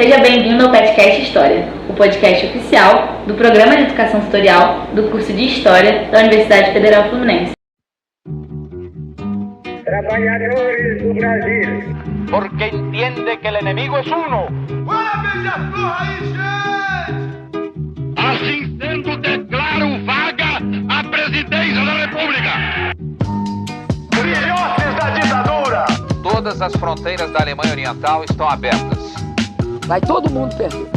Seja bem-vindo ao Petcast História, o podcast oficial do Programa de Educação Tutorial do curso de História da Universidade Federal Fluminense. Trabalhadores do Brasil, porque entende que o inimigo é uno. Assim sendo, declaro vaga a presidência da República. Filhotes da ditadura! Todas as fronteiras da Alemanha Oriental estão abertas. Vai todo mundo perder.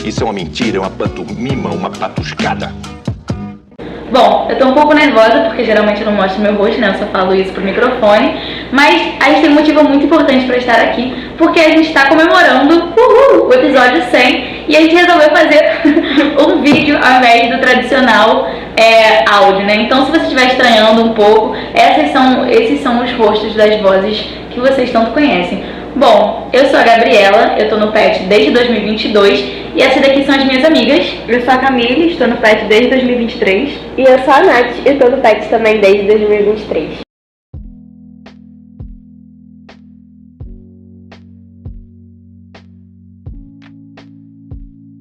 Isso é uma mentira, é uma pantomima, uma patuscada. Bom, eu tô um pouco nervosa porque geralmente eu não mostro meu rosto, né? Eu só falo isso pro microfone. Mas a gente tem um motivo muito importante para estar aqui, porque a gente está comemorando o episódio 100 e a gente resolveu fazer um vídeo ao invés do tradicional áudio, né? Então, se você estiver estranhando um pouco, esses são os rostos das vozes que vocês tanto conhecem. Bom, eu sou a Gabriela, eu tô no PET desde 2022 e essas daqui são as minhas amigas. Eu sou a Camille, estou no PET desde 2023. E eu sou a Nath, eu estou no PET também desde 2023.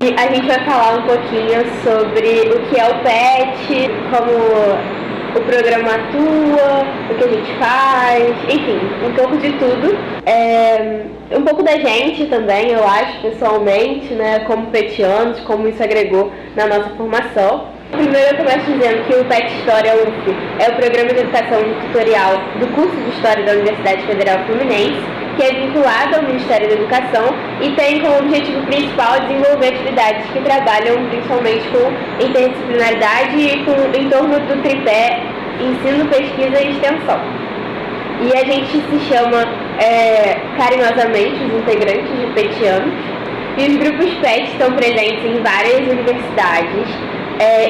E a gente vai falar um pouquinho sobre o que é o PET, como o programa atua, o que a gente faz, enfim, um pouco de tudo. Um pouco da gente também, eu acho, pessoalmente, né, como petianos, como isso agregou na nossa formação. Primeiro eu começo dizendo que o PET História UF é o Programa de Educação Tutorial do curso de História da Universidade Federal Fluminense, que é vinculado ao Ministério da Educação e tem como objetivo principal desenvolver atividades que trabalham principalmente com interdisciplinaridade e em torno do tripé ensino, pesquisa e extensão. E a gente se chama carinhosamente os integrantes de petianos, e os grupos PET estão presentes em várias universidades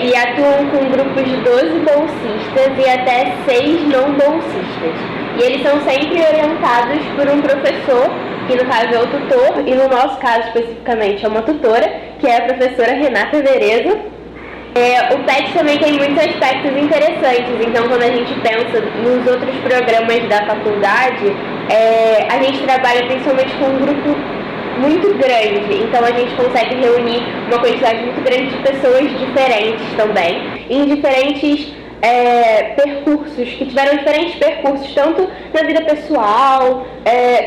e atuam com grupos de 12 bolsistas e até 6 não bolsistas. E eles são sempre orientados por um professor, que no caso é o tutor, e no nosso caso especificamente é uma tutora, que é a professora Renata Vereza. O PET também tem muitos aspectos interessantes, então quando a gente pensa nos outros programas da faculdade, a gente trabalha principalmente com um grupo muito grande, então a gente consegue reunir uma quantidade muito grande de pessoas diferentes também, em diferentes percursos, que tiveram diferentes percursos, tanto na vida pessoal,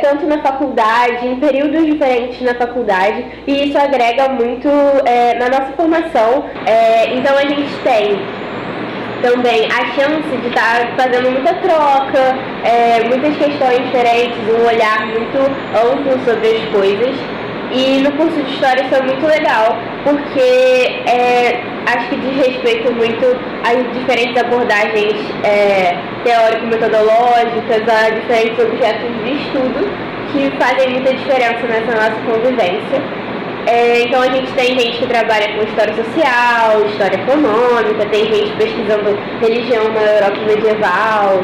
tanto na faculdade, em períodos diferentes na faculdade, e isso agrega muito na nossa formação. Então a gente tem também a chance de estar fazendo muita troca, muitas questões diferentes, um olhar muito amplo sobre as coisas. E no curso de História isso é muito legal, porque acho que diz respeito muito às diferentes abordagens teórico-metodológicas, a diferentes objetos de estudo que fazem muita diferença nessa nossa convivência. Então a gente tem gente que trabalha com história social, história econômica, tem gente pesquisando religião na Europa medieval,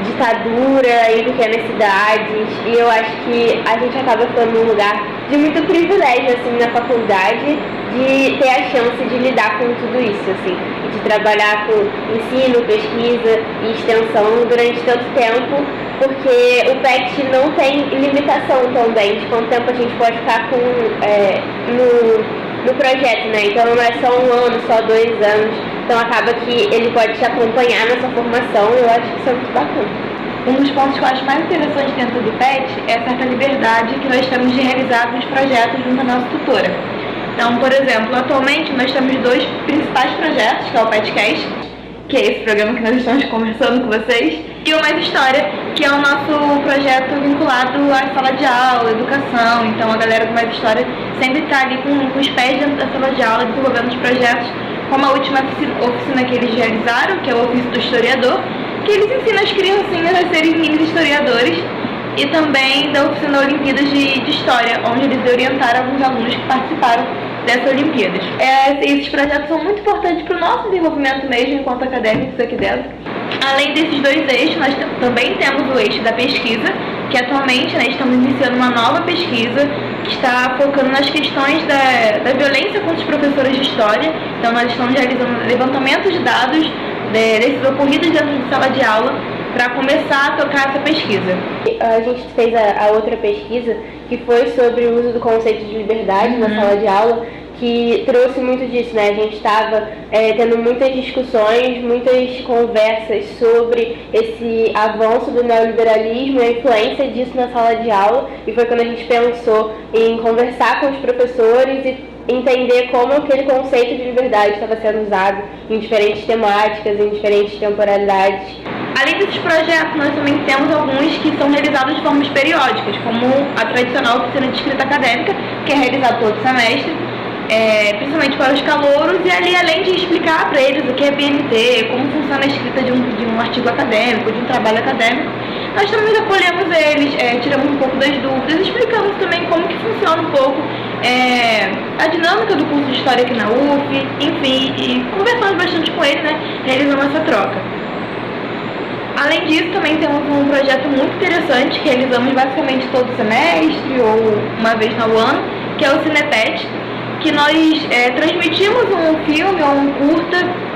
ditadura em pequenas cidades, e eu acho que a gente acaba ficando num lugar de muito privilégio assim na faculdade, de ter a chance de lidar com tudo isso, assim, de trabalhar com ensino, pesquisa e extensão durante tanto tempo, porque o PET não tem limitação também de quanto tempo a gente pode ficar no projeto, né? Então não é só um ano, só 2 anos, então acaba que ele pode te acompanhar nessa formação, e eu acho que isso é muito bacana. Um dos pontos que eu acho mais interessantes dentro do PET é a certa liberdade que nós temos de realizar os projetos junto à nossa tutora. Então, por exemplo, atualmente nós temos 2 principais projetos, que é o PETcast, que é esse programa que nós estamos conversando com vocês, e o Mais História, que é o nosso projeto vinculado à sala de aula, educação. Então a galera do Mais História sempre está ali com os pés dentro da sala de aula, desenvolvendo os projetos, como a última oficina que eles realizaram, que é o ofício do historiador, que eles ensinam as criancinhas a serem mini historiadores, e também da oficina Olimpíadas de História, onde eles orientaram alguns alunos que participaram dessas Olimpíadas. Esses projetos são muito importantes para o nosso desenvolvimento mesmo, enquanto acadêmicos aqui dentro. Além desses 2 eixos, nós também temos o eixo da pesquisa, que atualmente estamos iniciando uma nova pesquisa que está focando nas questões da violência contra os professores de História. Então nós estamos realizando levantamentos de dados desses ocorridos dentro de sala de aula, para começar a tocar essa pesquisa. A gente fez a outra pesquisa que foi sobre o uso do conceito de liberdade na sala de aula, que trouxe muito disso, né? A gente estava tendo muitas discussões, muitas conversas sobre esse avanço do neoliberalismo e a influência disso na sala de aula, e foi quando a gente pensou em conversar com os professores e entender como aquele conceito de liberdade estava sendo usado em diferentes temáticas, em diferentes temporalidades. Além desses projetos, nós também temos alguns que são realizados de formas periódicas, como a tradicional oficina de escrita acadêmica, que é realizada todo semestre, principalmente para os calouros, e ali, além de explicar para eles o que é BNT, como funciona a escrita de um artigo acadêmico, de um trabalho acadêmico, nós também acolhemos eles, tiramos um pouco das dúvidas, explicamos também como que funciona um pouco a dinâmica do curso de História aqui na UF, enfim, e conversamos bastante com eles, né, realizamos essa troca. Além disso, também temos um projeto muito interessante que realizamos basicamente todo semestre ou uma vez no ano, que é o Cinepet, que nós transmitimos um filme ou um curta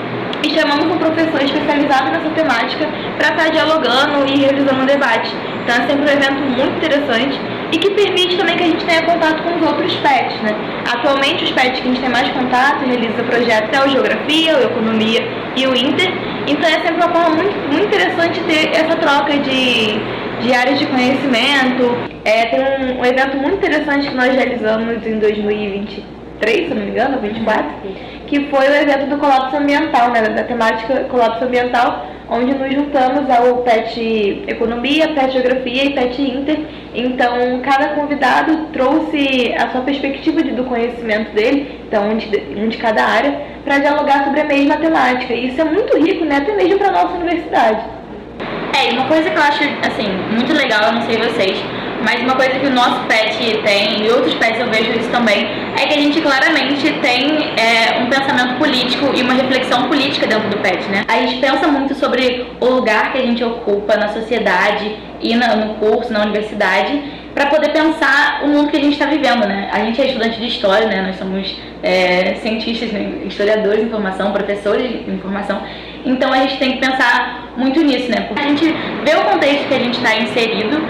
e chamamos um professor especializado nessa temática para estar dialogando e realizando um debate. Então é sempre um evento muito interessante e que permite também que a gente tenha contato com os outros PETs, né? Atualmente os PETs que a gente tem mais contato e realiza projetos é o Geografia, o Economia e o Inter. Então é sempre uma forma muito interessante ter essa troca de áreas de conhecimento. Tem um evento muito interessante que nós realizamos em 2023, se não me engano, 24, que foi o evento do colapso ambiental, né, da temática colapso ambiental, onde nos juntamos ao PET Economia, PET Geografia e PET Inter. Então, cada convidado trouxe a sua perspectiva do conhecimento dele, então um de cada área, para dialogar sobre a mesma temática. E isso é muito rico, né, até mesmo para a nossa universidade. E uma coisa que eu acho, assim, muito legal, eu não sei vocês, mas uma coisa que o nosso PET tem, e outros PETs eu vejo isso também, é que a gente claramente tem um pensamento político e uma reflexão política dentro do PET, né? A gente pensa muito sobre o lugar que a gente ocupa na sociedade e no curso, na universidade, para poder pensar o mundo que a gente está vivendo, né? A gente é estudante de história, né? Nós somos cientistas, né? Historiadores de informação, professores de informação. Então a gente tem que pensar muito nisso, né? Porque a gente vê o contexto que a gente está inserido,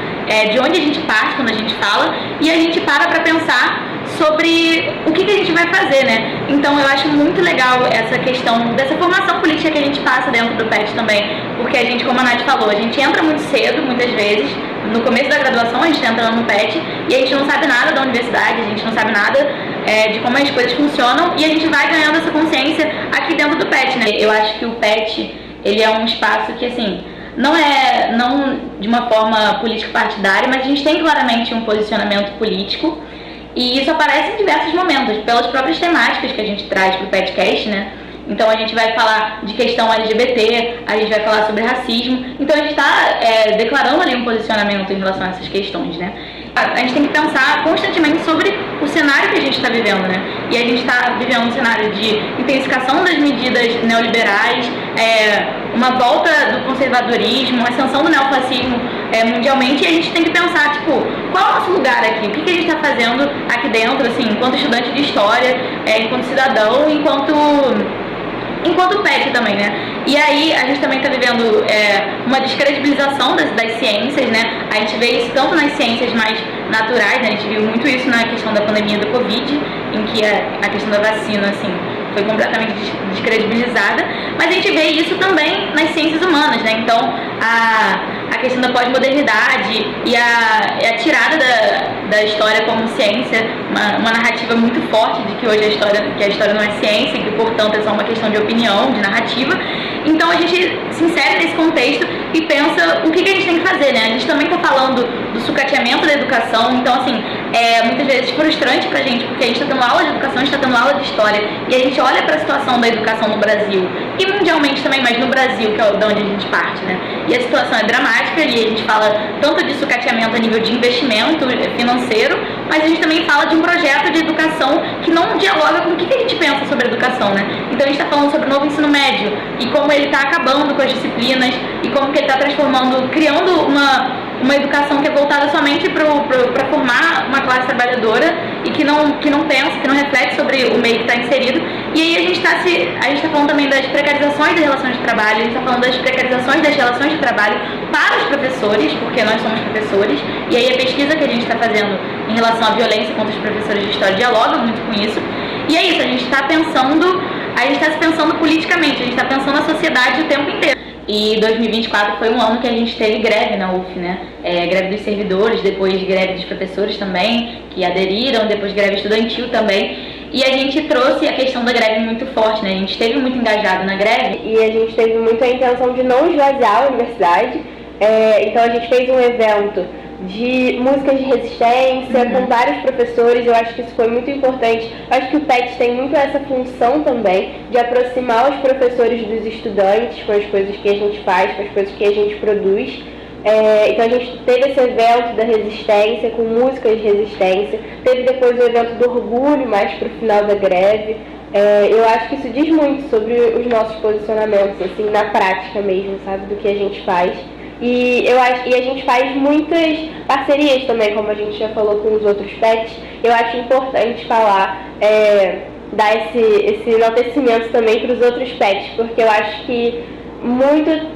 de onde a gente parte quando a gente fala, e a gente para pensar sobre o que a gente vai fazer, né? Então eu acho muito legal essa questão dessa formação política que a gente passa dentro do PET também, porque a gente, como a Nath falou, a gente entra muito cedo, muitas vezes, no começo da graduação a gente entra no PET e a gente não sabe nada da universidade, a gente não sabe nada de como as coisas funcionam, e a gente vai ganhando essa consciência aqui dentro do PET, né? Eu acho que o PET, ele é um espaço que, assim, não de uma forma político-partidária, mas a gente tem claramente um posicionamento político, e isso aparece em diversos momentos, pelas próprias temáticas que a gente traz para o PETcast, né? Então a gente vai falar de questão LGBT, a gente vai falar sobre racismo, então a gente está declarando ali um posicionamento em relação a essas questões, né? A gente tem que pensar constantemente sobre o cenário que a gente está vivendo, né? E a gente está vivendo um cenário de intensificação das medidas neoliberais, uma volta do conservadorismo, ascensão do neofascismo mundialmente, e a gente tem que pensar, tipo, qual é o nosso lugar aqui? O que a gente está fazendo aqui dentro, assim, enquanto estudante de história, enquanto cidadão, enquanto PET também, né? E aí a gente também está vivendo uma descredibilização das ciências, né? A gente vê isso tanto nas ciências mais naturais, né? A gente viu muito isso na questão da pandemia do Covid, em que a questão da vacina, assim, foi completamente descredibilizada, mas a gente vê isso também nas ciências humanas, né? Então, a questão da pós-modernidade e a tirada da história como ciência, uma narrativa muito forte de que hoje a história não é ciência e que, portanto, é só uma questão de opinião, de narrativa. Então a gente se insere nesse contexto e pensa o que a gente tem que fazer, né? A gente também está falando do sucateamento da educação, então, assim, muitas vezes frustrante pra gente, porque a gente está tendo aula de educação, a gente está tendo aula de história, e a gente olha para a situação da educação no Brasil, e mundialmente também, mas no Brasil, que é de onde a gente parte, né? E a situação é dramática, e a gente fala tanto de sucateamento a nível de investimento financeiro, mas a gente também fala de um projeto de educação que não dialoga com o que a gente pensa sobre educação, né? Então a gente está falando sobre o novo ensino médio, e como ele está acabando com as disciplinas, e como que ele está transformando, criando uma educação que é voltada somente para formar uma classe trabalhadora, e que que não pensa, que não reflete sobre o meio que está inserido. E aí a gente está falando também das precarizações das relações de trabalho, a gente está falando das precarizações das relações de trabalho para os professores, porque nós somos professores, e aí a pesquisa que a gente está fazendo em relação à violência contra os professores de história dialoga muito com isso. E é isso, a gente está se pensando politicamente, a gente está pensando na sociedade o tempo inteiro. E 2024 foi um ano que a gente teve greve na UF, né? Greve dos servidores, depois greve dos professores também, que aderiram, depois greve estudantil também. E a gente trouxe a questão da greve muito forte, né? A gente esteve muito engajado na greve. E a gente teve muito a intenção de não esvaziar a universidade. Então a gente fez um evento de músicas de resistência com vários professores. Eu acho que isso foi muito importante. Eu acho que o PET tem muito essa função também de aproximar os professores dos estudantes com as coisas que a gente faz, com as coisas que a gente produz. Então a gente teve esse evento da resistência, com músicas de resistência, teve depois o evento do orgulho, mais pro final da greve. Eu acho que isso diz muito sobre os nossos posicionamentos, assim, na prática mesmo, sabe, do que a gente faz. E a gente faz muitas parcerias também, como a gente já falou com os outros PETs. Eu acho importante falar, dar esse enaltecimento também para os outros PETs, porque eu acho que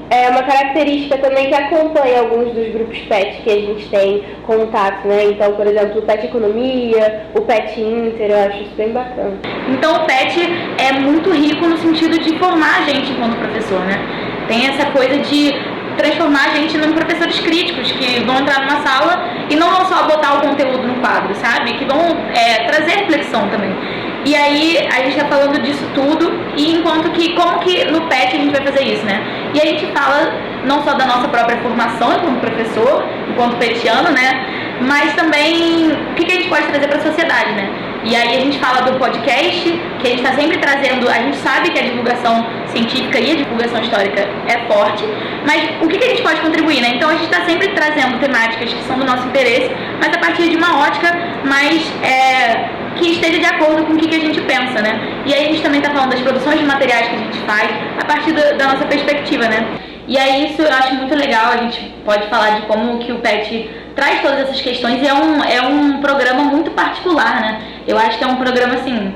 é uma característica também que acompanha alguns dos grupos PET que a gente tem contato, né? Então, por exemplo, o PET Economia, o PET Inter, eu acho isso bem bacana. Então o PET é muito rico no sentido de formar a gente enquanto professor, né? Tem essa coisa de transformar a gente em professores críticos que vão entrar numa sala e não vão só botar o conteúdo no quadro, sabe? Que vão trazer reflexão também. E aí a gente está falando disso tudo, e como que no PET a gente vai fazer isso, né? E a gente fala não só da nossa própria formação como professor, enquanto petiano, né? Mas também o que a gente pode trazer para a sociedade, né? E aí a gente fala do podcast, que a gente está sempre trazendo, a gente sabe que a divulgação científica e a divulgação histórica é forte, mas o que a gente pode contribuir, né? Então a gente está sempre trazendo temáticas que são do nosso interesse, mas a partir de uma ótica mais que esteja de acordo com o que a gente pensa, né? E aí a gente também está falando das produções de materiais que a gente faz a partir da nossa perspectiva, né? E aí isso eu acho muito legal, a gente pode falar de como que o PET traz todas essas questões, e é um programa muito particular, né? Eu acho que é um programa, assim,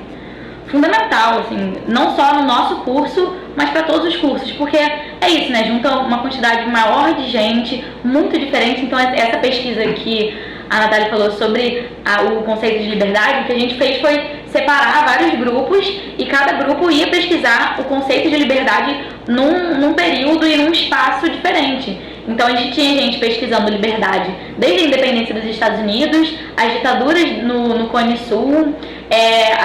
fundamental, assim, não só no nosso curso, mas para todos os cursos, porque é isso, né? Junta uma quantidade maior de gente, muito diferente. Então essa pesquisa que a Natália falou sobre o conceito de liberdade, o que a gente fez foi separar vários grupos, e cada grupo ia pesquisar o conceito de liberdade num período e num espaço diferente. Então a gente tinha gente pesquisando liberdade desde a independência dos Estados Unidos, as ditaduras no Cone Sul,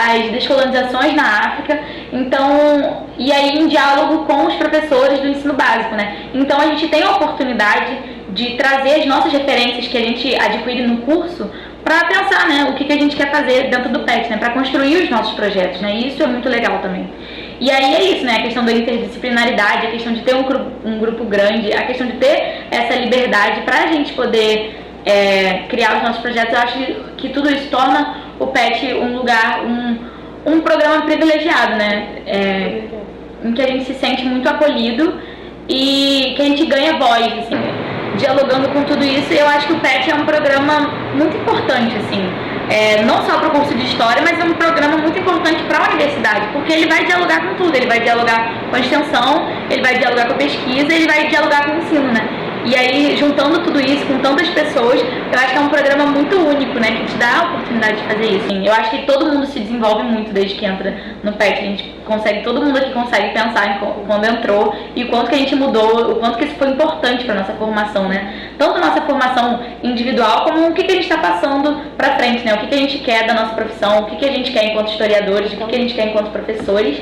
as descolonizações na África, então, e aí em diálogo com os professores do ensino básico, né? Então a gente tem a oportunidade de trazer as nossas referências que a gente adquire no curso para pensar, né, o que a gente quer fazer dentro do PET, né, para construir os nossos projetos, né? E isso é muito legal também. E aí é isso, né? A questão da interdisciplinaridade, a questão de ter um grupo grande, a questão de ter essa liberdade para a gente poder criar os nossos projetos. Eu acho que tudo isso torna o PET um lugar, um programa privilegiado, né? Em que a gente se sente muito acolhido e que a gente ganha voz, assim. Dialogando com tudo isso, eu acho que o PET é um programa muito importante, assim. Não só para o curso de História, mas é um programa muito importante para a universidade, porque ele vai dialogar com tudo, ele vai dialogar com a extensão, ele vai dialogar com a pesquisa, ele vai dialogar com o ensino, né? E aí, juntando tudo isso com tantas pessoas, eu acho que é um programa muito único, né? Que te dá a oportunidade de fazer isso. Eu acho que todo mundo se desenvolve muito desde que entra no PET. Todo mundo aqui consegue pensar em quando entrou e o quanto que a gente mudou, o quanto que isso foi importante para nossa formação, né? Tanto nossa formação individual, como o que a gente está passando para frente, né? O que a gente quer da nossa profissão, o que a gente quer enquanto historiadores, o que a gente quer enquanto professores.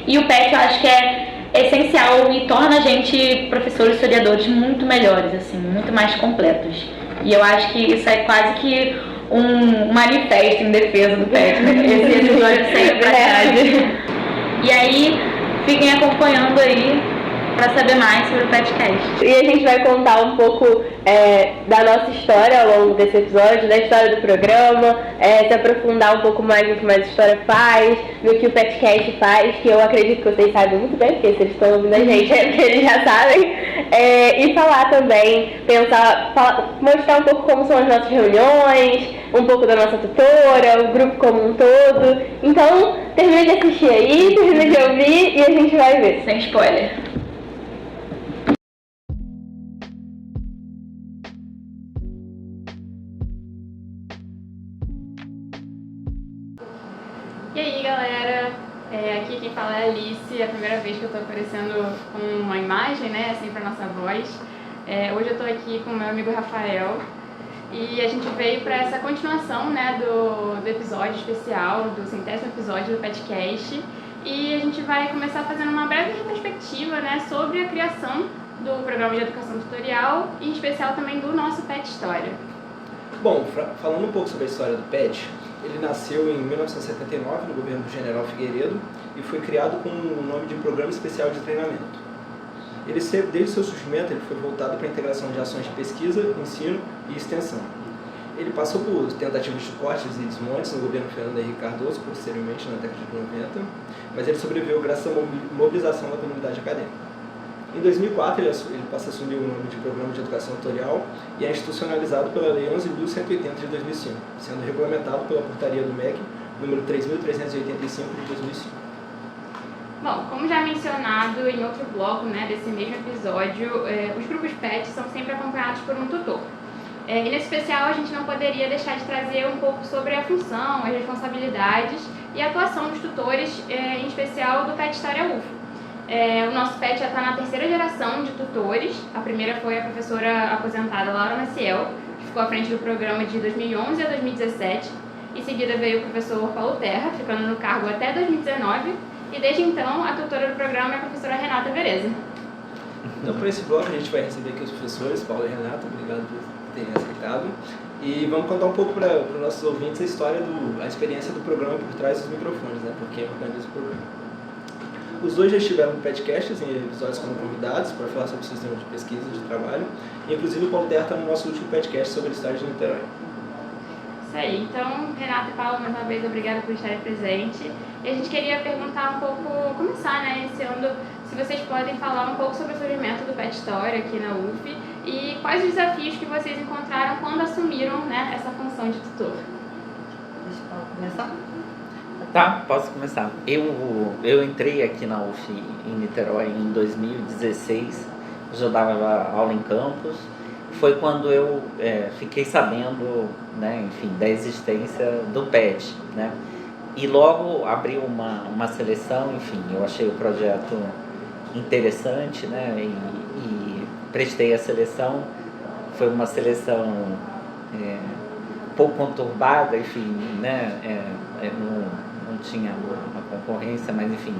E o PET eu acho que é essencial e torna a gente, professores historiadores, muito melhores, assim, muito mais completos. E eu acho que isso é quase que um manifesto em defesa do PET, né? Esse episódio sempre pra trás. E aí, fiquem acompanhando aí para saber mais sobre o PetCast. E a gente vai contar um pouco da nossa história ao longo desse episódio, da história do programa, se aprofundar um pouco mais no que mais a história faz, no que o PetCast faz, que eu acredito que vocês sabem muito bem, porque se eles estão ouvindo a gente é porque eles já sabem. E falar também, mostrar um pouco como são as nossas reuniões, um pouco da nossa tutora, o grupo como um todo. Então, termina de assistir aí, termina de ouvir e a gente vai ver. Sem spoiler. E aí, galera, aqui quem fala é a Alice, é a primeira vez que eu tô aparecendo com uma imagem, né, assim, pra nossa voz. Hoje eu tô aqui com o meu amigo Rafael e a gente veio para essa continuação, né, do episódio especial, do 100º episódio do PetCast, e a gente vai começar fazendo uma breve retrospectiva, né, sobre a criação do programa de educação tutorial e em especial também do nosso Pet História. Bom, falando um pouco sobre a história do PET, ele nasceu em 1979 no governo do General Figueiredo e foi criado com o nome de Programa Especial de Treinamento. Desde seu surgimento, ele foi voltado para a integração de ações de pesquisa, ensino e extensão. Ele passou por tentativas de cortes e desmontes no governo Fernando Henrique Cardoso, posteriormente na década de 90, mas ele sobreviveu graças à mobilização da comunidade acadêmica. Em 2004, ele passa a assumir o nome de Programa de Educação Tutorial e é institucionalizado pela Lei 11.180 de 2005, sendo regulamentado pela Portaria do MEC, número 3.385 de 2005. Bom, como já mencionado em outro bloco, né, desse mesmo episódio, os grupos PET são sempre acompanhados por um tutor. E nesse especial a gente não poderia deixar de trazer um pouco sobre a função, as responsabilidades e a atuação dos tutores, em especial do Pet História UFO. O nosso PET já está na 3ª geração de tutores. A primeira foi a professora aposentada Laura Maciel, que ficou à frente do programa de 2011 a 2017. Em seguida veio o professor Paulo Terra, ficando no cargo até 2019. E desde então, a tutora do programa é a professora Renata Vereza. Então, para esse bloco, a gente vai receber aqui os professores, Paulo e Renata, obrigado por terem aceitado. E vamos contar um pouco para os nossos ouvintes a experiência do programa por trás dos microfones, né? Porque é importante esse programa. Os dois já estiveram no PetCast, em episódios como convidados, para falar sobre o sistema de pesquisa de trabalho. E, inclusive, o Paulo Terra está no nosso último PetCast sobre a história de Niterói. Isso aí. Então, Renata e Paulo, mais uma vez, obrigada por estarem presentes. E a gente queria perguntar um pouco, começar, né, iniciando, se vocês podem falar um pouco sobre o surgimento do Pet História aqui na UF e quais os desafios que vocês encontraram quando assumiram, né, essa função de tutor. Deixa eu começar? Tá, posso começar. Eu entrei aqui na UF em Niterói em 2016, já dava aula em campus. Foi quando eu fiquei sabendo, né, enfim, da existência do PET, né? E logo abriu uma seleção, enfim, eu achei o projeto interessante, né? E prestei a seleção. Foi uma seleção um pouco conturbada, enfim, né? Não tinha uma concorrência, mas enfim,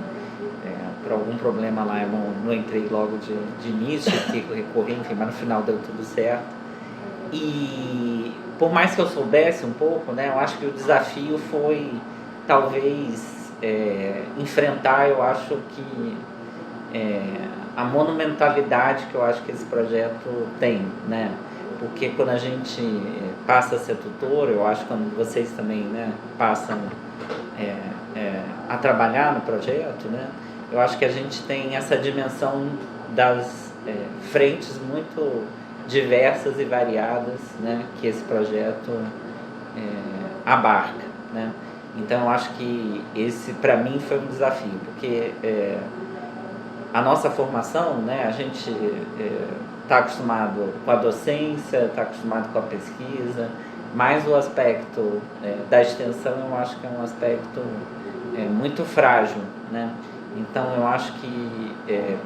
por algum problema lá eu não entrei logo de início, tive que recorrer, enfim, mas no final deu tudo certo. E por mais que eu soubesse um pouco, né, eu acho que o desafio foi talvez enfrentar, eu acho que a monumentalidade que eu acho que esse projeto tem, né? Porque quando a gente passa a ser tutor, eu acho que quando vocês também, né, passam a trabalhar no projeto, né, eu acho que a gente tem essa dimensão das frentes muito diversas e variadas, né, que esse projeto abarca, né. Então eu acho que esse para mim foi um desafio, porque a nossa formação, né, a gente está acostumado com a docência, está acostumado com a pesquisa, mas o aspecto da extensão eu acho que é um aspecto muito frágil, né? Então eu acho que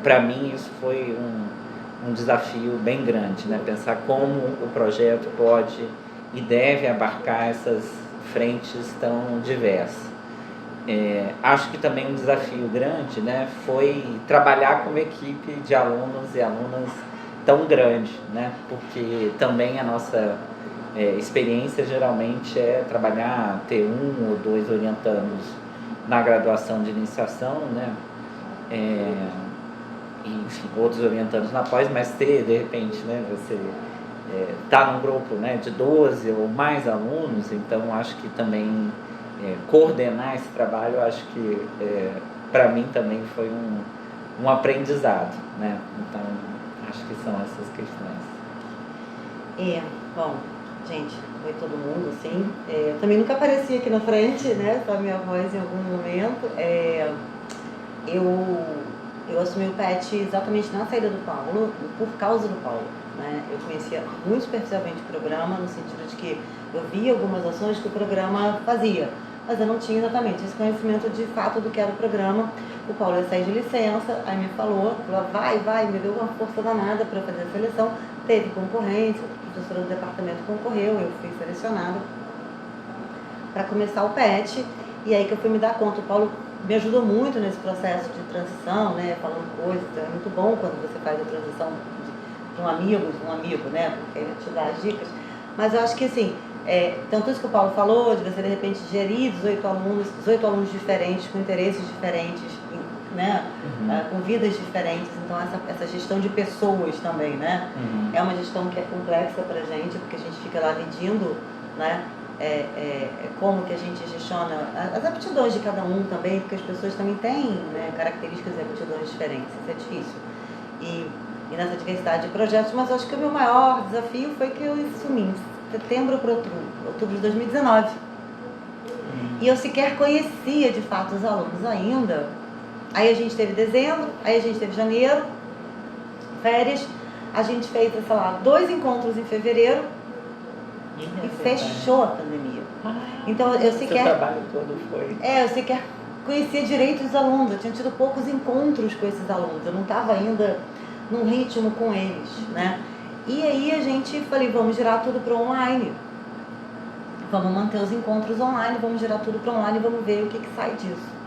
para mim isso foi um desafio bem grande, né? Pensar como o projeto pode e deve abarcar essas frentes tão diversas. Acho que também um desafio grande, né, foi trabalhar com uma equipe de alunos e alunas tão grande, né? Porque também a nossa experiência geralmente é trabalhar, ter 1 ou 2 orientandos na graduação de iniciação, né? enfim, outros orientandos na pós, mas ter, de repente, né, você tá num grupo, né, de 12 ou mais alunos, então acho que também coordenar esse trabalho, eu acho que para mim também foi um aprendizado, né? Então acho que são essas questões. Bom, gente, foi todo mundo, assim. Eu também nunca apareci aqui na frente, né? Só a minha voz em algum momento. Eu assumi o PET exatamente na saída do Paulo, por causa do Paulo, né? Eu conhecia muito superficialmente o programa, no sentido de que eu via algumas ações que o programa fazia, mas eu não tinha exatamente esse conhecimento de fato do que era o programa. O Paulo ia sair de licença, aí me falou, vai, me deu uma força danada para fazer a seleção. Teve concorrência, a professora do departamento concorreu, eu fui selecionada para começar o PET, e aí que eu fui me dar conta. O Paulo me ajudou muito nesse processo de transição, né, falando coisas. É muito bom quando você faz a transição de um amigo, né, porque ele te dá as dicas. Mas eu acho que, assim, tanto isso que o Paulo falou, de você, de repente, gerir 18 alunos diferentes, com interesses diferentes, né, com vidas diferentes. Então, essa gestão de pessoas também, né, é uma gestão que é complexa pra gente, porque a gente fica lá medindo, né, como que a gente gestiona as aptidões de cada um também, porque as pessoas também têm, né, características e aptidões diferentes. Isso é difícil. E nessa diversidade de projetos, mas eu acho que o meu maior desafio foi que eu assumi em setembro para outubro de 2019. E eu sequer conhecia, de fato, os alunos ainda. Aí a gente teve dezembro, aí a gente teve janeiro, férias. A gente fez, sei lá, 2 encontros em fevereiro e fechou a pandemia. Então eu sequer... Seu trabalho todo foi... eu sequer conhecia direito os alunos. Eu tinha tido poucos encontros com esses alunos. Eu não estava ainda num ritmo com eles, né? E aí a gente falei, vamos girar tudo para online. Vamos manter os encontros online, vamos girar tudo para online e vamos ver o que sai disso.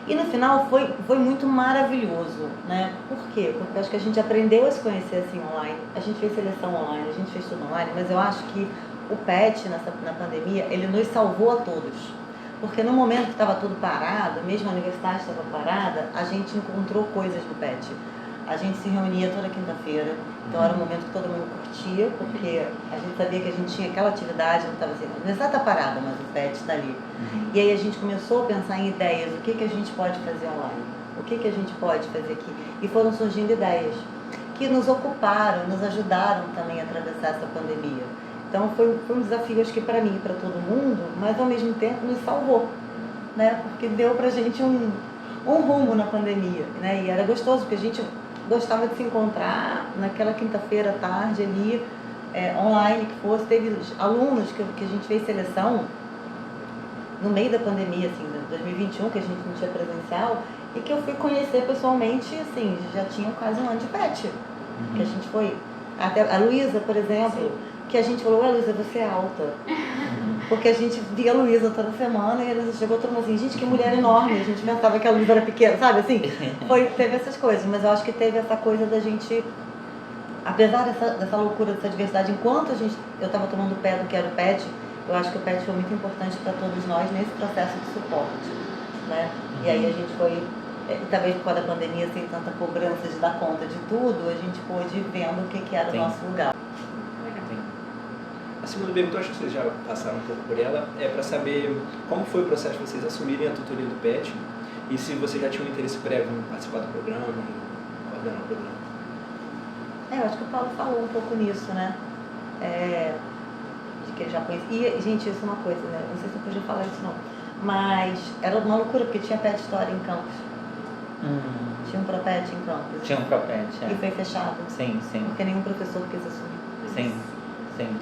E no final foi muito maravilhoso, né? Por quê? Porque eu acho que a gente aprendeu a se conhecer assim online. A gente fez seleção online, a gente fez tudo online, mas eu acho que o PET na pandemia, ele nos salvou a todos. Porque no momento que estava tudo parado, mesmo a universidade estava parada, a gente encontrou coisas do PET. A gente se reunia toda quinta-feira, então era um momento que todo mundo curtia, porque a gente sabia que a gente tinha aquela atividade, não estava assim, a universidade está parada, mas o PET está ali. E aí a gente começou a pensar em ideias, o que a gente pode fazer online, o que a gente pode fazer aqui. E foram surgindo ideias que nos ocuparam, nos ajudaram também a atravessar essa pandemia. Então foi um desafio, acho que para mim e para todo mundo, mas ao mesmo tempo nos salvou, né? Porque deu pra gente um rumo na pandemia, né? E era gostoso, porque a gente gostava de se encontrar naquela quinta-feira à tarde ali, online, que fosse. Teve alunos que a gente fez seleção no meio da pandemia, assim, de 2021, que a gente não tinha presencial, e que eu fui conhecer pessoalmente, assim, já tinham quase um ano de PET, que a gente foi. Até a Luísa, por exemplo, que a gente falou, Luísa, você é alta. Porque a gente via a Luísa toda semana e ela chegou todo mundo assim, gente, que mulher enorme. A gente pensava que a Luísa era pequena, sabe assim? Teve essas coisas, mas eu acho que teve essa coisa da gente, apesar dessa loucura, dessa diversidade, enquanto eu estava tomando pé do que era o PET, eu acho que o PET foi muito importante para todos nós nesse processo de suporte, né? E aí a gente foi, talvez por causa da pandemia, sem tanta cobrança de dar conta de tudo, a gente pôde ir vendo o que era o nosso lugar. A segunda pergunta, acho que vocês já passaram um pouco por ela, é para saber como foi o processo de vocês assumirem a tutoria do PET e se vocês já tinham interesse prévio em participar do programa, em coordenar o programa. Eu acho que o Paulo falou um pouco nisso, né? De que ele já conhecia. E, gente, isso é uma coisa, né? Não sei se eu podia falar isso não. Mas era uma loucura, porque tinha PET História em campus. Tinha um ProPET em campus. Tinha um ProPET, E foi fechado. Sim. Porque nenhum professor quis assumir. Sim.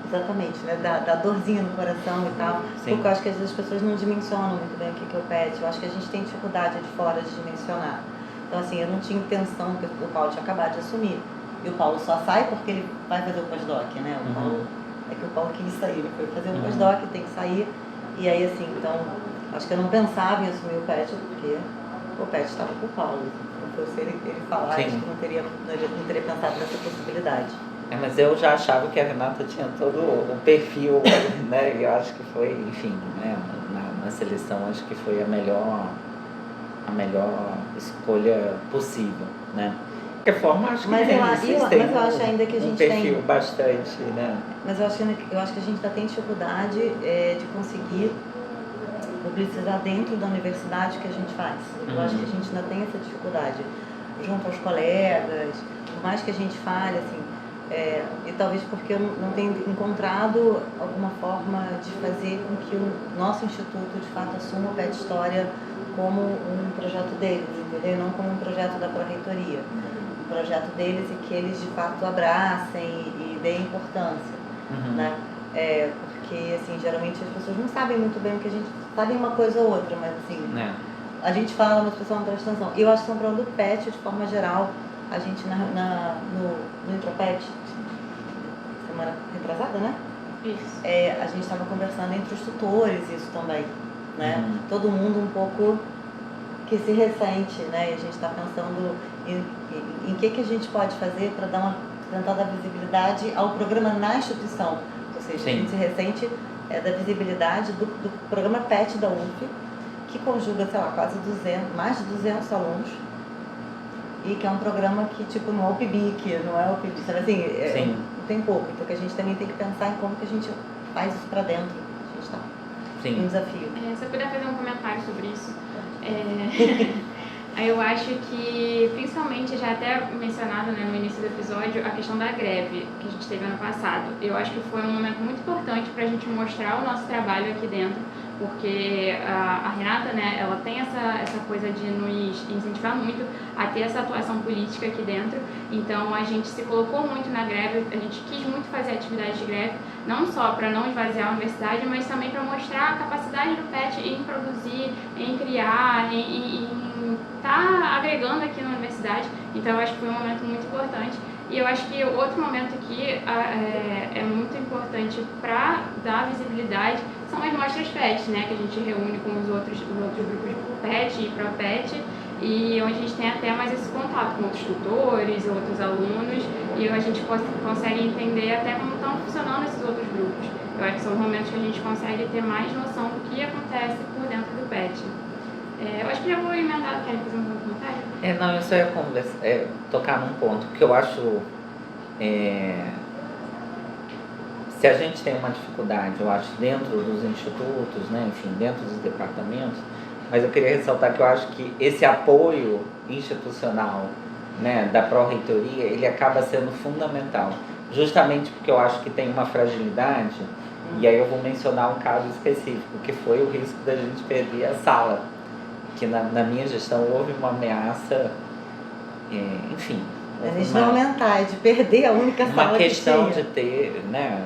Exatamente, né? Da dorzinha no coração e tal. Sim. Porque eu acho que às vezes as pessoas não dimensionam muito bem o que é o PET. Eu acho que a gente tem dificuldade de fora de dimensionar. Então, assim, eu não tinha intenção, porque o Paulo tinha acabado de assumir. E o Paulo só sai porque ele vai fazer o pós-doc, né? O Paulo, é que o Paulo quis sair, ele foi fazer o pós-doc, tem que sair. E aí, assim, então, acho que eu não pensava em assumir o PET, porque o PET estava com o Paulo. Então, se ele falar, acho que não teria pensado nessa possibilidade. Mas eu já achava que a Renata tinha todo o perfil, né? E eu acho que foi, enfim, né? Na seleção, acho que foi a melhor melhor escolha possível, né? De qualquer forma, acho que Mas tem, eu vocês têm mas eu acho ainda que a um gente perfil tem... bastante, né? Mas eu acho que a gente ainda tem dificuldade de conseguir publicizar dentro da universidade o que a gente faz. Eu acho que a gente ainda tem essa dificuldade junto aos colegas, por mais que a gente fale, assim, e talvez porque eu não tenho encontrado alguma forma de fazer com que o nosso instituto de fato assuma o PET História como um projeto deles, entendeu? Não como um projeto da Pró-Reitoria. Um projeto deles e que eles de fato abracem e deem importância, né? Porque assim, geralmente as pessoas não sabem muito bem o que a gente... Sabem uma coisa ou outra, mas assim... A gente fala, mas as pessoas não prestam atenção. E eu acho que estão falando do PET de forma geral. A gente no Intropet, semana retrasada, né? Isso. A gente estava conversando entre os tutores isso também, né? Todo mundo um pouco que se ressente, né? E a gente está pensando em que a gente pode fazer para tentar dar visibilidade ao programa na instituição. Ou seja, a gente se ressente da visibilidade do programa PET da UF, que conjuga, sei lá, quase 200, mais de 200 alunos, e que é um programa que, tipo, não é o PIBIC, não é o PIBIC, sabe assim, tem pouco. Então que a gente também tem que pensar em como que a gente faz isso pra dentro. A gente tá um desafio. Se eu puder fazer um comentário sobre isso. Eu acho que, principalmente, já até mencionado, né, no início do episódio, a questão da greve que a gente teve ano passado. Eu acho que foi um momento muito importante para a gente mostrar o nosso trabalho aqui dentro, porque a Renata, né, ela tem essa coisa de nos incentivar muito a ter essa atuação política aqui dentro. Então a gente se colocou muito na greve, a gente quis muito fazer atividades de greve, não só para não esvaziar a universidade, mas também para mostrar a capacidade do PET em produzir, em criar, em estar agregando aqui na universidade. Então eu acho que foi um momento muito importante. E eu acho que outro momento que é muito importante para dar visibilidade são as mostras PET, né, que a gente reúne com os outros grupos de PET e ProPET, e onde a gente tem até mais esse contato com outros tutores, outros alunos, e a gente consegue entender até como estão funcionando esses outros grupos. Eu acho que são momentos que a gente consegue ter mais noção do que acontece por dentro do PET. Eu acho que já vou emendar, querem fazer um comentário? Não, eu só ia tocar num ponto, que eu acho... se a gente tem uma dificuldade, eu acho, dentro dos institutos, né, enfim, dentro dos departamentos, mas eu queria ressaltar que eu acho que esse apoio institucional, né, da Pró-Reitoria, ele acaba sendo fundamental, justamente porque eu acho que tem uma fragilidade, e aí eu vou mencionar um caso específico, que foi o risco da gente perder a sala, que na minha gestão houve uma ameaça, enfim... A gente não aumentar, é de perder a única sala uma questão que tinha. de ter, né,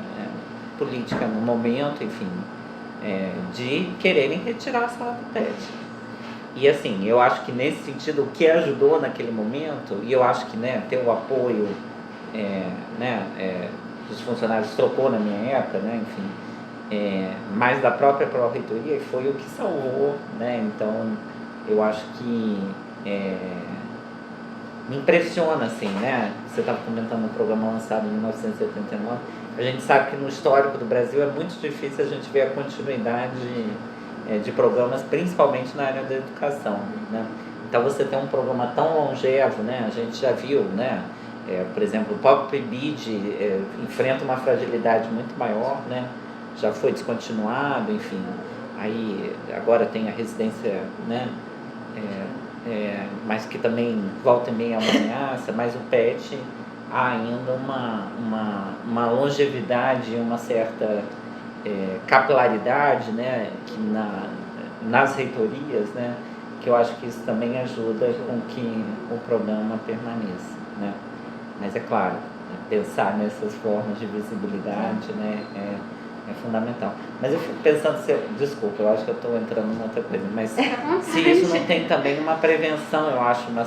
política no momento, enfim, de quererem retirar a sala do PET. E assim, eu acho que nesse sentido, o que ajudou naquele momento, e eu acho que, né, ter o apoio dos funcionários trocou na minha época, né, enfim, mas da própria Pró-Reitoria foi o que salvou, né, então eu acho que me impressiona, assim, né? Você estava comentando um programa lançado em 1979. A gente sabe que no histórico do Brasil é muito difícil a gente ver a continuidade de programas, principalmente na área da educação, né? Então você tem um programa tão longevo, né? A gente já viu, né? Por exemplo, o próprio PIBID enfrenta uma fragilidade muito maior, né? Já foi descontinuado, enfim. Aí agora tem a residência, né? Mas que também volta e meia é uma ameaça, mas o PET há ainda uma longevidade, uma certa capilaridade, né, que nas reitorias, né, que eu acho que isso também ajuda com que o programa permaneça, né. Mas é claro, pensar nessas formas de visibilidade, né, é fundamental. Mas eu fico pensando, desculpa, eu acho que eu estou entrando em outra coisa, mas se isso não tem também uma prevenção, eu acho um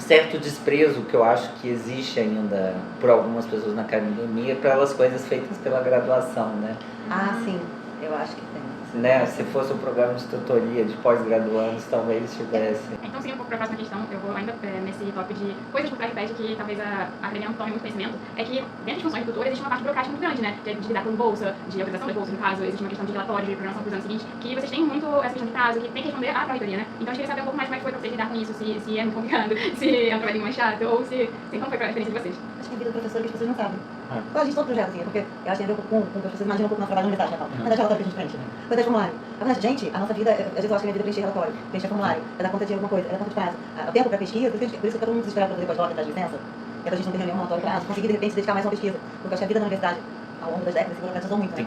certo desprezo que eu acho que existe ainda por algumas pessoas na academia para as coisas feitas pela graduação, né? Ah, sim. Eu acho que tem. Né? Se fosse um programa de tutoria de pós-graduandos, talvez tivesse. Então, seguindo um pouco para a próxima questão, eu vou ainda nesse tópico de coisas por trás do PET que talvez a Adriana tome muito conhecimento, é que dentro de funções de tutor existe uma parte burocrática muito grande, né? De lidar com bolsa, de autorização da bolsa, no caso, existe uma questão de relatório, de programação para os anos seguintes, que vocês têm muito essa questão de prazo, que tem que responder à pró-reitoria, né? Então, eu queria saber um pouco mais como é que foi para vocês lidar com isso, se é muito complicado, se é um trabalhinho mais chato, ou se como foi para a experiência de vocês. Acho que a vida do professor que as pessoas não sabem. A gente todo projeto, assim, porque eu acho que tem a ver com o que as pessoas imaginam um pouco no trabalho da universidade, né? Mas é relatório que a gente preenche, né? Quando é formulário. A verdade, gente, a nossa vida, às vezes eu acho que a minha vida é preencher relatório, preencher formulário, é dar conta de alguma coisa, é dar conta de prazo. O tempo para pesquisa, por isso que todo mundo desesperado para fazer pós-doc, atrás de licença, é pra gente não ter nenhum relatório prazo, conseguir de repente se dedicar mais a uma pesquisa. Porque eu acho que a vida na universidade, ao longo das décadas, se burocratizou muito, né?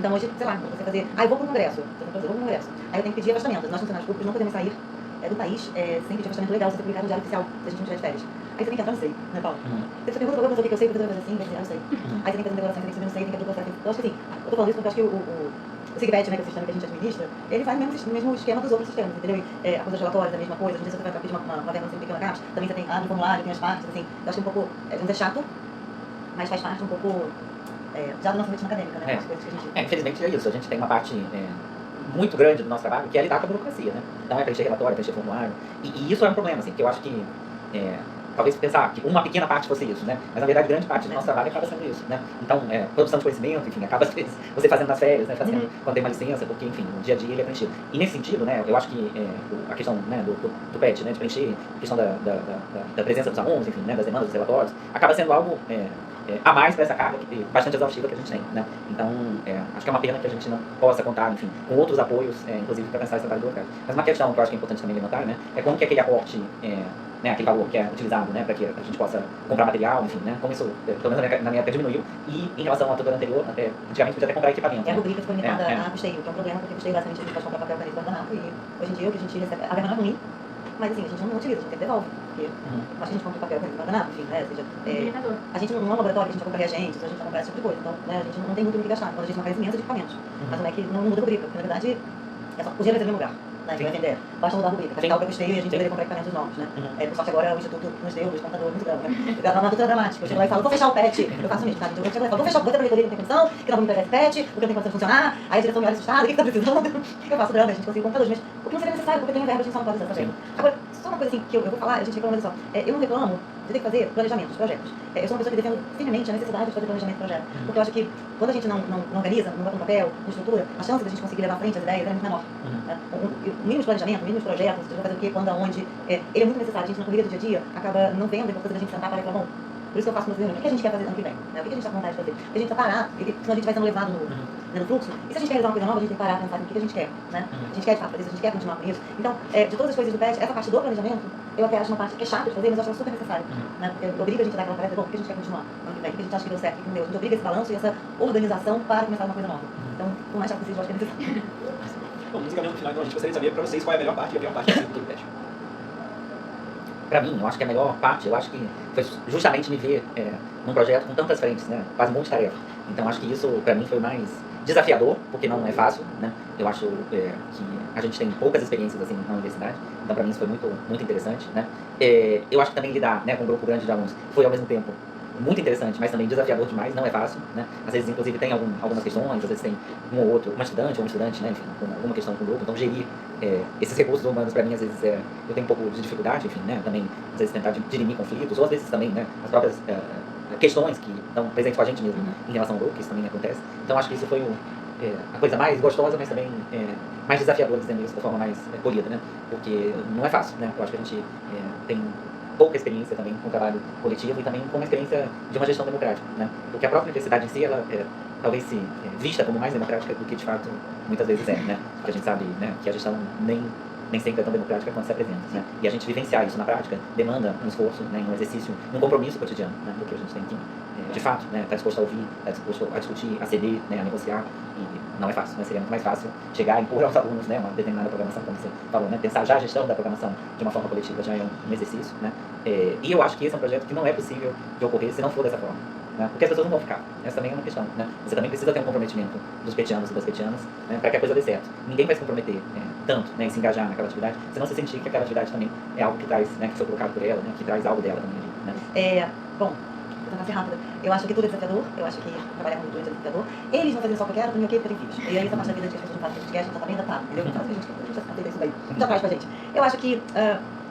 Então hoje, sei lá, você fazer, eu vou para um congresso, aí eu tenho que pedir afastamento. Nós funcionários públicos não podemos sair do país sem pedir afastamento legal, sem ser publicado no diário oficial, se a gente não tiver de férias. Aí você tem que entrar no SEI, né, Paulo? Você pergunta pra eu o que eu sei, porque você vai fazer assim, vai dizer, eu sei. Aí você tem que fazer decoração, você tem que subir no SEI, tem que procurar. Eu acho que assim, eu tô falando isso porque eu acho que o SIGPET, né, que é o sistema que a gente administra, ele faz no mesmo esquema dos outros sistemas, entendeu? A coisa relatórios, a mesma coisa, a gente vai pedir uma verba sempre pequena CAPES, também você tem abre o formulário, tem as partes, assim, eu acho que um pouco, vamos dizer, chato, mas faz parte um pouco já da nossa rotina acadêmica, né? As coisas que a gente... Infelizmente é isso, a gente tem uma parte muito grande do nosso trabalho, que é lidar com a burocracia, né? Então é preencher relatório, preencher formulário, e isso é um problema, assim, que eu acho que talvez pensar que uma pequena parte fosse isso, né? Mas na verdade grande parte do nosso trabalho acaba sendo isso, né? Então, produção de conhecimento, enfim, acaba às vezes você fazendo nas férias, né? Fazendo quando tem uma licença, porque, enfim, o dia a dia ele é preenchido. E nesse sentido, né, eu acho que a questão, né, do PET, né, de preencher, a questão da presença dos alunos, enfim, né, das demandas dos relatórios, acaba sendo algo a mais para essa carga bastante exaustiva que a gente tem, né? Então, acho que é uma pena que a gente não possa contar, enfim, com outros apoios, inclusive para pensar esse trabalho burocrático. Mas uma questão que eu acho que é importante também levantar, né, é como que aquele aporte, né, aquele valor que é utilizado, né, para que a gente possa comprar material, enfim, né, como isso, pelo menos na minha época, diminuiu, e em relação ao tutor anterior, antigamente podia até comprar equipamento. A rubrica foi limitada a custeio, que é um problema, porque custeio basicamente a gente pode comprar papel, caneta e guardanapo, e hoje em dia o que a gente recebe, a verba não é ruim, mas assim, a gente não utiliza, a gente devolve, porque mas a gente compra papel, caneta e guardanapo, enfim, né, ou seja, a gente não é um laboratório que a gente vai comprar reagentes, a gente vai comprar esse tipo de coisa, então, né, a gente não tem muito o que gastar, quando a gente não faz imensos equipamentos, mas não é que não muda a rubrica, porque na verdade, é só, o dinheiro vai ter no mesmo lugar. Né, que vai vender, basta mudar a rubrica, capital para custeio e a gente deveria comprar equipamentos novos, né? Por sorte agora o Instituto nos deu, o computador muito grande, né? Eu uma doutora dramática, eu chego lá e falo, vou fechar o PET, eu faço mesmo, tá? Eu chego lá e falo, vou fechar o PET, porque não tem condição, que não vamos entregar esse PET, porque não tem condição de funcionar, aí a direção me olha assustado, o que tá precisando? Eu faço drama, a gente consegue computadores, mas o que não seria necessário, porque tem verba, a gente só não pode usar também. Agora, só uma coisa assim que eu vou falar, a gente reclama, olha só, eu não reclamo de ter que fazer planejamentos, projetos. Eu sou uma pessoa que defendo firmemente a necessidade de fazer planejamento de projeto, porque eu acho que quando a gente não organiza, não bota no papel, não estrutura, a chance de a gente conseguir levar à frente as ideias é muito menor. O mínimo de planejamento, o mínimo de projetos, você vai fazer o quê, quando, aonde, ele é muito necessário. A gente na corrida do dia a dia acaba não vendo a importância da gente sentar para e falar, bom, por isso que eu faço no reunião, o que a gente quer fazer ano que vem? Né? O que a gente está com vontade de fazer? Porque a gente está parado, porque senão a gente vai sendo levado no fluxo. E se a gente quer realizar uma coisa nova, a gente tem que parar, pensar no que a gente quer, né? A gente quer de fato fazer isso, a gente quer continuar com isso. Então, de todas as coisas do PET, essa parte do planejamento, eu até acho uma parte que é chata de fazer, mas eu acho ela super necessária, né? Porque obriga a gente a dar aquela tarefa, bom, o que a gente quer continuar ano que vem? O que a gente acha que deu certo, o que não deu? A gente obriga esse balanço e essa organização para começar uma coisa nova. Então, por mais chato possível, eu acho que é necessário. Bom, nos encaminhando no final, então a gente gostaria de saber para vocês qual é a melhor parte e a pior parte do PET. Para mim, eu acho que a melhor parte, eu acho que foi justamente me ver num projeto com tantas frentes, né, quase um monte de tarefa. Então, acho que isso, para mim, foi o mais desafiador, porque não é fácil, né? Eu acho que a gente tem poucas experiências assim na universidade, então para mim isso foi muito, muito interessante, né? Eu acho que também lidar, né, com um grupo grande de alunos foi ao mesmo tempo muito interessante, mas também desafiador demais, não é fácil, né? Às vezes, inclusive, tem algumas questões, às vezes tem um ou outro, uma estudante ou um estudante, né, enfim, com alguma questão com o grupo, então gerir esses recursos humanos, para mim, às vezes, eu tenho um pouco de dificuldade, enfim, né, também, às vezes, tentar dirimir conflitos, ou às vezes também, né, as próprias questões que estão presentes com a gente mesmo em relação ao grupo, que isso também acontece. Então, acho que isso foi a coisa mais gostosa, mas também mais desafiadora, dizendo isso da forma mais polida, né, porque não é fácil, né, eu acho que a gente tem pouca experiência também com o trabalho coletivo e também com uma experiência de uma gestão democrática, né? Porque a própria universidade em si, ela talvez se vista como mais democrática do que de fato muitas vezes é, né? Porque a gente sabe, né, que a gestão nem sempre é tão democrática quanto se apresenta, né? E a gente vivenciar isso na prática demanda um esforço, né, um exercício, um compromisso cotidiano, né? Porque a gente tem que, de fato, né, estar disposto a ouvir, estar disposto a discutir, a ceder, né, a negociar, e não é fácil, né? Seria muito mais fácil chegar e impor aos alunos, né, uma determinada programação, como você falou, né? Pensar já a gestão da programação de uma forma coletiva já é um exercício, né? E eu acho que esse é um projeto que não é possível de ocorrer se não for dessa forma, né? Porque as pessoas não vão ficar. Essa também é uma questão, né? Você também precisa ter um comprometimento dos petianos e das petianas, né, para que a coisa dê certo. Ninguém vai se comprometer tanto, né, em se engajar naquela atividade, se não se sentir que aquela atividade também é algo que traz, né, que foi colocado por ela, né, que traz algo dela também, né? Bom, tentar ser rápida. Eu acho que tudo é desafiador, eu acho que trabalhar com tudo é desafiador. Eles vão fazer só o que eu quero, pra mim ok, porque eu tenho filhos. E aí essa parte da vida que as pessoas não fazem, que a gente quer, a gente tá também ainda tá, entendeu? Não faz que a gente já tem isso daí, já traz pra gente. Eu acho que,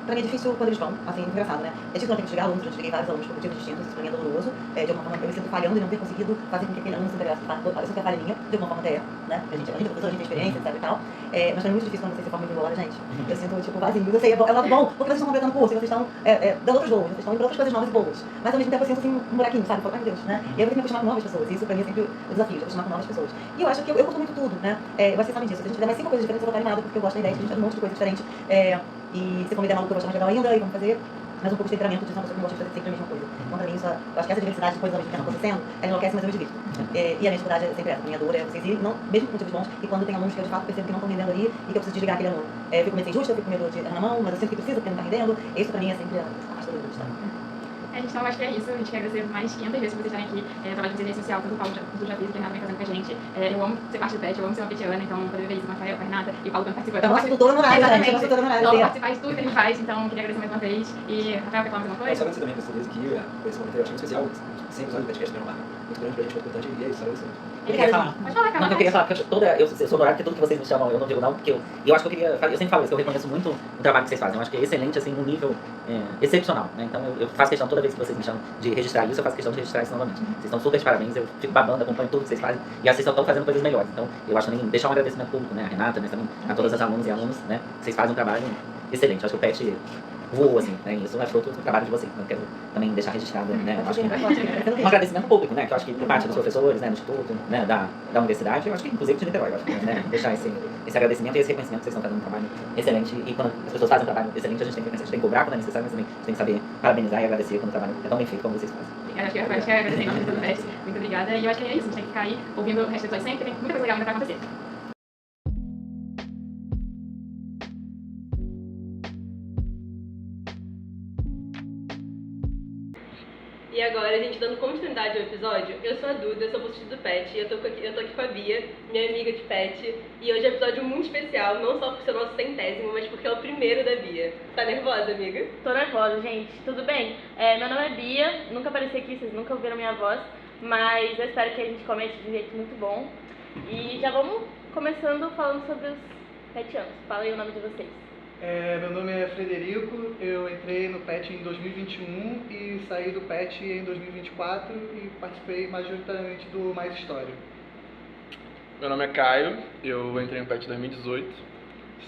pra mim é difícil quando eles vão, assim, engraçado, né? É difícil quando eu tenho que desligar alunos, eu desliguei vários alunos por motivos distintos, isso pra mim é doloroso. De alguma forma eu me sinto falhando e não ter conseguido fazer com que aquele aluno se interesse. Isso que é falha minha, de alguma forma até é, né? A gente é professor, a gente tem experiência, etc e tal. Mas pra mim é muito difícil quando vocês se formam de embora, gente. Eu sinto, tipo, vazio. Eu sei, é lado bom, porque vocês estão completando o curso, e vocês estão dando outros voos, vocês estão indo pra outras coisas novas e boas. Mas ao mesmo tempo eu sinto assim um buraquinho, sabe? Eu falo, ai meu Deus, né? E eu vou ter que me acostumar com novas pessoas, e isso pra mim é sempre o desafio, de acostumar com novas pessoas. E eu acho que eu curto muito tudo, né? Vocês sabem disso, se a gente fizer mais 5 coisas diferentes, eu vou estar animada, porque eu gosto da ideia de a gente fazer um monte de coisa diferente. E se for uma ideia maluca, eu vou achar mais legal ainda, e vamos fazer mais um pouco de temperamento de uma pessoa que não gosta de fazer sempre a mesma coisa. Então, pra mim, eu acho que essa diversidade de coisas ao mesmo tempo acontecendo, ela enlouquece, mas eu me divirto. E a minha dificuldade é sempre essa, a minha dor é vocês irem, não, mesmo com motivos bons, e quando tem alunos que eu de fato percebo que não estão rendendo ali, e que eu preciso desligar aquele aluno. Eu fico com medo de ser injusta, eu fico com medo de errar na mão, mas eu sinto que precisa, porque não está rendendo. Isso pra mim é sempre a parte da dúvida, sabe? Então, acho que é isso. A gente quer agradecer mais 500 vezes por vocês estarem aqui. Trabalho de essencial, tanto o Paulo já fez, o Renato vem fazendo com a gente. Eu amo ser parte do PET, eu amo ser uma petiana, então poder ver isso com a Rafael, com a Renata e o Paulo quando participa. É a nossa tutora honorária, exatamente. É a nossa tutora honorária. Então, participar de tudo que a gente faz, então queria agradecer mais uma vez. E Rafael, quer falar mais alguma coisa? Só agradecer também a pessoa que esse momento eu achei muito especial. 100 episódios do podcast é uma marca muito grande pra gente, foi importante, e é isso, só isso. Eu queria falar. Pode falar, cara. Não, eu queria falar, porque eu sou honorário, porque tudo que vocês me chamam eu não digo não, porque eu acho que eu sempre falo isso, que eu reconheço muito o trabalho que vocês fazem. Eu acho que é excelente, assim, num nível excepcional, né? Então eu faço questão, toda vez que vocês me chamam de registrar isso, eu faço questão de registrar isso novamente. Vocês estão super de parabéns, eu fico babando, acompanho tudo que vocês fazem, e acho que vocês estão fazendo coisas melhores. Então eu acho também deixar um agradecimento público, né? A Renata, né? Também a todas as alunas e alunos, né? Vocês fazem um trabalho excelente. Eu acho que o PET voou, assim, né? Isso é fruto do trabalho de vocês. Eu quero também deixar registrado, né? Eu acho que um agradecimento público, né? Que eu acho que por parte dos professores, né? Do Instituto, né? Da universidade, eu acho que inclusive de Niterói, eu acho que, né? Deixar esse agradecimento e esse reconhecimento que vocês estão fazendo um trabalho excelente. E quando as pessoas fazem um trabalho excelente, a gente tem que cobrar quando é necessário, mas também a gente tem que saber parabenizar e agradecer quando o trabalho é tão bem feito como vocês fazem. Acho que eu quero agradecer em nome do PET. Muito obrigada. E eu acho que é isso. A gente tem que ficar aí ouvindo o resto do episódio sempre. Tem muita coisa legal ainda pra acontecer. E agora, a gente dando continuidade ao episódio, eu sou a Duda, eu sou bolsista do PET, e eu tô aqui com a Bia, minha amiga de PET, e hoje é um episódio muito especial, não só por ser o nosso 100º, mas porque é o primeiro da Bia. Tá nervosa, amiga? Tô nervosa, gente. Tudo bem? Meu nome é Bia, nunca apareci aqui, vocês nunca ouviram minha voz, mas eu espero que a gente comece de um jeito muito bom. E já vamos começando falando sobre os petianos. Fala aí o nome de vocês. Meu nome é Frederico, eu entrei no PET em 2021 e saí do PET em 2024 e participei majoritariamente do Mais História. Meu nome é Caio, eu entrei no PET em 2018,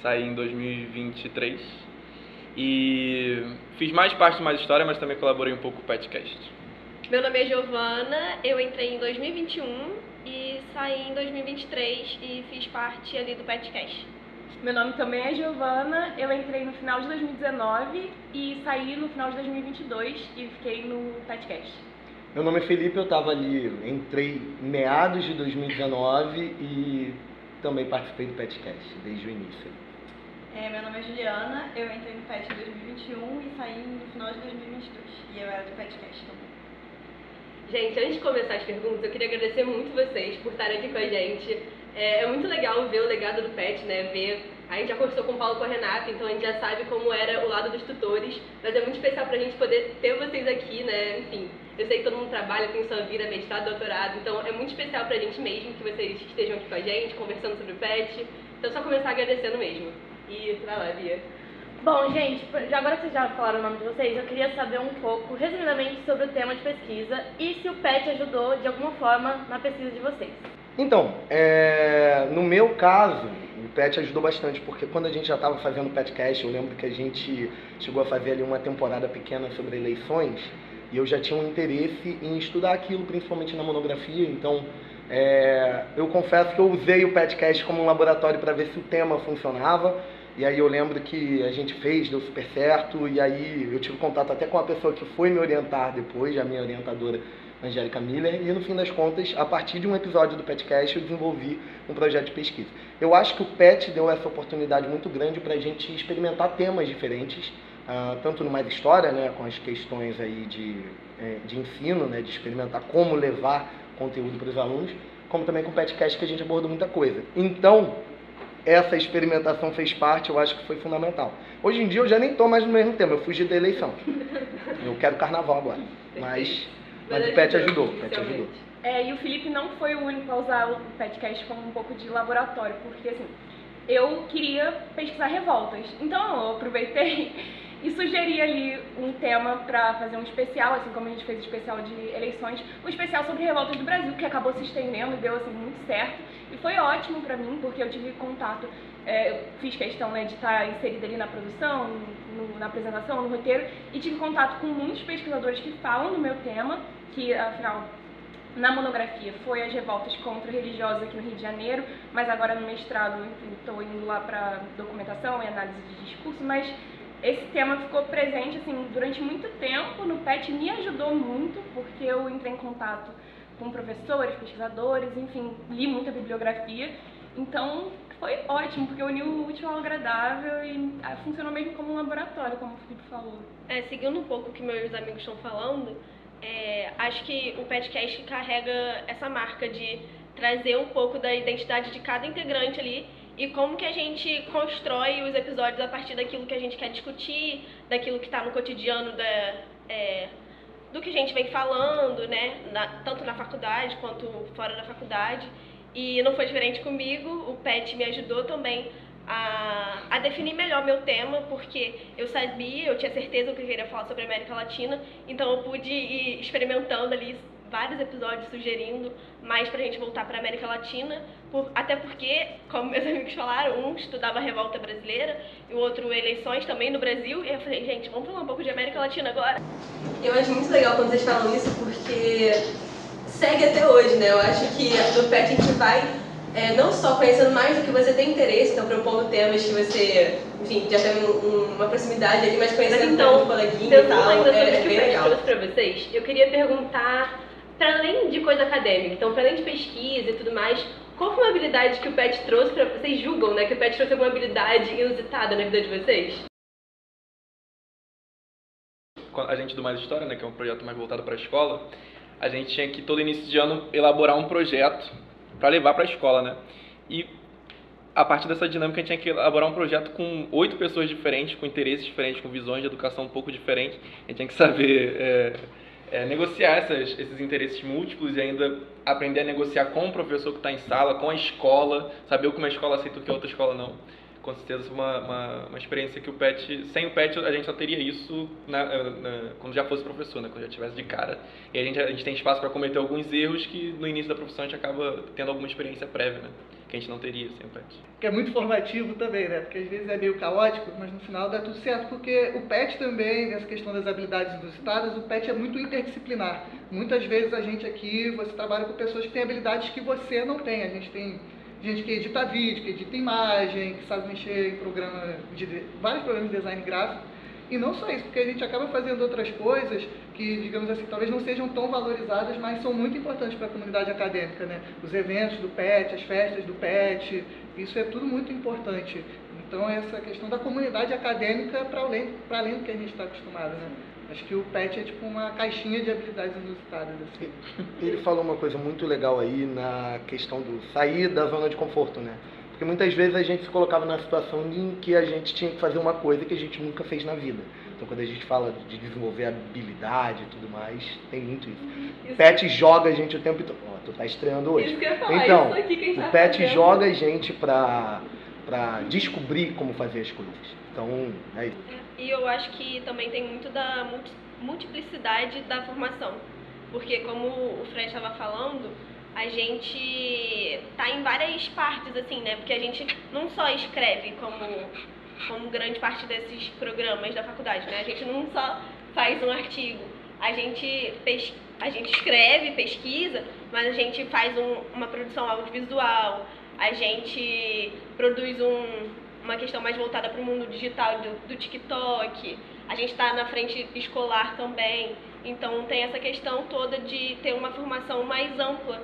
saí em 2023 e fiz mais parte do Mais História, mas também colaborei um pouco com o PETcast. Meu nome é Giovana, eu entrei em 2021 e saí em 2023 e fiz parte ali do PETcast. Meu nome também é Giovana, eu entrei no final de 2019 e saí no final de 2022 e fiquei no PETcast. Meu nome é Felipe, eu estava ali, entrei em meados de 2019 e também participei do PETcast desde o início. Meu nome é Juliana, eu entrei no PET em 2021 e saí no final de 2022 e eu era do PETcast também. Gente, antes de começar as perguntas, eu queria agradecer muito vocês por estarem aqui com a gente. É muito legal ver o legado do PET, né? A gente já conversou com o Paulo e com a Renata, então a gente já sabe como era o lado dos tutores, mas é muito especial pra gente poder ter vocês aqui, né? Enfim, eu sei que todo mundo trabalha, tem sua vida, mestrado, doutorado, então é muito especial pra gente mesmo que vocês estejam aqui com a gente, conversando sobre o PET. Então é só começar agradecendo mesmo. E vai lá, Bia. Bom, gente, agora que vocês já falaram o nome de vocês, eu queria saber um pouco, resumidamente, sobre o tema de pesquisa e se o PET ajudou, de alguma forma, na pesquisa de vocês. Então, no meu caso, o PET ajudou bastante, porque quando a gente já estava fazendo o PETcast, eu lembro que a gente chegou a fazer ali uma temporada pequena sobre eleições, e eu já tinha um interesse em estudar aquilo, principalmente na monografia, então eu confesso que eu usei o PETcast como um laboratório para ver se o tema funcionava, e aí eu lembro que a gente fez, deu super certo, e aí eu tive contato até com a pessoa que foi me orientar depois, a minha orientadora, Angélica Miller, e no fim das contas, a partir de um episódio do PETcast, eu desenvolvi um projeto de pesquisa. Eu acho que o PET deu essa oportunidade muito grande para a gente experimentar temas diferentes, tanto no Mais História, né, com as questões aí de ensino, né, de experimentar como levar conteúdo para os alunos, como também com o PETcast, que a gente abordou muita coisa. Então, essa experimentação fez parte, eu acho que foi fundamental. Hoje em dia eu já nem estou mais no mesmo tema, eu fugi da eleição. Eu quero carnaval agora, mas Mas o PET ajudou, o PET ajudou. E o Felipe não foi o único a usar o PetCast como um pouco de laboratório, porque assim, eu queria pesquisar revoltas. Então eu aproveitei e sugeri ali um tema para fazer um especial, assim como a gente fez o especial de eleições, um especial sobre revoltas do Brasil, que acabou se estendendo e deu assim muito certo. E foi ótimo para mim, porque eu tive contato, eu fiz questão, né, de estar inserida ali na produção, na apresentação, no roteiro, e tive contato com muitos pesquisadores que falam do meu tema, que afinal na monografia foi as revoltas contra-religiosas aqui no Rio de Janeiro, mas agora no mestrado, enfim, estou indo lá para documentação e análise de discurso, mas esse tema ficou presente assim, durante muito tempo no PET, me ajudou muito, porque eu entrei em contato com professores, pesquisadores, enfim, li muita bibliografia, então foi ótimo, porque uniu o útil ao agradável e funcionou mesmo como um laboratório, como o Felipe falou. Seguindo um pouco o que meus amigos estão falando, acho que o PetCast carrega essa marca de trazer um pouco da identidade de cada integrante ali e como que a gente constrói os episódios a partir daquilo que a gente quer discutir, daquilo que está no cotidiano do que a gente vem falando, né? Tanto na faculdade quanto fora da faculdade. E não foi diferente comigo, o PET me ajudou também a definir melhor meu tema, porque eu tinha certeza que eu queria falar sobre a América Latina, então eu pude ir experimentando ali vários episódios sugerindo mais pra gente voltar pra América Latina, até porque, como meus amigos falaram, um estudava a Revolta Brasileira e o outro eleições também no Brasil, e eu falei, gente, vamos falar um pouco de América Latina agora. Eu acho muito legal quando vocês falam isso, porque segue até hoje, né? Eu acho que no PET a gente vai não só conhecendo mais do que você tem interesse, então propondo temas que você, enfim, já tem uma proximidade ali, mas conhecendo então, um coleguinha e tal, é bem legal. Pra vocês, eu queria perguntar, para além de coisa acadêmica, então para além de pesquisa e tudo mais, qual foi uma habilidade que o PET trouxe para vocês? Julgam, né, que o PET trouxe alguma habilidade inusitada na vida de vocês? A gente do Mais História, né, que é um projeto mais voltado para a escola, a gente tinha que todo início de ano elaborar um projeto para levar para a escola, né? E a partir dessa dinâmica a gente tinha que elaborar um projeto com 8 pessoas diferentes, com interesses diferentes, com visões de educação um pouco diferentes. A gente tinha que saber negociar esses interesses múltiplos e ainda aprender a negociar com o professor que está em sala, com a escola, saber o que uma escola aceita e o que a outra escola não. Com certeza foi uma experiência que o PET, sem o PET a gente só teria isso quando já fosse professor, né? Quando já estivesse de cara. E a gente tem espaço para cometer alguns erros que no início da profissão a gente acaba tendo alguma experiência prévia, né? Que a gente não teria sem o PET. Que é muito formativo também, né? Porque às vezes é meio caótico, mas no final dá tudo certo. Porque o PET também, nessa questão das habilidades inusitadas, o PET é muito interdisciplinar. Muitas vezes a gente aqui, você trabalha com pessoas que têm habilidades que você não tem. A gente tem gente que edita vídeo, que edita imagem, que sabe mexer em vários programas de design gráfico. E não só isso, porque a gente acaba fazendo outras coisas que, digamos assim, talvez não sejam tão valorizadas, mas são muito importantes para a comunidade acadêmica, né? Os eventos do PET, as festas do PET, isso é tudo muito importante. Então, essa questão da comunidade acadêmica para além do que a gente está acostumado, né? Acho que o PET é tipo uma caixinha de habilidades inusitadas, assim. Ele falou uma coisa muito legal aí na questão do sair da zona de conforto, né? Porque muitas vezes a gente se colocava na situação em que a gente tinha que fazer uma coisa que a gente nunca fez na vida. Então, quando a gente fala de desenvolver habilidade e tudo mais, tem muito isso. O PET joga a gente o tempo todo. Ó, tu tá estreando hoje. Isso que eu ia falar, então, isso aqui que a gente o tá PET fazendo. joga a gente pra descobrir como fazer as coisas. Então, é isso. E eu acho que também tem muito da multiplicidade da formação. Porque, como o Fred estava falando, a gente tá em várias partes, assim, né? Porque a gente não só escreve como grande parte desses programas da faculdade, né? A gente não só faz um artigo, a gente escreve, pesquisa, mas a gente faz uma produção audiovisual, a gente produz uma questão mais voltada para o mundo digital do TikTok, a gente está na frente escolar também, então tem essa questão toda de ter uma formação mais ampla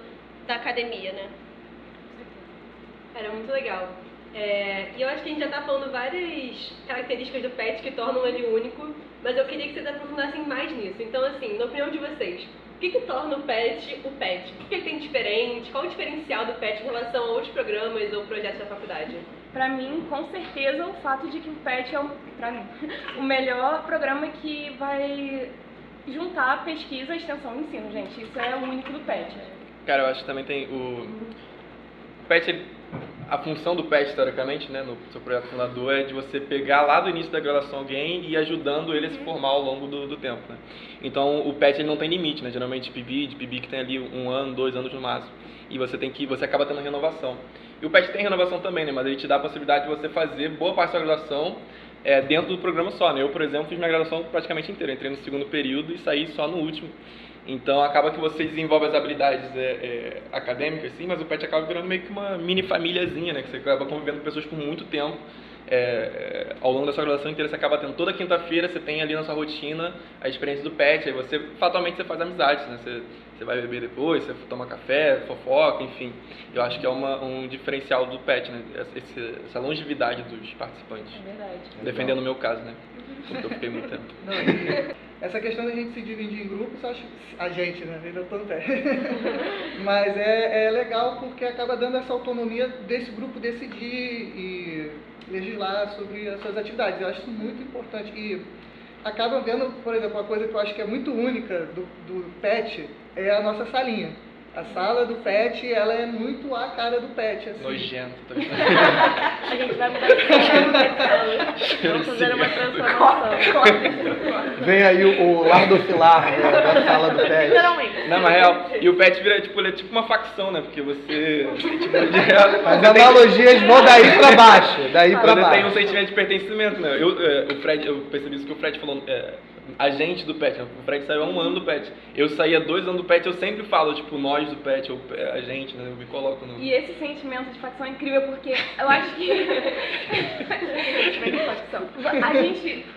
da academia, né? Era muito legal. E eu acho que a gente já está falando várias características do PET que tornam ele único, mas eu queria que vocês aprofundassem mais nisso. Então, assim, na opinião de vocês, o que torna o PET o PET? O que ele tem de diferente? Qual o diferencial do PET em relação a outros programas ou projetos da faculdade? Pra mim, com certeza, o fato de que o PET é, pra mim, o melhor programa que vai juntar pesquisa, extensão e ensino, gente. Isso é o único do PET. Cara, eu acho que também tem o PET, a função do PET, historicamente, né, no seu projeto fundador, é de você pegar lá do início da graduação alguém e ir ajudando ele a se formar ao longo do tempo, né? Então, o PET ele não tem limite, né? Geralmente, PIBIC tem ali 1 ano, 2 anos no máximo. E você acaba tendo renovação. E o PET tem renovação também, né? Mas ele te dá a possibilidade de você fazer boa parte da graduação dentro do programa só, né? Eu, por exemplo, fiz minha graduação praticamente inteira. Entrei no segundo período e saí só no último. Então, acaba que você desenvolve as habilidades acadêmicas, sim, mas o PET acaba virando meio que uma mini famíliazinha, né? Que você acaba convivendo com pessoas por muito tempo. Ao longo da sua graduação inteira, você acaba tendo toda quinta-feira, você tem ali na sua rotina a experiência do PET, aí fatalmente você faz amizades, né? Você vai beber depois, você toma café, fofoca, enfim. Eu acho que é um diferencial do PET, né? Essa longevidade dos participantes. É verdade. Defendendo o meu caso, né? Porque eu fiquei muito tempo. Não, essa questão da gente se dividir em grupos, acho a gente, né? Eu tô no pé. Mas é legal porque acaba dando essa autonomia desse grupo decidir e legislar sobre as suas atividades. Eu acho isso muito importante. E acabam vendo, por exemplo, uma coisa que eu acho que é muito única do PET é a nossa salinha. A sala do PET, ela é muito a cara do PET. Assim. Nojento. A gente vai mudar de sala. Vamos fazer uma transformação. Vem aí o Lardocilar da sala do PET. Literalmente. Não, mas real. E o PET vira ele é tipo uma facção, né? Porque você... As analogias vão daí pra baixo. Você tem um sentimento de pertencimento, né? Eu percebi isso que o Fred falou. A gente do PET, né? O Fred saiu há 1 ano do PET. Eu saí há 2 anos do PET, eu sempre falo, tipo, nós do PET, ou a gente, né? Eu me coloco no... E esse sentimento de facção é incrível, porque eu acho que...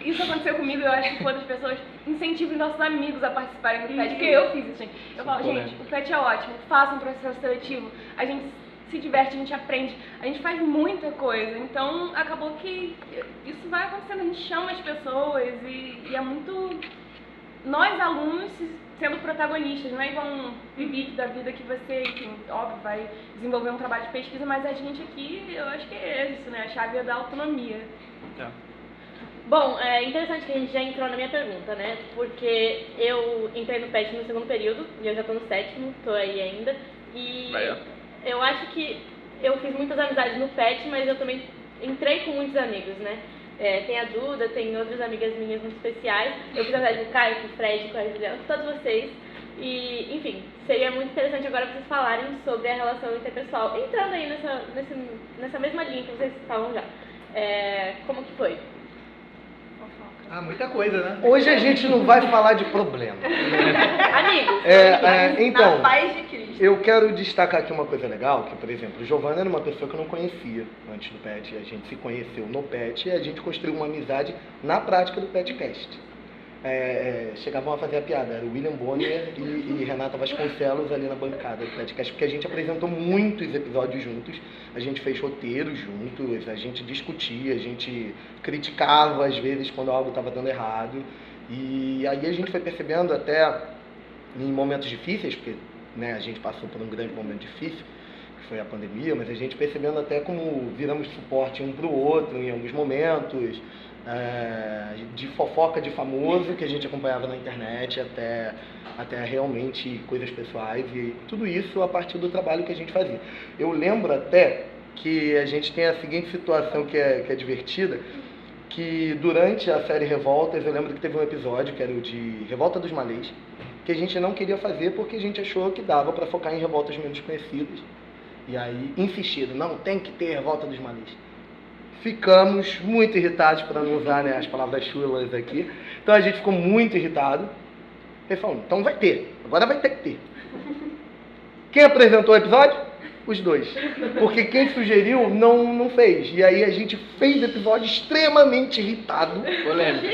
Isso aconteceu comigo, eu acho que outras pessoas incentivam nossos amigos a participarem do PET, porque eu fiz isso, gente. Eu falo, gente, o PET é ótimo, faça um processo seletivo, a gente se diverte, a gente aprende, a gente faz muita coisa, então acabou que isso vai acontecendo, a gente chama as pessoas e é muito nós alunos sendo protagonistas, não é igual um PIBIC da vida que você, enfim, óbvio, vai desenvolver um trabalho de pesquisa, mas a gente aqui, eu acho que é isso, né, a chave é da autonomia. Bom, é interessante que a gente já entrou na minha pergunta, né, porque eu entrei no PET no 2º período e eu já tô no 7º, tô aí ainda, e... Eu acho que eu fiz muitas amizades no PET, mas eu também entrei com muitos amigos, né? Tem a Duda, tem outras amigas minhas muito especiais. Eu fiz amizade com o Caio, com o Fred, com a Juliana, com todos vocês. E, enfim, seria muito interessante agora vocês falarem sobre a relação interpessoal. Entrando aí nessa mesma linha que vocês estavam já. Como que foi? Muita coisa, né? Hoje a gente não vai falar de problema. Amigos, então, na paz de Cristo. Eu quero destacar aqui uma coisa legal, que, por exemplo, o Giovanna era uma pessoa que eu não conhecia antes do PET. A gente se conheceu no PET e a gente construiu uma amizade na prática do PETcast. Chegavam a fazer a piada, era o William Bonner e Renata Vasconcelos ali na bancada do PETcast, porque a gente apresentou muitos episódios juntos, a gente fez roteiros juntos, a gente discutia, a gente criticava às vezes quando algo estava dando errado, e aí a gente foi percebendo até em momentos difíceis, porque a gente passou por um grande momento difícil, que foi a pandemia, mas a gente percebendo até como viramos suporte um para o outro em alguns momentos, de fofoca de famoso que a gente acompanhava na internet até realmente coisas pessoais, e tudo isso a partir do trabalho que a gente fazia. Eu lembro até que a gente tem a seguinte situação que é divertida, que durante a série Revoltas, eu lembro que teve um episódio que era o de Revolta dos Malês, que a gente não queria fazer porque a gente achou que dava para focar em revoltas menos conhecidas, e aí insistiram, não, tem que ter Revolta dos Malês. Ficamos muito irritados, para não usar as palavras chulas aqui. Então a gente ficou muito irritado. Ele falou, então vai ter. Agora vai ter que ter. Quem apresentou o episódio? Os dois. Porque quem sugeriu não fez. E aí a gente fez o episódio extremamente irritado. Polêmico.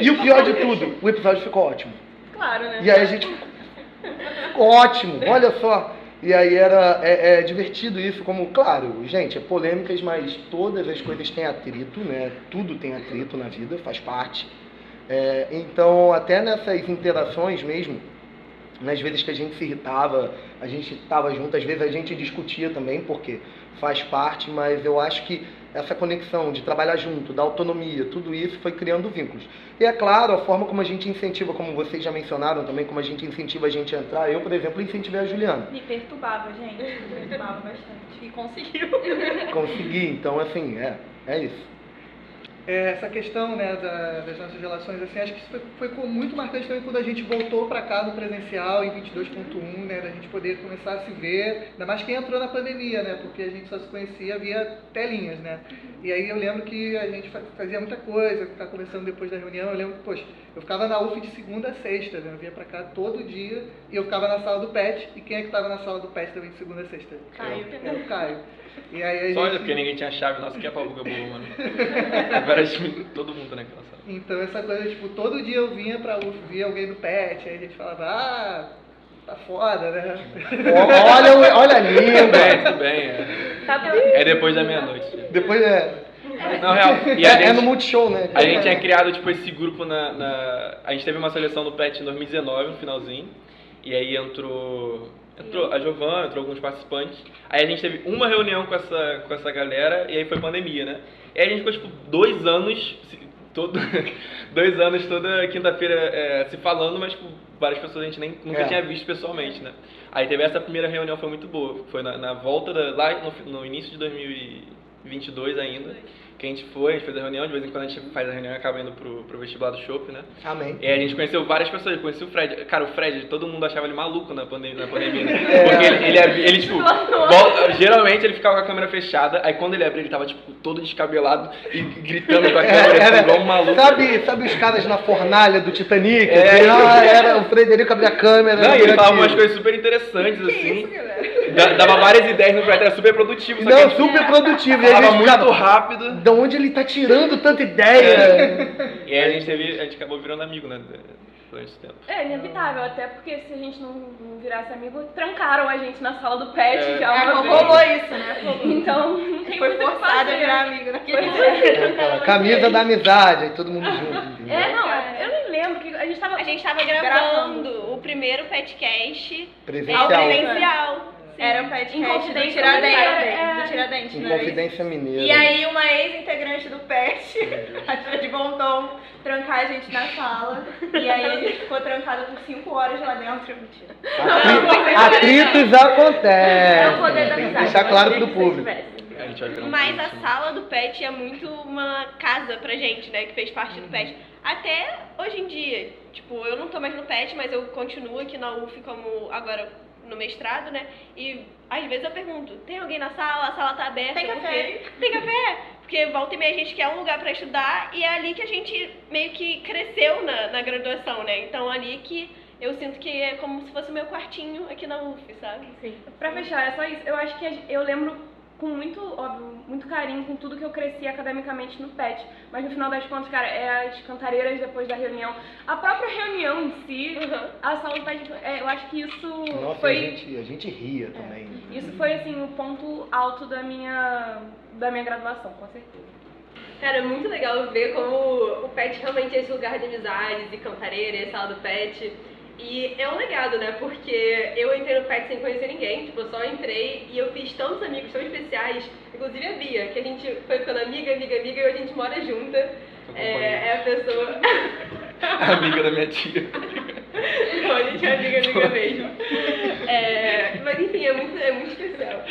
E o pior de tudo, o episódio ficou ótimo. Claro, né? E aí a gente ficou ótimo, olha só. E aí é divertido isso, como, claro, gente, é polêmicas, mas todas as coisas têm atrito, né? Tudo tem atrito na vida, faz parte. Então, até nessas interações mesmo, Nas vezes que a gente se irritava, a gente estava junto, às vezes a gente discutia também, porque faz parte, mas eu acho que essa conexão de trabalhar junto, da autonomia, tudo isso foi criando vínculos. E é claro, a forma como a gente incentiva, como vocês já mencionaram também, como a gente incentiva a gente a entrar, eu, por exemplo, incentivei a Juliana. Me perturbava, gente, me perturbava bastante. E conseguiu. Consegui, então assim, é isso. Essa questão, né, das nossas relações, assim, acho que isso foi muito marcante também quando a gente voltou para cá no presencial, em 22.1, né, da gente poder começar a se ver, ainda mais quem entrou na pandemia, né, porque a gente só se conhecia via telinhas, né, e aí eu lembro que a gente fazia muita coisa, ficar conversando depois da reunião, eu lembro que, poxa, eu ficava na UF de segunda a sexta, né, eu vinha para cá todo dia, e eu ficava na sala do PET, e quem é que estava na sala do PET também de segunda a sexta? Caio. Era o Caio. E aí Só olha, porque ninguém tinha chave, nossa, que é pabuca boa, mano. Agora todo mundo naquela sala. Então essa coisa, tipo, todo dia eu vinha pra UF, via alguém do PET, aí a gente falava, tá foda, né? Olha ali, tudo bem, é depois da meia-noite. Depois Não, real. E é no Multishow, né? A gente tinha criado, tipo, esse grupo a gente teve uma seleção no PET em 2019, no finalzinho, e aí entrou a Giovana, entrou alguns participantes. Aí a gente teve uma reunião com essa galera e aí foi pandemia, né? E aí a gente ficou, tipo, 2 anos, 2 anos toda quinta-feira se falando, mas, tipo, várias pessoas a gente nunca tinha visto pessoalmente, né? Aí teve essa primeira reunião, foi muito boa. Foi na volta, lá no início de 2022 ainda, que a gente fez a reunião, de vez em quando a gente faz a reunião e acaba indo pro vestibular do Chopp, né? Amém. E aí a gente conheceu várias pessoas, conheci o Fred. Cara, o Fred, todo mundo achava ele maluco na pandemia, né? Porque ele tipo, geralmente ele ficava com a câmera fechada, aí quando ele abria ele tava, tipo, todo descabelado e gritando com a câmera, igual um maluco. Sabe os caras na fornalha do Titanic? Era o Frederico abria a câmera. Não, e ele falava umas coisas super interessantes, assim. Isso, galera? Dava várias ideias no projeto, era super produtivo. Não, super produtivo. Falava muito rápido. De onde ele tá tirando tanta ideia? E aí a gente acabou virando amigo, né? Durante esse tempo. É inevitável, até porque se a gente não virasse amigo, trancaram a gente na sala do PET já uma vez. Rolou isso, né? Então, não tem foi muito o que forçado fazer. a virar amigo naquele Camisa da amizade, aí todo mundo junto. Entendeu? Eu nem lembro que a gente tava gravando o primeiro PetCast presencial. Era o PetCast do Confidência Tiradentes, Em né? Confidência Mineira. E aí uma ex-integrante do PET, a tia de Bonton, trancar a gente na sala. E aí a gente ficou trancada por 5 horas lá dentro. Mentira. Atritos acontecem. É o poder da Tem que amizade. deixar claro pro público. Mas a sala do PET é muito uma casa pra gente, né, que fez parte do PET. Até hoje em dia, tipo, eu não tô mais no PET, mas eu continuo aqui na UF como agora no mestrado, né, e às vezes eu pergunto, tem alguém na sala? A sala tá aberta? Tem café? Tem café? Porque volta e meia a gente quer um lugar pra estudar e é ali que a gente meio que cresceu na graduação, né, então ali que eu sinto que é como se fosse o meu quartinho aqui na UF, sabe? Sim. Pra fechar, é só isso. Eu acho que eu lembro com muito, óbvio, muito carinho com tudo que eu cresci academicamente no PET. Mas no final das contas, cara, é as cantareiras depois da reunião. A própria reunião em si, a sala do PET, eu acho que isso foi... a gente ria também. Isso foi, assim, o ponto alto da minha graduação, com certeza. Cara, é muito legal ver como o PET realmente é esse lugar de amizades e cantareira, e a sala do PET. E é um legado, né? Porque eu entrei no PET sem conhecer ninguém, tipo, eu só entrei e eu fiz tantos amigos tão especiais, inclusive a Bia, que a gente foi ficando amiga, e hoje a gente mora junta. É a pessoa... Amiga da minha tia. Não, a gente é amiga mesmo. Mas enfim, é muito especial.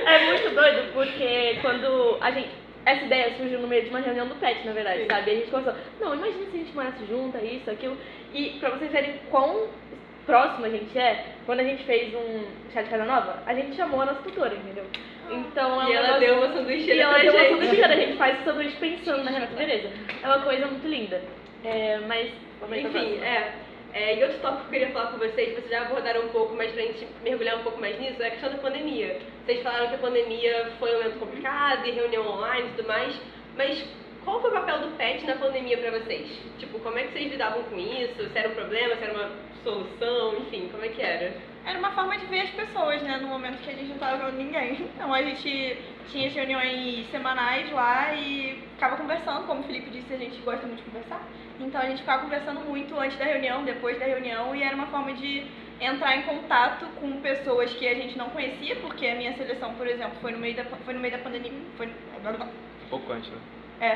É muito doido, porque quando a gente... Essa ideia surgiu no meio de uma reunião do PET, na verdade, sabe? E a gente conversou, não, imagina se a gente morasse junto, isso, aquilo. E pra vocês verem quão próximo a gente é, quando a gente fez um chá de casa nova, a gente chamou a nossa tutora, entendeu? Então é um ela deu uma sanduicheira e ela pra deu uma gente. sanduicheira, a gente faz o sanduíche pensando na Renata, beleza. É uma coisa muito linda. Mas, vamos aí pra Enfim, próxima. E outro tópico que eu queria falar com vocês já abordaram um pouco, mas pra gente mergulhar um pouco mais nisso, é a questão da pandemia. Vocês falaram que a pandemia foi um momento complicado, e reunião online e tudo mais, mas qual foi o papel do PET na pandemia pra vocês? Tipo, como é que vocês lidavam com isso? Se era um problema, se era uma solução, enfim, como é que era? Era uma forma de ver as pessoas, né, no momento que a gente não tava vendo ninguém. Então a gente tinha as reuniões semanais lá e ficava conversando, como o Felipe disse, a gente gosta muito de conversar. Então a gente ficava conversando muito antes da reunião, depois da reunião, e era uma forma de entrar em contato com pessoas que a gente não conhecia, porque a minha seleção, por exemplo, foi no meio da pandemia. Um pouco antes, né?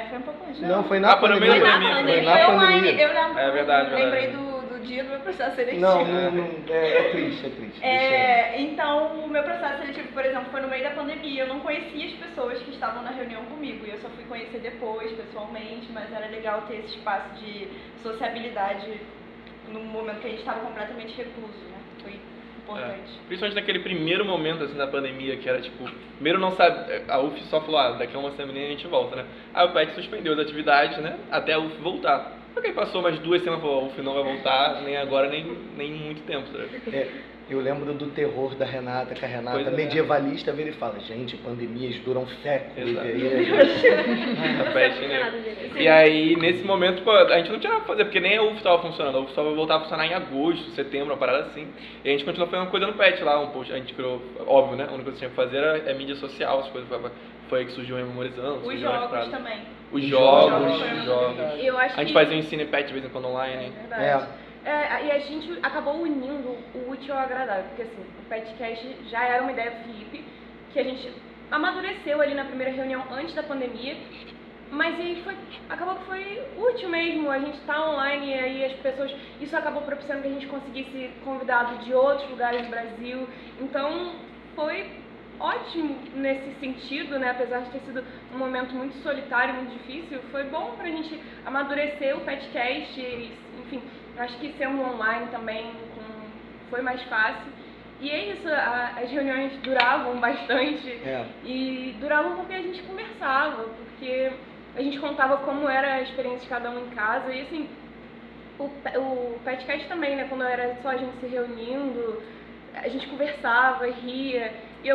Foi um pouco antes. Não, foi na pandemia. Foi na pandemia. Eu lembro, É verdade, lembrei do dia do meu processo seletivo. Não, é triste. Então, o meu processo seletivo, por exemplo, foi no meio da pandemia. Eu não conhecia as pessoas que estavam na reunião comigo. E eu só fui conhecer depois, pessoalmente. Mas era legal ter esse espaço de sociabilidade num momento que a gente estava completamente recluso, né? Foi importante. Principalmente naquele primeiro momento, assim, da pandemia, que era, tipo... Primeiro não sabe... A UF só falou, daqui a uma semaninha a gente volta, né? Aí o PET suspendeu as atividades, né? Até a UF voltar. Só que aí passou mais 2 semanas e falou, a UF não vai voltar nem agora, nem em muito tempo, sabe? Eu lembro do terror da Renata, que a Renata, medievalista, vira e fala, gente, pandemias duram séculos. E aí, nesse momento, pô, a gente não tinha nada pra fazer, porque nem a UF estava funcionando. A UF só vai voltar a funcionar em agosto, setembro, uma parada assim. E a gente continuou fazendo coisa no PET lá, um post, a gente criou, óbvio, né? A única coisa que tinha que fazer era mídia social, as coisas, foi aí que surgiu o Memorizando. Os jogos também. Os jogos. Eu acho a gente fazia um ensino PET de vez em quando online. E a gente acabou unindo o útil ao agradável, porque assim, o PetCast já era uma ideia do Felipe, que a gente amadureceu ali na primeira reunião antes da pandemia, mas aí acabou que foi útil mesmo, a gente tá online e aí as pessoas, isso acabou propiciando que a gente conseguisse convidados de outros lugares do Brasil, então foi ótimo nesse sentido, né? Apesar de ter sido um momento muito solitário, muito difícil, foi bom pra gente amadurecer o PetCast, enfim, acho que sendo online também foi mais fácil. E é isso, as reuniões duravam bastante e duravam porque a gente conversava, porque a gente contava como era a experiência de cada um em casa e assim, o PetCast também, né? Quando era só a gente se reunindo, a gente conversava, ria, e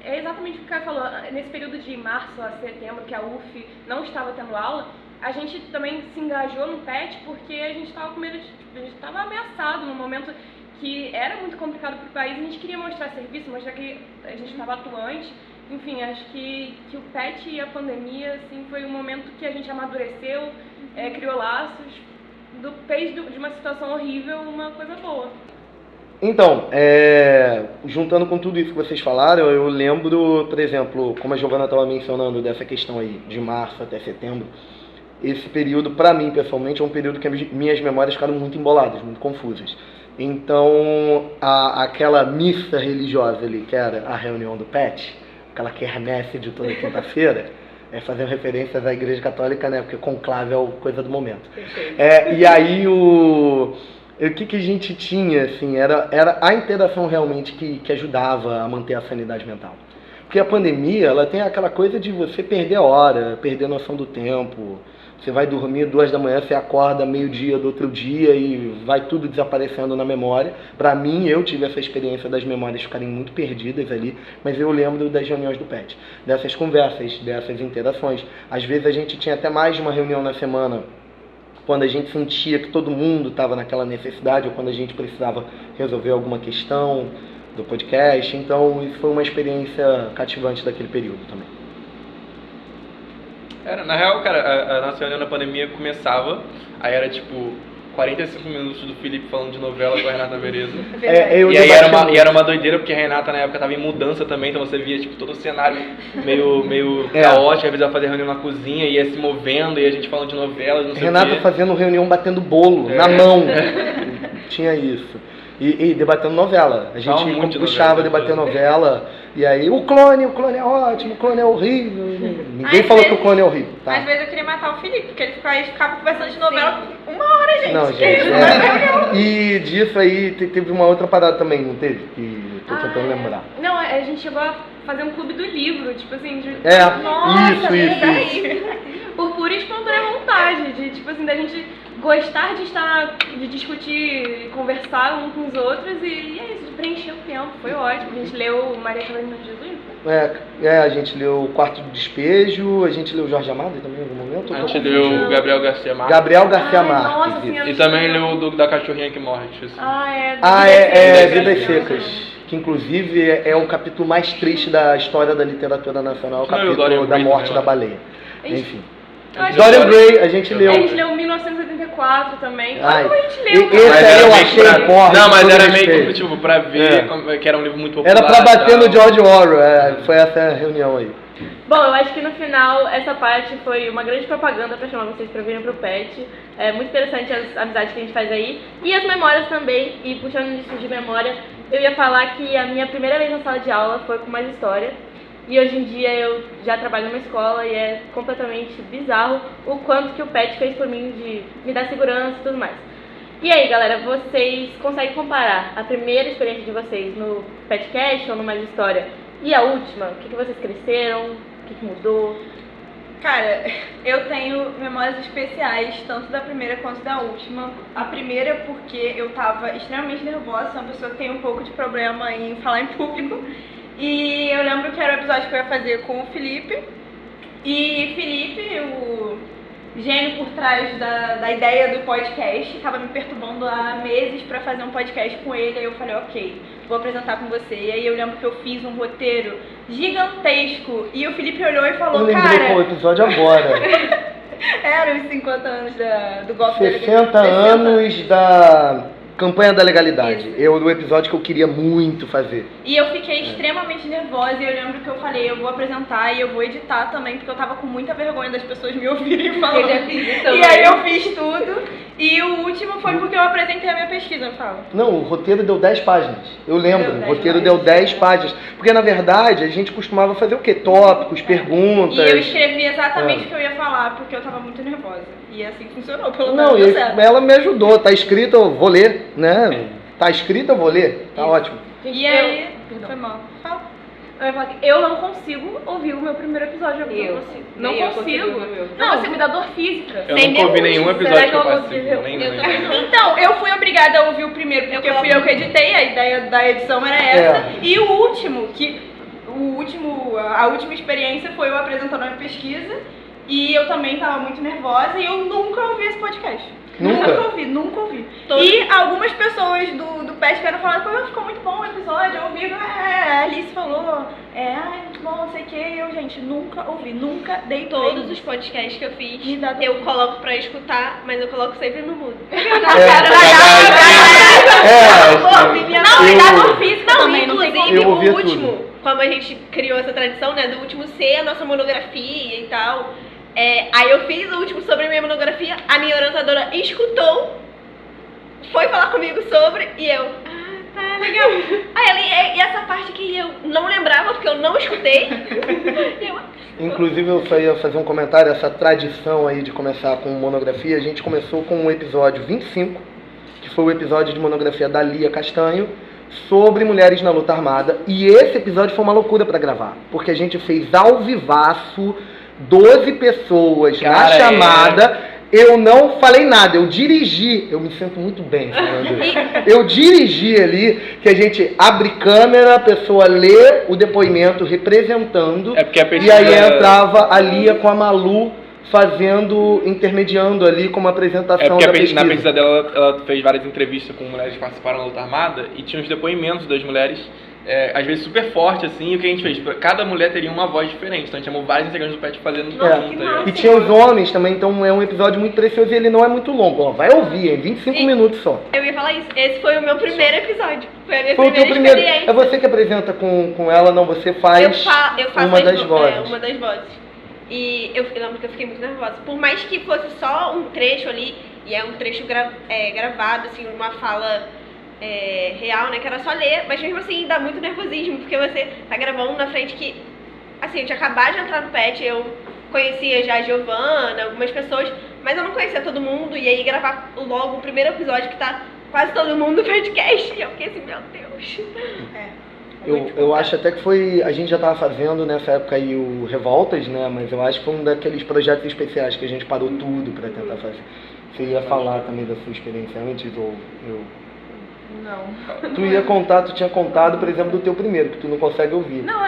é exatamente o que o Caio falou, nesse período de março a setembro, que a UF não estava tendo aula, a gente também se engajou no PET porque a gente estava com medo a gente estava ameaçado num momento que era muito complicado para o país, a gente queria mostrar serviço, mostrar que a gente estava atuante, enfim, acho que o PET e a pandemia, assim, foi um momento que a gente amadureceu, criou laços, fez de uma situação horrível uma coisa boa. Então, juntando com tudo isso que vocês falaram, eu lembro, por exemplo, como a Giovana estava mencionando dessa questão aí, de março até setembro, esse período, para mim, pessoalmente, é um período que minhas memórias ficaram muito emboladas, muito confusas. Então, aquela missa religiosa ali, que era a reunião do PET, aquela quermesse de toda quinta-feira, fazendo referências à Igreja Católica, né, porque conclave é coisa do momento. E aí o que a gente tinha, assim, era a interação realmente que ajudava a manter a sanidade mental. Porque a pandemia, ela tem aquela coisa de você perder a hora, perder a noção do tempo. Você vai dormir 2 da manhã, você acorda meio-dia do outro dia e vai tudo desaparecendo na memória. Pra mim, eu tive essa experiência das memórias ficarem muito perdidas ali, mas eu lembro das reuniões do PET, dessas conversas, dessas interações. Às vezes a gente tinha até mais de uma reunião na semana, quando a gente sentia que todo mundo estava naquela necessidade ou quando a gente precisava resolver alguma questão do podcast. Então, isso foi uma experiência cativante daquele período também. Na real, cara, a nossa reunião na pandemia começava, aí era tipo 45 minutos do Felipe falando de novela com a Renata Vereza. E aí era uma doideira, porque a Renata na época estava em mudança também, então você via tipo, todo o cenário meio caótico, às vezes ela fazia reunião na cozinha, ia se movendo, e a gente falando de novelas, não sei o quê. Renata fazendo reunião batendo bolo na mão. Tinha isso. E debatendo novela. A gente puxava debater novela. E aí, o clone é ótimo, o clone é horrível. Ninguém falou que o clone é horrível. Tá? Às vezes eu queria matar o Felipe, porque ele ficava conversando de novela 1 hora, gente. Não, gente. E disso aí teve uma outra parada também, não teve? Que tô tentando lembrar. Não, a gente chegou a fazer um clube do livro, tipo assim, nossa, isso. Por pura e espontânea vontade, de tipo assim, da gente gostar de discutir, conversar uns com os outros e é isso, de preencher o tempo, foi ótimo. A gente leu Maria Carolina de Jesus? A gente leu O Quarto de Despejo, a gente leu Jorge Amado também em algum momento? A gente leu Gabriel Garcia Marques. Gabriel Garcia Marques. E também leu o da cachorrinha que morre. Vidas Secas. Que inclusive é o capítulo mais triste da história da literatura nacional, o capítulo da morte da baleia. Enfim. Eu acho Dorian que- Gray, a gente leu. A gente leu 1984 também. Ai, Como a gente leu, esse cara? aí eu meio achei pra- porra. Não, mas com era todo meio respeito. que, tipo, pra ver que era um livro muito popular. Era pra bater e tal. no George Orwell, foi essa reunião aí. Bom, eu acho que no final essa parte foi uma grande propaganda para chamar vocês para virem pro PET. É muito interessante as amizades que a gente faz aí. E as memórias também, e puxando isso de memória, eu ia falar que a minha primeira vez na sala de aula foi com mais história. E hoje em dia eu já trabalho numa escola e é completamente bizarro o quanto que o PET fez por mim de me dar segurança e tudo mais. E aí, galera, vocês conseguem comparar a primeira experiência de vocês no PetCast ou no Mais História e a última? O que vocês cresceram? O que mudou? Cara, eu tenho memórias especiais, tanto da primeira quanto da última. A primeira porque eu tava extremamente nervosa, sou uma pessoa que tem um pouco de problema em falar em público. E eu lembro que era o episódio que eu ia fazer com o Felipe. E Felipe, o gênio por trás da ideia do podcast, estava me perturbando há meses para fazer um podcast com ele. Aí eu falei, ok, vou apresentar com você. E aí eu lembro que eu fiz um roteiro gigantesco. E o Felipe olhou e falou, Eu lembrei qual o episódio agora. Era os 50 anos do golpe da 60 anos da campanha da legalidade. O episódio que eu queria muito fazer. E eu fiquei extremamente nervosa e eu lembro que eu falei, eu vou apresentar e eu vou editar também, porque eu tava com muita vergonha das pessoas me ouvirem falando. Eu já fiz isso também. E aí eu fiz tudo. E o último foi porque eu apresentei a minha pesquisa, eu falo. Não, o roteiro deu 10 páginas. Eu lembro, Deu o roteiro deu 10 páginas. Porque na verdade a gente costumava fazer o quê? Tópicos, perguntas. E eu escrevi exatamente o que eu ia falar, porque eu tava muito nervosa. E assim funcionou, pelo Não, menos e deu certo. ela me ajudou. Tá escrito, eu vou ler, né? Tá escrito, eu vou ler. Tá ótimo. E aí, foi mal. Fala. Eu ia falar que eu não consigo ouvir o meu primeiro episódio. Eu não consigo. Não Nem eu consigo. consigo ouvir o meu. Não, você me dá dor física. Eu nunca ouvi nenhum episódio que eu participo. Então, eu fui obrigada a ouvir o primeiro, porque fui eu que editei, a ideia da edição era essa. E o último, a última experiência foi eu apresentando a minha pesquisa. E eu também tava muito nervosa e eu nunca ouvi esse podcast. Nunca Nunca ouvi. E algumas pessoas do PET vieram falar, pô, ficou muito bom o episódio, eu ouvi, a Alice falou, muito bom, não sei o que, e eu, gente, nunca ouvi, nunca dei Todos os podcasts que eu fiz, eu coloco pra escutar, mas eu coloco sempre no mudo. Não, dá dor física também, não tem inclusive Eu ouvia o último, tudo. como a gente criou essa tradição, né, do último ser a nossa monografia e tal. Aí eu fiz o último sobre a minha monografia, a minha orientadora escutou, foi falar comigo sobre, e eu, tá legal. Aí ela, e essa parte que eu não lembrava, porque eu não escutei, e eu, Inclusive eu só ia fazer um comentário, essa tradição aí de começar com monografia, a gente começou com o episódio 25, que foi o episódio de monografia da Lia Castanho, sobre mulheres na luta armada, e esse episódio foi uma loucura pra gravar, porque a gente fez ao vivaço, 12 pessoas na chamada, eu não falei nada, eu dirigi, eu me sinto muito bem falando isso. Eu dirigi ali, que a gente abre câmera, a pessoa lê o depoimento representando, porque a e aí entrava a Lia com a Malu intermediando ali como apresentação da pesquisa. Na pesquisa dela, ela fez várias entrevistas com mulheres que participaram da luta armada e tinha os depoimentos das mulheres, às vezes super forte, assim, e o que a gente fez? Cada mulher teria uma voz diferente, então a gente chamou vários integrantes do PET fazendo junto. E tinha os homens também, então é um episódio muito precioso e ele não é muito longo. Ó, vai ouvir, em 25 minutos só. eu ia falar isso, esse foi o meu primeiro episódio, foi a minha Foi o teu primeira primeiro. experiência. É você que apresenta com ela, não, você faz Eu faço uma das vozes. uma das vozes. E eu lembro que eu fiquei muito nervosa. Por mais que fosse só um trecho ali, e é um trecho gravado, assim, uma fala real, né, que era só ler, mas mesmo assim dá muito nervosismo, porque você tá gravando na frente que, assim, eu tinha acabado de entrar no PET, eu conhecia já a Giovana, algumas pessoas, mas eu não conhecia todo mundo, e aí gravar logo o primeiro episódio que tá quase todo mundo no podcast, e eu fiquei assim, meu Deus. Eu acho até que foi, a gente já estava fazendo nessa época aí o Revoltas, né, mas eu acho que foi um daqueles projetos especiais que a gente parou tudo para tentar fazer. Você ia falar também da sua experiência antes, ou eu... Não. Tu tinha contado, por exemplo, do teu primeiro, que tu não consegue ouvir. Não,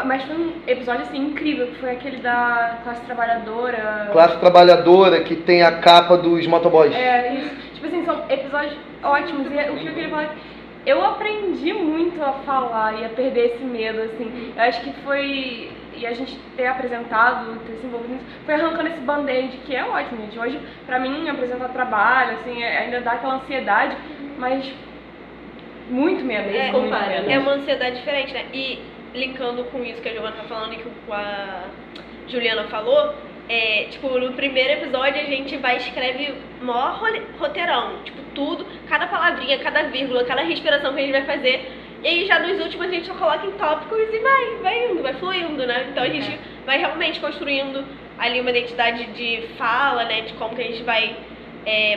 mas foi um episódio assim incrível, que foi aquele da classe trabalhadora. Classe trabalhadora, que tem a capa dos motoboys. Isso. Tipo assim, são episódios ótimos. E o que eu queria falar é que eu aprendi muito a falar e a perder esse medo, assim. Eu acho que foi e a gente ter apresentado, ter se envolvido nisso, foi arrancando esse band-aid, que é ótimo, gente. Hoje, pra mim, apresentar trabalho, assim, ainda dá aquela ansiedade, mas muito menos. É uma ansiedade diferente, né? E linkando com isso que a Giovana tá falando e que a Juliana falou, tipo, no primeiro episódio a gente vai e escreve o maior roteirão, tipo, tudo, cada palavrinha, cada vírgula, cada respiração que a gente vai fazer. E aí já nos últimos a gente só coloca em tópicos e vai indo, vai fluindo, né? Então a gente vai realmente construindo ali uma identidade de fala, né? De como que a gente vai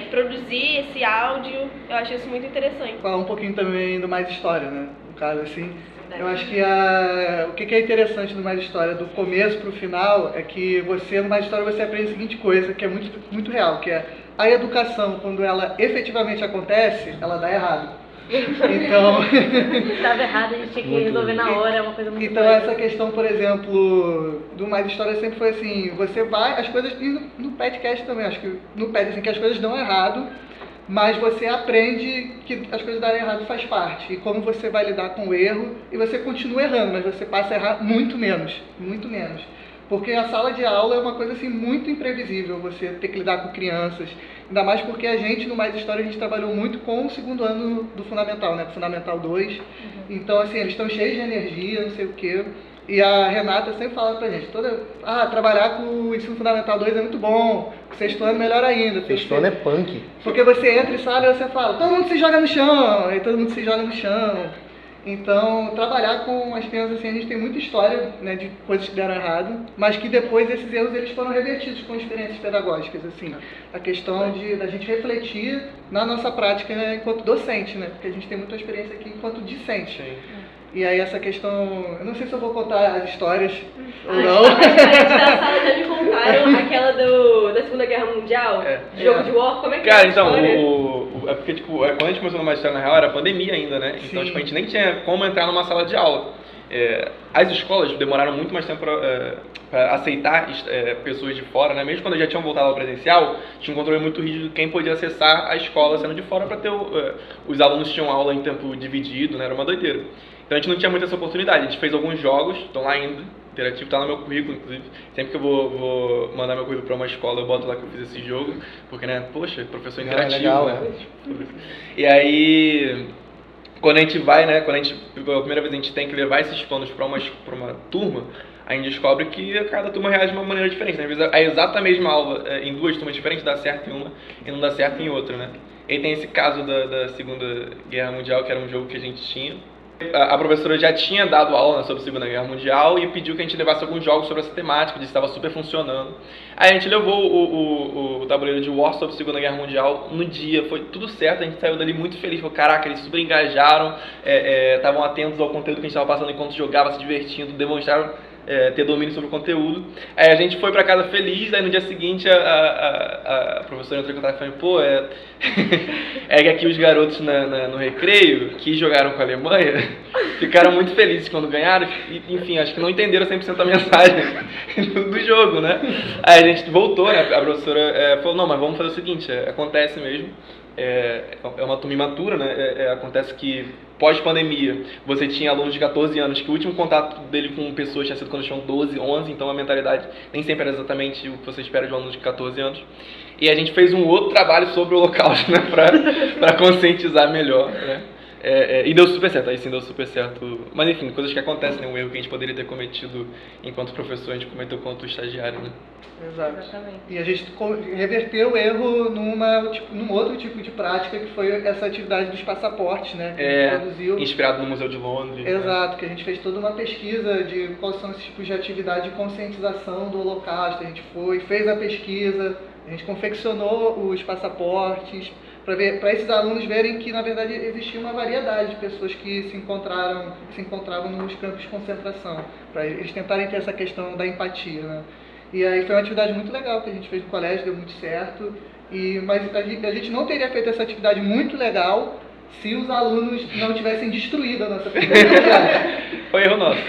produzir esse áudio. Eu acho isso muito interessante. Falar um pouquinho também do Mais História, né? No caso, assim, eu acho que o que é interessante no Mais História, do começo pro final, é que você, no Mais História, você aprende a seguinte coisa, que é muito, muito real, que é a educação, quando ela efetivamente acontece, ela dá errado. Então... Estava errado, a gente tinha que resolver na hora, é uma coisa muito Então essa questão, por exemplo, do Mais História sempre foi assim, você vai, as coisas, e no podcast também, acho que no PET, assim, que as coisas dão errado, mas você aprende que as coisas darem errado faz parte, e como você vai lidar com o erro, e você continua errando, mas você passa a errar muito menos. Porque a sala de aula é uma coisa assim muito imprevisível, você ter que lidar com crianças, ainda mais porque a gente, no Mais História, a gente trabalhou muito com o segundo ano do Fundamental, né, Fundamental 2, então assim, eles estão cheios de energia, não sei o quê, e a Renata sempre fala pra gente, trabalhar com o Ensino Fundamental 2 é muito bom, o sexto ano melhor ainda. Sexto ano é punk. Porque você entra e sai e você fala, todo mundo se joga no chão, aí todo mundo se joga no chão. Então, trabalhar com as crianças assim, a gente tem muita história, né, de coisas que deram errado, mas que depois esses erros eles foram revertidos com experiências pedagógicas, assim. A questão da gente refletir na nossa prática, né, enquanto docente, né, porque a gente tem muita experiência aqui enquanto discente. E aí essa questão, eu não sei se eu vou contar as histórias ou não. As da sala já me contaram aquela da Segunda Guerra Mundial, jogo de war, como é que Cara, é a então, história? é porque, tipo, quando a gente começou no Mais História, na real, era pandemia ainda, né? Então, tipo, a gente nem tinha como entrar numa sala de aula. As escolas demoraram muito mais tempo para aceitar pessoas de fora, né? Mesmo quando já tinham voltado ao presencial, tinha um controle muito rígido de quem podia acessar a escola sendo de fora para ter os alunos tinham aula em tempo dividido, né? Era uma doideira. Então a gente não tinha muito essa oportunidade. A gente fez alguns jogos, estão lá ainda, interativo, tá no meu currículo, inclusive. Sempre que eu vou mandar meu currículo para uma escola, eu boto lá que eu fiz esse jogo, porque, né, poxa, professor interativo, legal, né? E aí, quando a gente vai, né, pela primeira vez a gente tem que levar esses planos para uma turma, a gente descobre que cada turma reage de uma maneira diferente, né? Às vezes a exata mesma aula em duas turmas diferentes dá certo em uma e não dá certo em outra, né? E tem esse caso da Segunda Guerra Mundial, que era um jogo que a gente tinha. A professora já tinha dado aula sobre a Segunda Guerra Mundial e pediu que a gente levasse alguns jogos sobre essa temática, disse que estava super funcionando. Aí a gente levou o tabuleiro de War sobre a Segunda Guerra Mundial no dia, foi tudo certo, a gente saiu dali muito feliz, falou, caraca, eles super engajaram, estavam atentos ao conteúdo que a gente estava passando enquanto jogava, se divertindo, demonstraram ter domínio sobre o conteúdo. Aí a gente foi pra casa feliz, aí no dia seguinte a professora entrou em contato e falou, pô, é que aqui os garotos no recreio, que jogaram com a Alemanha, ficaram muito felizes quando ganharam, e, enfim, acho que não entenderam 100% a mensagem do jogo, né? Aí a gente voltou, né? A professora falou, não, mas vamos fazer o seguinte, acontece mesmo, é uma turma imatura, né? Acontece que pós-pandemia, você tinha alunos de 14 anos que o último contato dele com pessoas tinha sido quando tinham 12, 11, então a mentalidade nem sempre era exatamente o que você espera de um aluno de 14 anos. E a gente fez um outro trabalho sobre o Holocausto, né, para conscientizar melhor, né? E deu super certo, aí sim deu super certo. Mas enfim, coisas que acontecem, né? Um erro que a gente poderia ter cometido enquanto professor, a gente cometeu quanto estagiário, né? Exato. Exatamente. E a gente reverteu o erro num outro tipo de prática, que foi essa atividade dos passaportes, né? Que a gente produziu. Inspirado no Museu de Londres. Exato, que a gente fez toda uma pesquisa de quais são esses tipos de atividade de conscientização do Holocausto. A gente fez a pesquisa, a gente confeccionou os passaportes, para esses alunos verem que, na verdade, existia uma variedade de pessoas que se encontravam nos campos de concentração, para eles tentarem ter essa questão da empatia, né? E aí foi uma atividade muito legal que a gente fez no colégio, deu muito certo, mas a gente não teria feito essa atividade muito legal se os alunos não tivessem destruído a nossa personalidade. Foi erro nosso.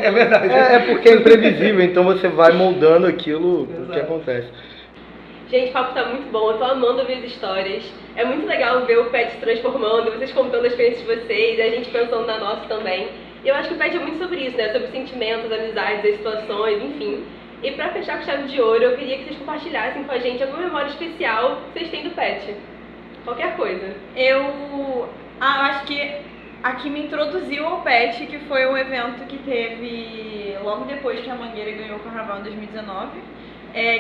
É verdade. É porque é imprevisível, então você vai moldando aquilo que acontece. Gente, o papo tá muito bom, eu tô amando ouvir as histórias. É muito legal ver o PET se transformando, vocês contando a experiência de vocês, e a gente pensando na nossa também. E eu acho que o PET é muito sobre isso, né? Sobre sentimentos, amizades, as situações, enfim. E pra fechar com chave de ouro, eu queria que vocês compartilhassem com a gente alguma memória especial que vocês têm do PET. Qualquer coisa. Eu acho que a que me introduziu ao PET, que foi um evento que teve logo depois que a Mangueira ganhou o Carnaval em 2019,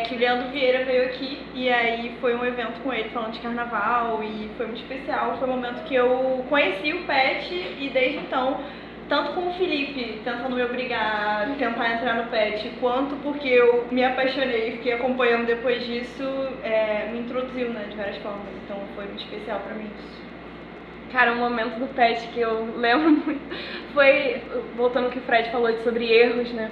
que o Leandro Vieira veio aqui e aí foi um evento com ele falando de Carnaval e foi muito especial. Foi o momento que eu conheci o PET e desde então, tanto com o Felipe tentando me obrigar a tentar entrar no PET, quanto porque eu me apaixonei e fiquei acompanhando depois disso, me introduziu, né, de várias formas. Então foi muito especial pra mim isso. Cara, um momento do PET que eu lembro muito foi, voltando ao que o Fred falou sobre erros, né?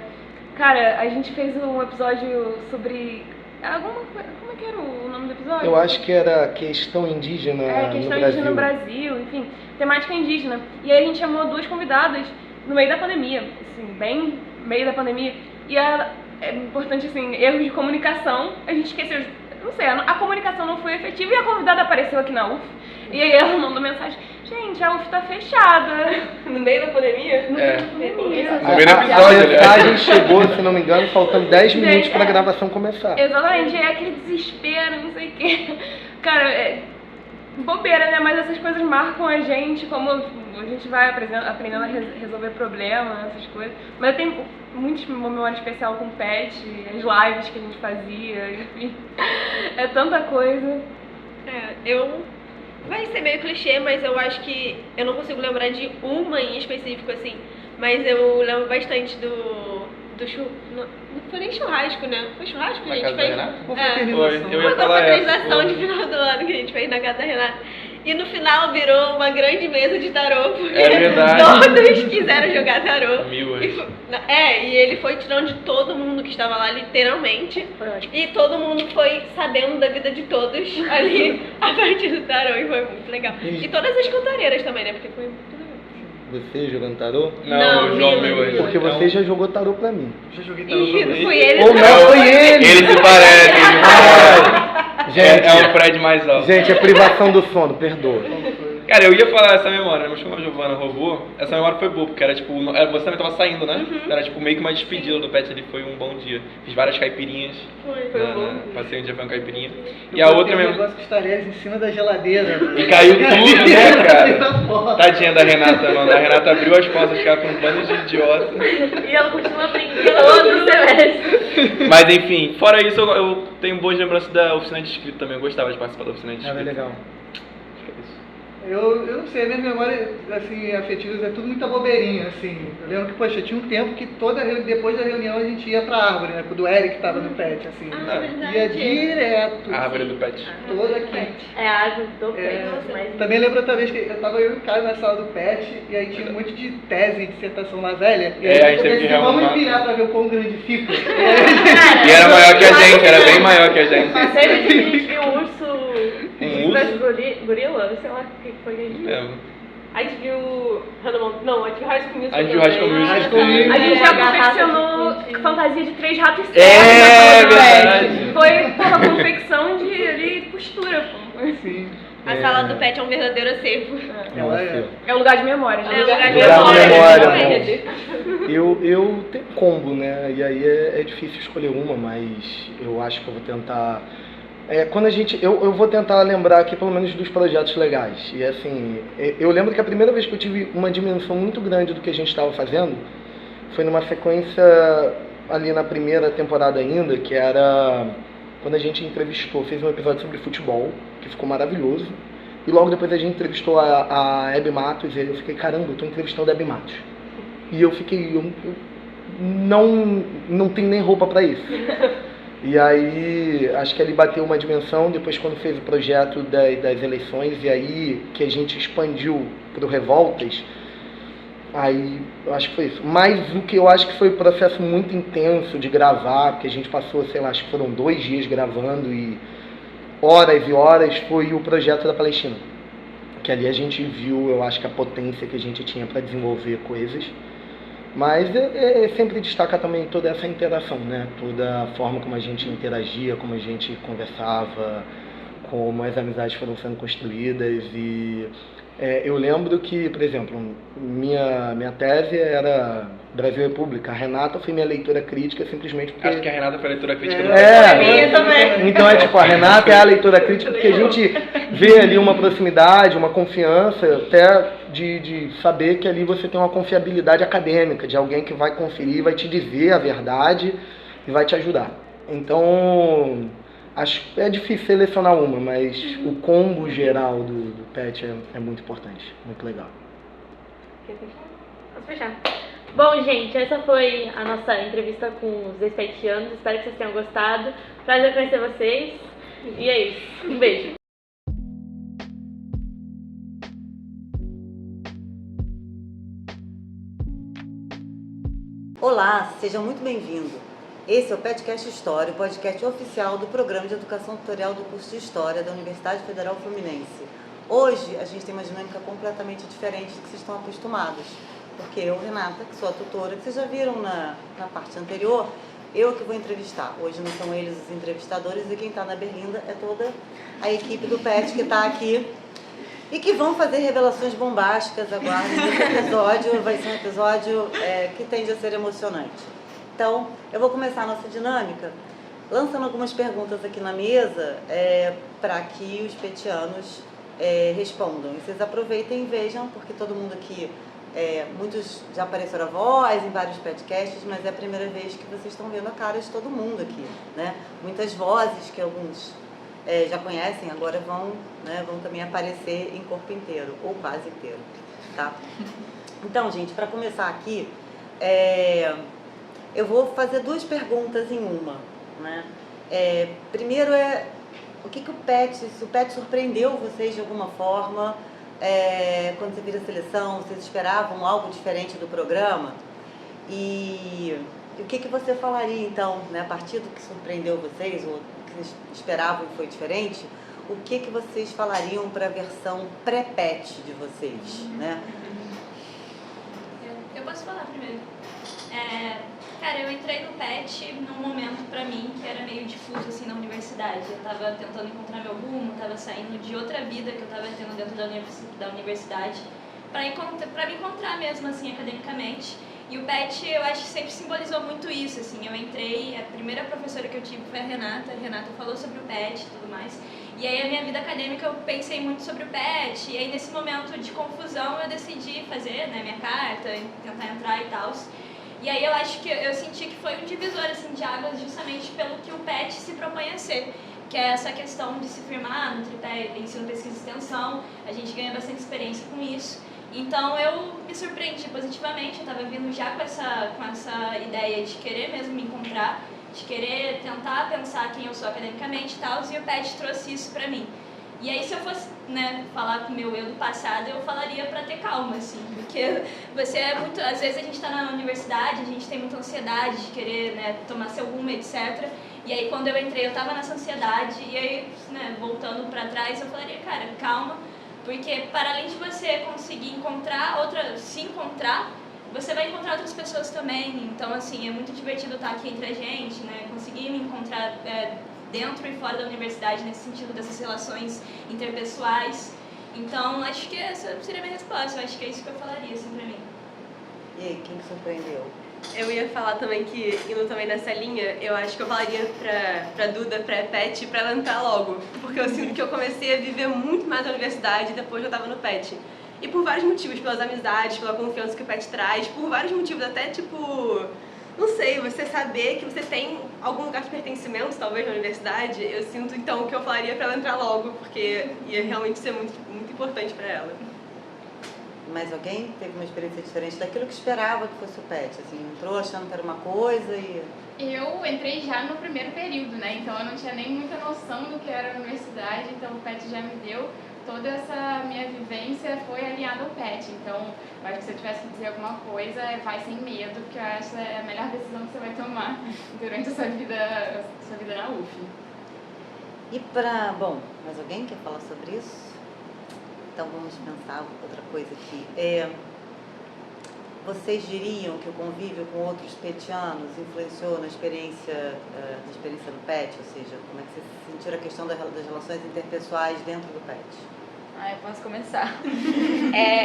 Cara, a gente fez um episódio sobre como é que era o nome do episódio? Eu acho que era questão indígena questão no Brasil. indígena no Brasil, enfim, temática indígena. E aí a gente chamou 2 convidadas no meio da pandemia, assim, bem no meio da pandemia. E é importante, assim, erros de comunicação, a gente esqueceu, não sei, a comunicação não foi efetiva e a convidada apareceu aqui na UF. E aí ela mandou mensagem, gente, a UF tá fechada. No meio da pandemia? No meio da pandemia. A mensagem chegou, se não me engano, faltando 10 minutos pra gravação começar. Exatamente, é aquele desespero, não sei o quê. Cara, bobeira, né? Mas essas coisas marcam a gente, como a gente vai aprendendo a resolver problemas, essas coisas. Mas eu tenho muitos memórias especial com o PET, as lives que a gente fazia, enfim. É tanta coisa. Vai ser meio clichê, mas eu acho que eu não consigo lembrar de uma em específico, assim. Mas eu lembro bastante do não foi nem churrasco, né? Foi churrasco que a gente fez? Eu ia falar confraternização de final do ano que a gente fez na casa da Renata. E no final virou uma grande mesa de tarô, porque todos quiseram jogar tarô. E ele foi tirando de todo mundo que estava lá, literalmente. E todo mundo foi sabendo da vida de todos ali a partir do tarô, e foi muito legal. E todas as cantareiras também, né? Porque foi muito legal. Você jogando tarô? Não, o João meu aí. Porque você já jogou tarô pra mim. Já joguei tarô pra mim. Foi ele. Ou não, foi ele! Ele se parece, Gente, é um Fred mais alto. Gente, é privação do sono, perdoa. Cara, eu ia falar essa memória, mas como a Giovana roubou, essa memória foi boa, porque era tipo, você também tava saindo, né? Era tipo meio que uma despedida do PET ali, foi um bom dia. Fiz várias caipirinhas. Foi bom. Passei um dia foi uma caipirinha. E a outra mesmo. Um negócio com os talheres em cima da geladeira. E caiu tudo, né, cara? Tadinha da Renata, mano. A Renata abriu as portas, ficava com um bando de idiota. E ela continua aprendendo todo o semestre. Mas enfim, fora isso, eu tenho boas lembranças da oficina de escrita também. Eu gostava de participar da oficina de escrita. É legal. Eu não sei, minhas memórias assim, afetivas é tudo muita bobeirinha, assim. Eu lembro que, poxa, tinha um tempo que depois da reunião a gente ia pra árvore, né? O do Eric tava no PET, assim. Ia direto. A árvore do PET. Toda aqui. É a árvore do PET. Também lembro outra vez que eu tava eu e o Caio na sala do PET e aí tinha um monte de tese e dissertação lá velha. E aí a gente teve que vamos empinar pra ver o quão grande fica. E era maior que a gente, era bem maior que a gente. Passei a gente viu um urso. Gorila, sei lá o que foi que a gente viu. A gente viu a gente viu High School Musical. A gente viu High School Musical. A gente já confeccionou fantasia de 3 ratos cegos. É verdade. Foi uma confecção de costura, pô. Sim. A sala do PET é um verdadeiro acervo. É um lugar de memória, né? É um lugar de memória. Eu tenho combo, né? E aí é difícil escolher uma, mas eu acho que eu vou tentar... quando eu vou tentar lembrar aqui pelo menos dos projetos legais. E assim, eu lembro que a primeira vez que eu tive uma dimensão muito grande do que a gente estava fazendo foi numa sequência ali na primeira temporada ainda, que era quando a gente fez um episódio sobre futebol, que ficou maravilhoso. E logo depois a gente entrevistou a Hebe Matos, e aí eu fiquei, caramba, eu tô entrevistando a Hebe Matos. E eu fiquei, eu não tenho nem roupa para isso. E aí, acho que ele bateu uma dimensão, depois quando fez o projeto das eleições, e aí que a gente expandiu pro Revoltas, aí eu acho que foi isso. Mas o que eu acho que foi um processo muito intenso de gravar, porque a gente passou, sei lá, acho que foram 2 dias gravando e horas, foi o projeto da Palestina. Que ali a gente viu, eu acho que a potência que a gente tinha para desenvolver coisas. Mas sempre destaca também toda essa interação, né? Toda a forma como a gente interagia, como a gente conversava, como as amizades foram sendo construídas e eu lembro que, por exemplo, minha tese era Brasil República. A Renata foi minha leitora crítica simplesmente porque... Acho que a Renata foi a leitora crítica do também. Então a Renata é a leitora crítica porque a gente vê ali uma proximidade, uma confiança, até de saber que ali você tem uma confiabilidade acadêmica, de alguém que vai conferir, vai te dizer a verdade e vai te ajudar. Então, acho que é difícil selecionar uma, mas o combo geral do PET é muito importante, muito legal. Vamos fechar. Bom, gente, essa foi a nossa entrevista com os ex-petianos. Espero que vocês tenham gostado. Prazer conhecer vocês. E é isso. Um beijo. Olá, seja muito bem-vindo. Esse é o PetCast História, o podcast oficial do Programa de Educação Tutorial do curso de História da Universidade Federal Fluminense. Hoje a gente tem uma dinâmica completamente diferente do que vocês estão acostumados, porque eu, Renata, que sou a tutora, que vocês já viram na parte anterior, eu que vou entrevistar. Hoje não são eles os entrevistadores e quem está na berlinda é toda a equipe do PET que está aqui e que vão fazer revelações bombásticas. Aguardem esse episódio, vai ser um episódio que tende a ser emocionante. Então, eu vou começar a nossa dinâmica lançando algumas perguntas aqui na mesa para que os petianos respondam. E vocês aproveitem e vejam, porque todo mundo aqui, muitos já apareceram a voz em vários podcasts, mas é a primeira vez que vocês estão vendo a cara de todo mundo aqui, né? Muitas vozes que alguns já conhecem, agora vão também aparecer em corpo inteiro, ou quase inteiro, tá? Então, gente, para começar aqui, eu vou fazer duas perguntas em uma, né? Primeiro se o PET surpreendeu vocês de alguma forma, quando você viram a seleção, vocês esperavam algo diferente do programa? E o que você falaria então, né, a partir do que surpreendeu vocês, ou o que vocês esperavam e foi diferente, o que vocês falariam para a versão pré-PET de vocês, né? Eu posso falar primeiro. Cara, eu entrei no PET num momento pra mim que era meio difuso assim na universidade. Eu tava tentando encontrar meu rumo, tava saindo de outra vida que eu tava tendo dentro da universidade pra me encontrar mesmo assim academicamente. E o PET eu acho que sempre simbolizou muito isso, assim. Eu entrei, a primeira professora que eu tive foi a Renata falou sobre o PET e tudo mais. E aí a minha vida acadêmica eu pensei muito sobre o PET, e aí nesse momento de confusão eu decidi fazer, né, minha carta, tentar entrar e tal. E aí eu acho que eu senti que foi um divisor assim, de águas justamente pelo que o PET se propõe a ser, que é essa questão de se firmar no tripé ensino, pesquisa e extensão. A gente ganha bastante experiência com isso. Então eu me surpreendi positivamente, eu estava vindo já com essa ideia de querer mesmo me encontrar, de querer tentar pensar quem eu sou academicamente e tal, e o PET trouxe isso pra mim. E aí se eu fosse, né, falar com o meu eu do passado, eu falaria pra ter calma, assim, porque você às vezes a gente tá na universidade, a gente tem muita ansiedade de querer, né, tomar seu rumo, etc. E aí quando eu entrei eu tava nessa ansiedade, e aí, né, voltando pra trás, eu falaria, cara, calma, porque para além de você conseguir se encontrar, você vai encontrar outras pessoas também. Então, assim, é muito divertido estar aqui entre a gente, né? Conseguir me encontrar dentro e fora da universidade, nesse sentido dessas relações interpessoais. Então, acho que essa seria a minha resposta. Eu acho que é isso que eu falaria, assim, pra mim. E aí, quem que surpreendeu? Eu ia falar também que, indo também nessa linha, eu acho que eu falaria pra Duda, pré-PET, pra ela entrar logo. Porque eu sinto que eu comecei a viver muito mais na universidade depois que eu tava no PET. E por vários motivos, pelas amizades, pela confiança que o PET traz, por vários motivos, até tipo, não sei, você saber que você tem algum lugar de pertencimento, talvez, na universidade, eu sinto então que eu falaria pra ela entrar logo, porque ia realmente ser muito, muito importante pra ela. Mais alguém teve uma experiência diferente daquilo que esperava que fosse o PET? Assim, entrou achando que era uma coisa e... Eu entrei já no primeiro período, né? Então eu não tinha nem muita noção do que era a universidade, então o PET já me deu toda essa minha vivência foi alinhada ao PET. Então, eu acho que se eu tivesse que dizer alguma coisa, vai sem medo, porque eu acho que é a melhor decisão que você vai tomar durante a sua vida na UF. E bom, mais alguém quer falar sobre isso? Então vamos pensar outra coisa aqui. vocês diriam que o convívio com outros petianos influenciou na experiência do PET? Ou seja, como é que vocês sentiram a questão das relações interpessoais dentro do PET? Eu posso começar.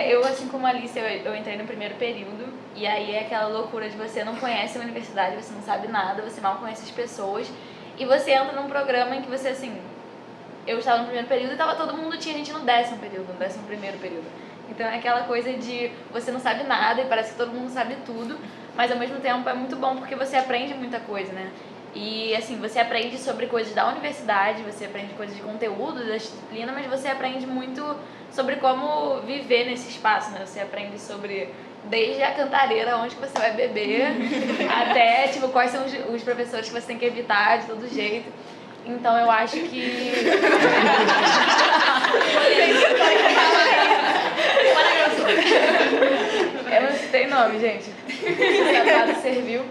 Eu, assim como a Alice, eu entrei no primeiro período, e aí é aquela loucura de você não conhece a universidade, você não sabe nada, você mal conhece as pessoas, e você entra num programa em que você, assim, eu estava no primeiro período e tava todo mundo, tinha gente no 10º período, no 11º período. Então é aquela coisa de você não sabe nada e parece que todo mundo sabe tudo, mas ao mesmo tempo é muito bom porque você aprende muita coisa, né? E assim, você aprende sobre coisas da universidade, você aprende coisas de conteúdo da disciplina, mas você aprende muito sobre como viver nesse espaço, né? Você aprende sobre desde a cantareira, onde que você vai beber, até tipo, quais são os professores que você tem que evitar de todo jeito. Então eu acho que... Eu não citei nome, gente. O serviu.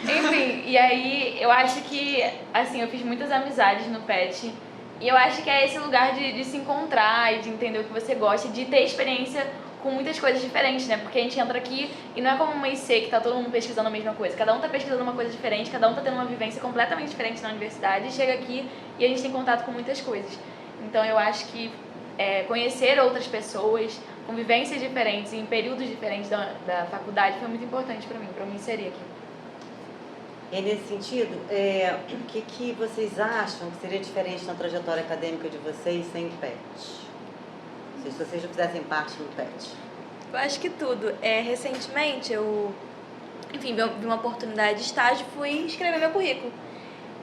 Enfim, e aí eu acho que, assim, eu fiz muitas amizades no PET. E eu acho que é esse lugar de se encontrar e de entender o que você gosta, de ter experiência com muitas coisas diferentes, né? Porque a gente entra aqui e não é como uma IC que tá todo mundo pesquisando a mesma coisa. Cada um tá pesquisando uma coisa diferente, cada um tá tendo uma vivência completamente diferente na universidade. E chega aqui e a gente tem contato com muitas coisas. Então eu acho que conhecer outras pessoas, com vivências diferentes, em períodos diferentes da faculdade, foi muito importante para mim me inserir aqui. E nesse sentido, o que vocês acham que seria diferente na trajetória acadêmica de vocês sem o PET? Se vocês não fizessem parte do PET. Eu acho que tudo. Recentemente eu, vi uma oportunidade de estágio e fui escrever meu currículo.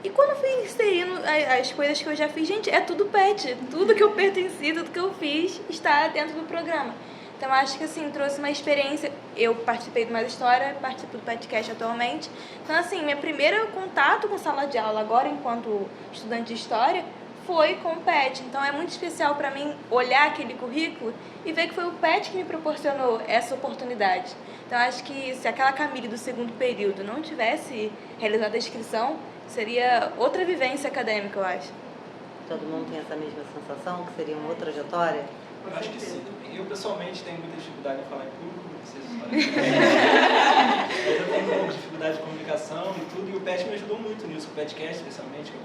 E quando eu fui inserindo as coisas que eu já fiz, gente, é tudo PET. Tudo que eu pertenci, tudo que eu fiz está dentro do programa. Então, acho que, assim, trouxe uma experiência. Eu participei de Mais História, participo do PETcast atualmente. Então, assim, meu primeiro contato com sala de aula agora, enquanto estudante de História, foi com o PET. Então, é muito especial para mim olhar aquele currículo e ver que foi o PET que me proporcionou essa oportunidade. Então, acho que se aquela Camille do segundo período não tivesse realizado a inscrição, seria outra vivência acadêmica, eu acho. Todo mundo tem essa mesma sensação, que seria uma outra trajetória? Eu acho que sim. Eu, pessoalmente, tenho muita dificuldade em falar em público, vocês sabem. Mas eu tenho um pouco de dificuldade de comunicação e tudo, e o PET me ajudou muito nisso, o PETcast, especialmente, que eu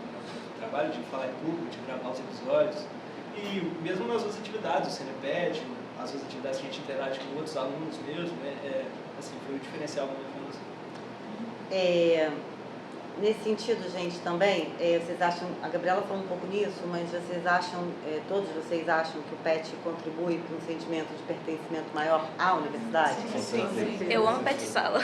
trabalho de falar em público, de gravar os episódios. E mesmo nas outras atividades, o CNPET, as outras atividades que a gente interage com outros alunos mesmo, assim, foi o diferencial da minha formação. Nesse sentido, gente, também, vocês acham, a Gabriela falou um pouco nisso, mas vocês acham, todos vocês acham que o PET contribui para um sentimento de pertencimento maior à universidade? Sim. Eu amo PET sala.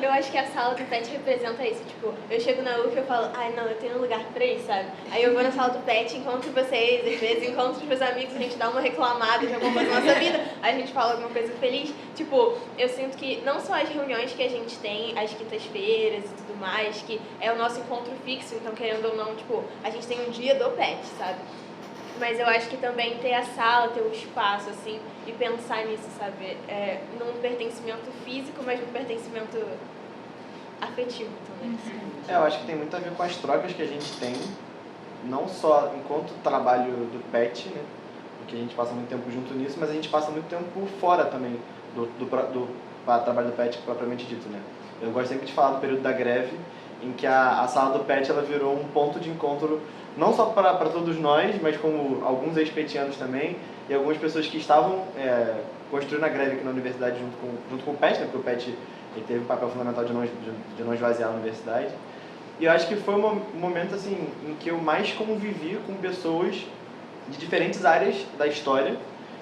Eu acho que a sala do PET representa isso. Tipo, eu chego na UF e eu falo, ai não, eu tenho um lugar pra ir, sabe? Aí eu vou na sala do PET, encontro vocês, às vezes encontro os meus amigos, a gente dá uma reclamada de alguma coisa na nossa vida, aí a gente fala alguma coisa feliz. Tipo, eu sinto que não só as reuniões que a gente tem, às quintas-feiras e tudo mais, que é o nosso encontro fixo, então querendo ou não, tipo, a gente tem um dia do PET, sabe? Mas eu acho que também ter a sala, ter o espaço, assim, e pensar nisso, sabe? Num pertencimento físico, mas num pertencimento afetivo também. Eu acho que tem muito a ver com as trocas que a gente tem, não só enquanto trabalho do PET, né? Porque a gente passa muito tempo junto nisso, mas a gente passa muito tempo fora também do trabalho do PET propriamente dito, né? Eu gosto sempre de falar do período da greve, em que a sala do PET ela virou um ponto de encontro não só para todos nós, mas como alguns ex-petianos também, e algumas pessoas que estavam construindo a greve aqui na universidade junto com o PET, né? Porque o PET ele teve um papel fundamental de não esvaziar a universidade. E eu acho que foi um momento assim, em que eu mais convivi com pessoas de diferentes áreas da história,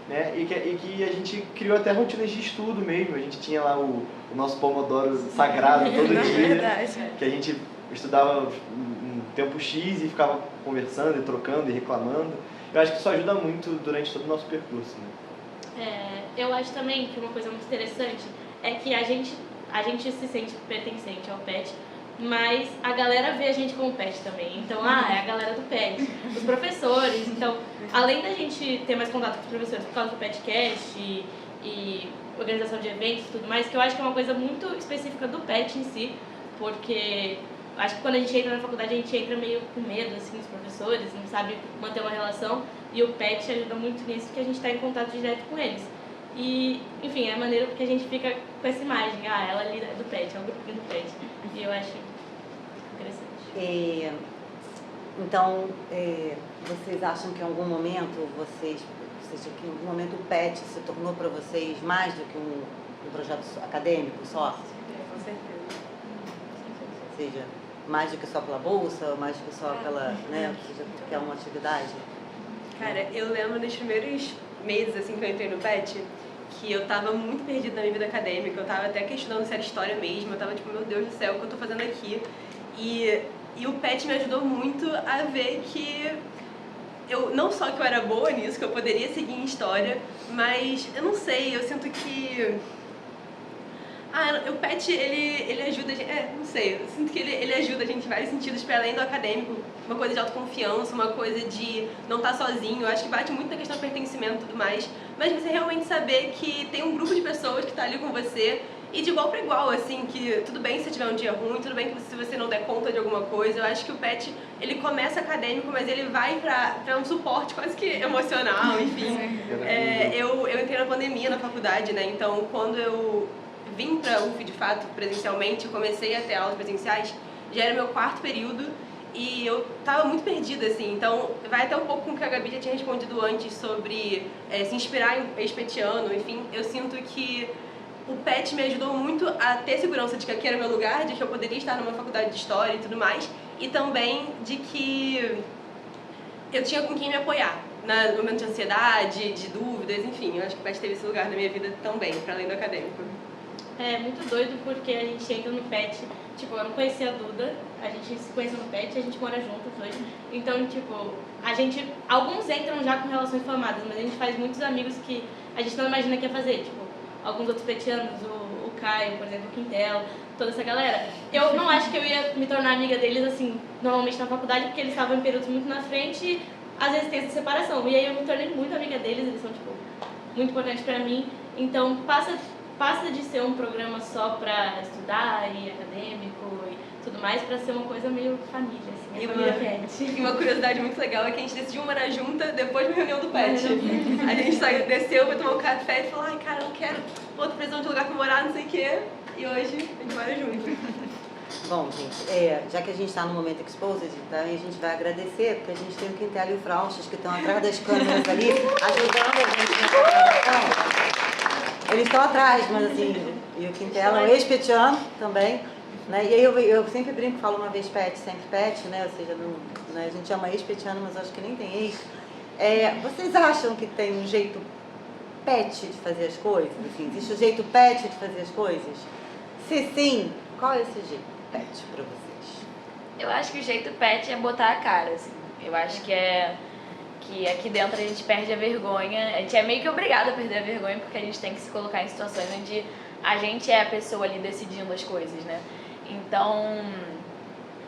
né? E que a gente criou até rotinas de estudo mesmo. A gente tinha lá o nosso Pomodoro sagrado todo dia, que a gente estudava um tempo X e ficava conversando e trocando e reclamando. Eu acho que isso ajuda muito durante todo o nosso percurso, né? Eu acho também que uma coisa muito interessante é que a gente se sente pertencente ao PET, mas a galera vê a gente como PET também. Então, é a galera do PET, os professores. Então, além da gente ter mais contato com os professores por causa do PETcast e organização de eventos e tudo mais, que eu acho que é uma coisa muito específica do PET em si, porque acho que quando a gente entra na faculdade, a gente entra meio com medo, assim, dos professores, não sabe manter uma relação, e o PET ajuda muito nisso, porque a gente está em contato direto com eles. E, enfim, é a maneira que a gente fica com essa imagem. Ah, ela ali é do PET, é um grupinho do PET. E eu acho interessante. Então, vocês acham que em algum momento que em algum momento o PET se tornou para vocês mais do que um projeto acadêmico só? Com certeza. Ou seja, mais do que só pela bolsa, mais do que só pela, né, ou seja, porque é uma atividade? Cara, eu lembro nos primeiros meses assim que eu entrei no PET, que eu tava muito perdida na minha vida acadêmica, eu tava até questionando se era história mesmo, eu tava tipo, meu Deus do céu, o que eu tô fazendo aqui? E o PET me ajudou muito a ver que não só que eu era boa nisso, que eu poderia seguir em história, mas eu não sei, eu sinto que o PET, ele ajuda a gente, não sei, eu sinto que ele ajuda a gente em vários sentidos para além do acadêmico, uma coisa de autoconfiança, uma coisa de não estar sozinho, eu acho que bate muito na questão do pertencimento e tudo mais, mas você realmente saber que tem um grupo de pessoas que está ali com você e de igual para igual, assim, que tudo bem se tiver um dia ruim, tudo bem que se você não der conta de alguma coisa, eu acho que o PET, ele começa acadêmico, mas ele vai para um suporte quase que emocional, enfim. Eu entrei na pandemia na faculdade, né, então quando eu vim para a UF de fato, presencialmente, eu comecei a ter aulas presenciais, já era meu 4º período e eu tava muito perdida, assim, então vai até um pouco com o que a Gabi já tinha respondido antes sobre se inspirar em ex-petiano, enfim, eu sinto que o PET me ajudou muito a ter segurança de que aqui era meu lugar, de que eu poderia estar numa faculdade de história e tudo mais, e também de que eu tinha com quem me apoiar, no momento de ansiedade, de dúvidas, enfim, eu acho que o PET teve esse lugar na minha vida também, para além do acadêmico. É muito doido porque a gente entra no PET, tipo, eu não conhecia a Duda, a gente se conheceu no PET, a gente mora juntos hoje, então, tipo, alguns entram já com relações formadas, mas a gente faz muitos amigos que a gente não imagina que ia fazer, tipo, alguns outros petianos, o Caio, por exemplo, o Quintel, toda essa galera. Eu não acho que eu ia me tornar amiga deles, assim, normalmente na faculdade, porque eles estavam em períodos muito na frente e às vezes tem essa separação. E aí eu me tornei muito amiga deles, eles são, tipo, muito importantes pra mim. Então, passa de ser um programa só pra estudar e acadêmico e tudo mais, pra ser uma coisa meio família, assim, família PET. E uma curiosidade muito legal é que a gente decidiu morar junta depois da reunião do PET. A gente desceu, foi tomar um café e falou, ai cara, eu não quero outra prisão de lugar pra morar, não sei o quê. E hoje a gente mora junto. Bom, gente, já que a gente está no momento Exposed, então a gente vai agradecer, porque a gente tem o Quintel e o Frauchas que estão atrás das câmeras ali, ajudando a gente na gravação. Eles estão atrás, mas assim, e o Quintel é um ex-petiano também, né? E aí eu sempre brinco, falo uma vez PET, sempre PET, né? Ou seja, a gente chama ex-petiano, mas acho que nem tem ex. Vocês acham que tem um jeito PET de fazer as coisas? Assim, existe o jeito PET de fazer as coisas? Se sim, qual é esse jeito PET pra vocês? Eu acho que o jeito PET é botar a cara, assim. Eu acho que aqui dentro a gente perde a vergonha. A gente é meio que obrigado a perder a vergonha porque a gente tem que se colocar em situações onde a gente é a pessoa ali decidindo as coisas, né? Então,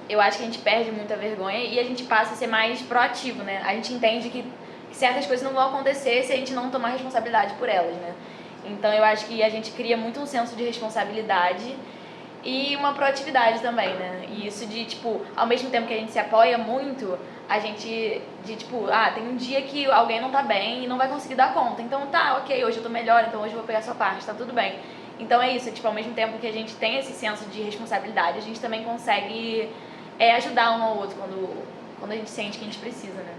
eu acho que a gente perde muita vergonha e a gente passa a ser mais proativo, né? A gente entende que certas coisas não vão acontecer se a gente não tomar responsabilidade por elas, né? Então, eu acho que a gente cria muito um senso de responsabilidade e uma proatividade também, né? E isso de, tipo, ao mesmo tempo que a gente se apoia muito, a gente, tem um dia que alguém não tá bem e não vai conseguir dar conta. Então, tá, ok, hoje eu tô melhor, então hoje eu vou pegar a sua parte, tá tudo bem. Então é isso, tipo, ao mesmo tempo que a gente tem esse senso de responsabilidade, a gente também consegue ajudar um ao outro quando a gente sente que a gente precisa, né?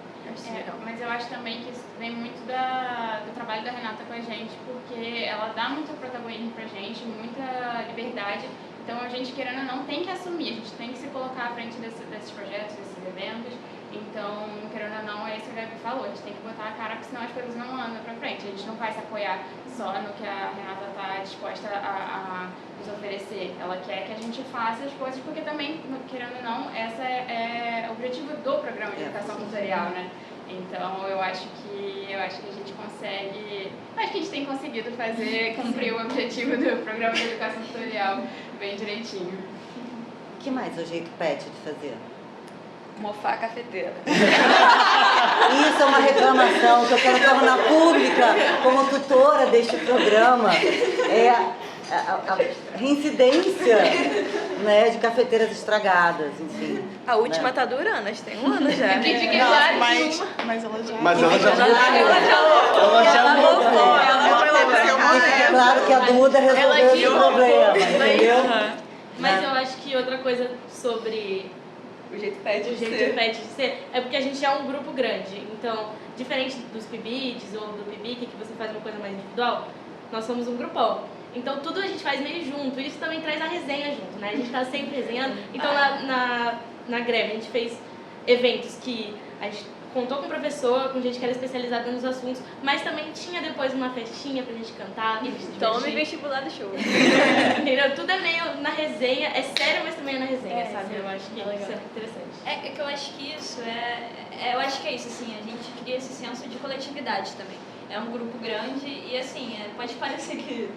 Mas eu acho também que isso vem muito do trabalho da Renata com a gente, porque ela dá muito protagonismo pra gente, muita liberdade. Então a gente, querendo ou não, tem que assumir, a gente tem que se colocar à frente desses projetos, desses eventos. Então, querendo ou não, é isso que a Gabi falou, a gente tem que botar a cara, porque senão as coisas não andam pra frente. A gente não vai se apoiar só no que a Renata está disposta a nos oferecer. Ela quer que a gente faça as coisas, porque também, querendo ou não, esse é o objetivo do programa de educação tutorial, né? Então, eu acho que a gente consegue, acho que a gente tem conseguido cumprir o objetivo do programa de educação tutorial bem direitinho. O que mais é o jeito PET de fazer? Mofar a cafeteira. Isso é uma reclamação que eu quero tornar pública como tutora deste programa. a reincidência, né, de cafeteiras estragadas, enfim. A última né? tá durando, acho que tem um ano já. Que fique Não, claro mas ela já... Mas ela já Fica claro que a Duda resolveu esse problema, entendeu? Mas eu acho que outra coisa sobre o jeito pet de ser é porque a gente é um grupo grande. Então, diferente dos PIBIDs ou do PIBIC, que você faz uma coisa mais individual, nós somos um grupão. Então, tudo a gente faz meio junto. Isso também traz a resenha junto, né? A gente tá sempre resenhando. Então, na greve, a gente fez eventos que a gente contou com o professor, com gente que era especializada nos assuntos, mas também tinha depois uma festinha pra gente cantar, pra gente se Tome divertir. vestibular do show. Entendeu? Tudo é meio na resenha, é sério, mas também é na resenha, sabe? Sim. Eu acho que isso é interessante. É que eu acho que isso eu acho que é isso, assim, a gente cria esse senso de coletividade também. É um grupo grande e, assim, pode parecer que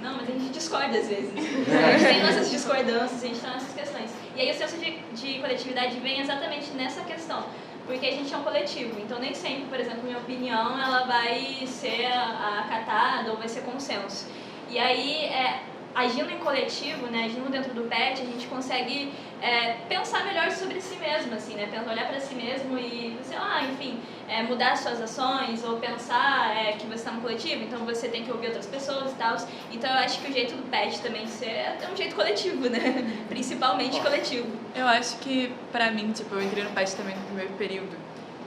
não, mas a gente discorda às vezes. A gente tem nossas discordâncias, a gente tem nossas questões. E aí o senso de coletividade vem exatamente nessa questão. Porque a gente é um coletivo, então nem sempre, por exemplo, minha opinião, ela vai ser acatada ou vai ser consenso. E aí, agindo em coletivo, né, agindo dentro do PET, a gente consegue pensar melhor sobre si mesmo, assim, né, olhar para si mesmo e, sei lá, enfim, mudar suas ações ou pensar que você está no coletivo, então você tem que ouvir outras pessoas e tal. Então eu acho que o jeito do PET também é um jeito coletivo, né, principalmente coletivo. Eu acho que, pra mim, tipo, eu entrei no PET também no primeiro período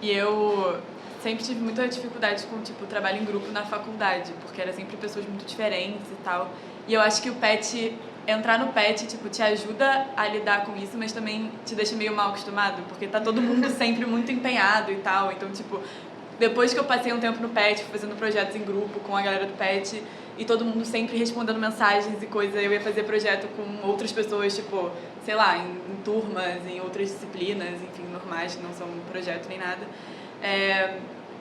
e eu sempre tive muita dificuldade com, tipo, trabalho em grupo na faculdade, porque era sempre pessoas muito diferentes e tal. E eu acho que o PET, entrar no PET, tipo, te ajuda a lidar com isso, mas também te deixa meio mal acostumado, porque tá todo mundo sempre muito empenhado e tal. Então, tipo, depois que eu passei um tempo no PET, fazendo projetos em grupo com a galera do PET, e todo mundo sempre respondendo mensagens e coisa, eu ia fazer projeto com outras pessoas, tipo, sei lá, em turmas, em outras disciplinas, enfim, normais, que não são projeto nem nada.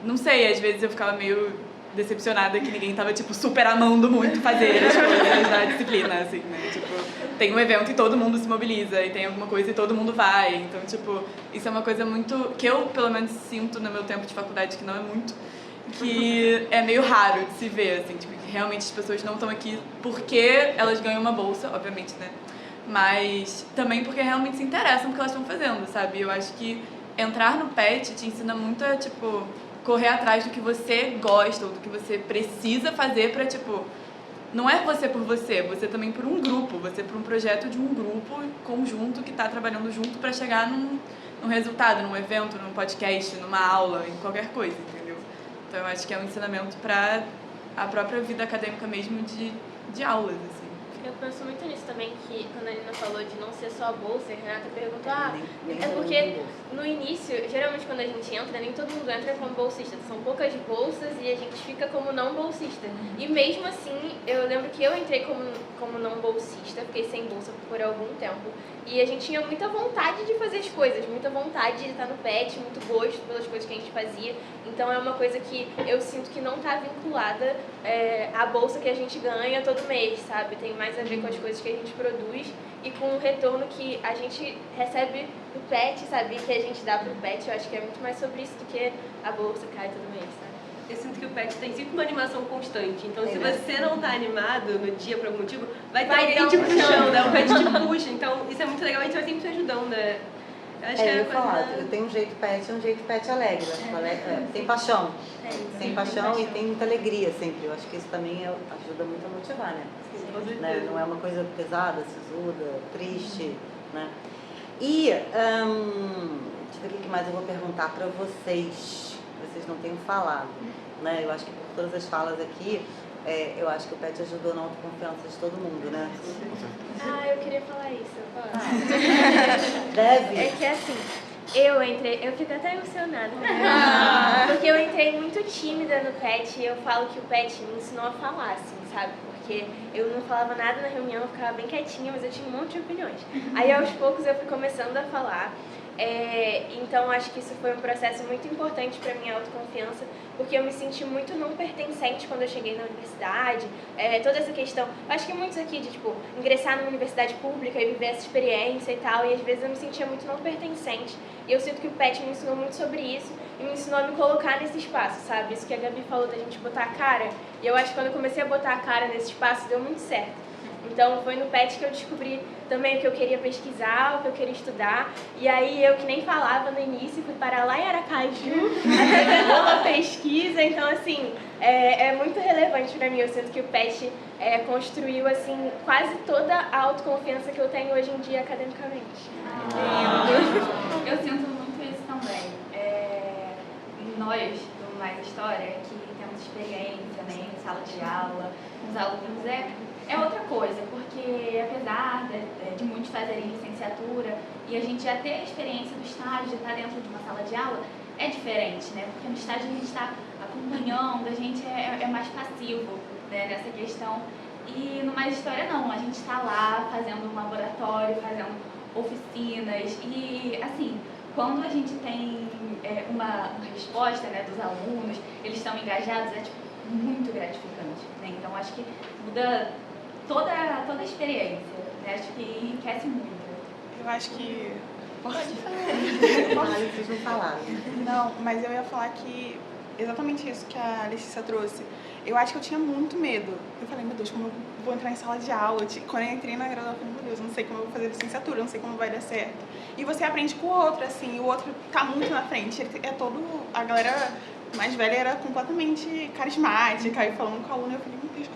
Não sei, às vezes eu ficava meio decepcionada que ninguém tava, tipo, super amando muito fazer as coisas da disciplina, assim, né? Tipo, tem um evento e todo mundo se mobiliza, e tem alguma coisa e todo mundo vai. Então, tipo, isso é uma coisa muito... que eu, pelo menos, sinto no meu tempo de faculdade, que não é muito, que é meio raro de se ver, assim, tipo, que realmente as pessoas não estão aqui porque elas ganham uma bolsa, obviamente, né? Mas também porque realmente se interessam no que elas estão fazendo, sabe? Eu acho que entrar no PET te ensina muito a, tipo, correr atrás do que você gosta ou do que você precisa fazer pra, tipo, não é você por você também por um grupo, você por um projeto de um grupo conjunto que tá trabalhando junto pra chegar num resultado, num evento, num podcast, numa aula, em qualquer coisa, entendeu? Então eu acho que é um ensinamento pra a própria vida acadêmica mesmo de aulas, assim. Eu penso muito nisso também, que quando a Nina falou de não ser só a bolsa, a Renata perguntou, é porque no início, geralmente quando a gente entra, nem todo mundo entra como bolsista, são poucas bolsas e a gente fica como não bolsista. E mesmo assim, eu lembro que eu entrei como não bolsista, fiquei sem bolsa por algum tempo, e a gente tinha muita vontade de fazer as coisas, muita vontade de estar no PET, muito gosto pelas coisas que a gente fazia, então é uma coisa que eu sinto que não está vinculada à bolsa que a gente ganha todo mês, sabe? Tem mais a ver com as coisas que a gente produz e com o retorno que a gente recebe do PET, sabe? Que a gente dá pro PET. Eu acho que é muito mais sobre isso do que a bolsa cai todo mês, sabe? Eu sinto que o PET tem sempre uma animação constante. Então, se você não tá animado no dia por algum motivo, vai ter alguém te puxando, né? O PET te puxa. Então, isso é muito legal. A gente vai sempre te ajudando, né? Eu acho que eu falar, eu tenho um jeito PET alegre. Tem paixão. Tem paixão e tem muita alegria sempre. Eu acho que isso também ajuda muito a motivar, né? Não é uma coisa pesada, sisuda, triste, né? E, deixa eu ver o que mais eu vou perguntar para vocês não tenham falado, né? Eu acho que por todas as falas aqui, eu acho que o PET ajudou na autoconfiança de todo mundo, né? Eu queria falar isso. Deve? É que assim, eu fico até emocionada, né? Porque eu entrei muito tímida no PET e eu falo que o PET me ensinou a falar, assim, sabe? Porque eu não falava nada na reunião, eu ficava bem quietinha, mas eu tinha um monte de opiniões. Aí aos poucos eu fui começando a falar Então acho que isso foi um processo muito importante para minha autoconfiança, porque eu me senti muito não pertencente quando eu cheguei na universidade. Toda essa questão, acho que muitos aqui de tipo ingressar numa universidade pública e viver essa experiência e tal, e às vezes eu me sentia muito não pertencente. E eu sinto que o PET me ensinou muito sobre isso e me ensinou a me colocar nesse espaço, sabe? Isso que a Gabi falou da gente botar a cara. E eu acho que quando eu comecei a botar a cara nesse espaço deu muito certo. Então foi no PET que eu descobri também o que eu queria pesquisar, o que eu queria estudar. E aí eu que nem falava no início, fui parar lá em Aracaju, fazer uma pesquisa. Então assim, é muito relevante para mim. Eu sinto que o PET construiu assim quase toda a autoconfiança que eu tenho hoje em dia academicamente. Eu sinto muito isso também. Nós, do Mais História, que temos experiência, né, em sala de aula, os alunos, é outra coisa, porque apesar de muitos fazerem licenciatura e a gente já ter a experiência do estágio, de estar dentro de uma sala de aula, é diferente, né? Porque no estágio a gente está acompanhando, a gente é mais passivo, né, nessa questão. E no Mais História não, a gente está lá fazendo um laboratório, fazendo oficinas e assim, quando a gente tem uma resposta, né, dos alunos, eles estão engajados, é tipo, muito gratificante, né? Então acho que muda toda a experiência, né? Acho que enriquece muito. Eu acho que... Pode falar. Vocês não falaram. Não, mas eu ia falar que exatamente isso que a Letícia trouxe. Eu acho que eu tinha muito medo. Eu falei, meu Deus, como eu vou entrar em sala de aula? Quando eu entrei na graduação, eu falei, meu Deus, eu não sei como eu vou fazer licenciatura, eu não sei como vai dar certo. E você aprende com o outro, assim, o outro tá muito na frente. Ele a galera mais velha era completamente carismática, e falando com o aluno, eu falei, meu Deus,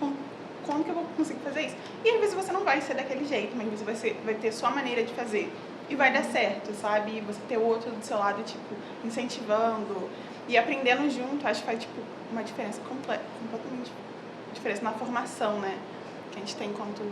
como que eu vou conseguir fazer isso? E às vezes você não vai ser daquele jeito, mas você vai ter sua maneira de fazer. E vai dar certo, sabe? E você ter o outro do seu lado, tipo, incentivando e aprendendo junto, acho que faz, tipo, uma diferença completamente diferença na formação, né? Que a gente tem enquanto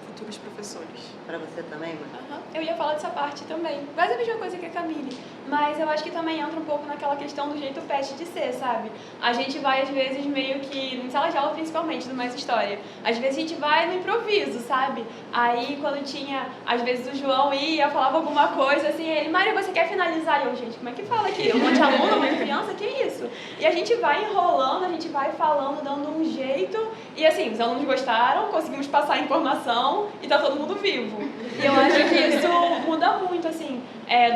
futuros professores. Pra você também, mãe? Eu ia falar dessa parte também. Quase a mesma coisa que a Camille. Mas eu acho que também entra um pouco naquela questão do jeito PET de ser, sabe? A gente vai, às vezes, meio que... Em sala de aula, principalmente, no Mais História. Às vezes a gente vai no improviso, sabe? Aí, quando tinha... Às vezes o João ia, falava alguma coisa, assim, ele... Maria, você quer finalizar? E eu, gente, como é que fala aqui? Um monte de aluno, uma criança, que isso? E a gente vai enrolando, a gente vai falando, dando um jeito. E, assim, os alunos gostaram, conseguimos passar a informação e tá todo mundo vivo. E eu acho que isso muda muito, assim,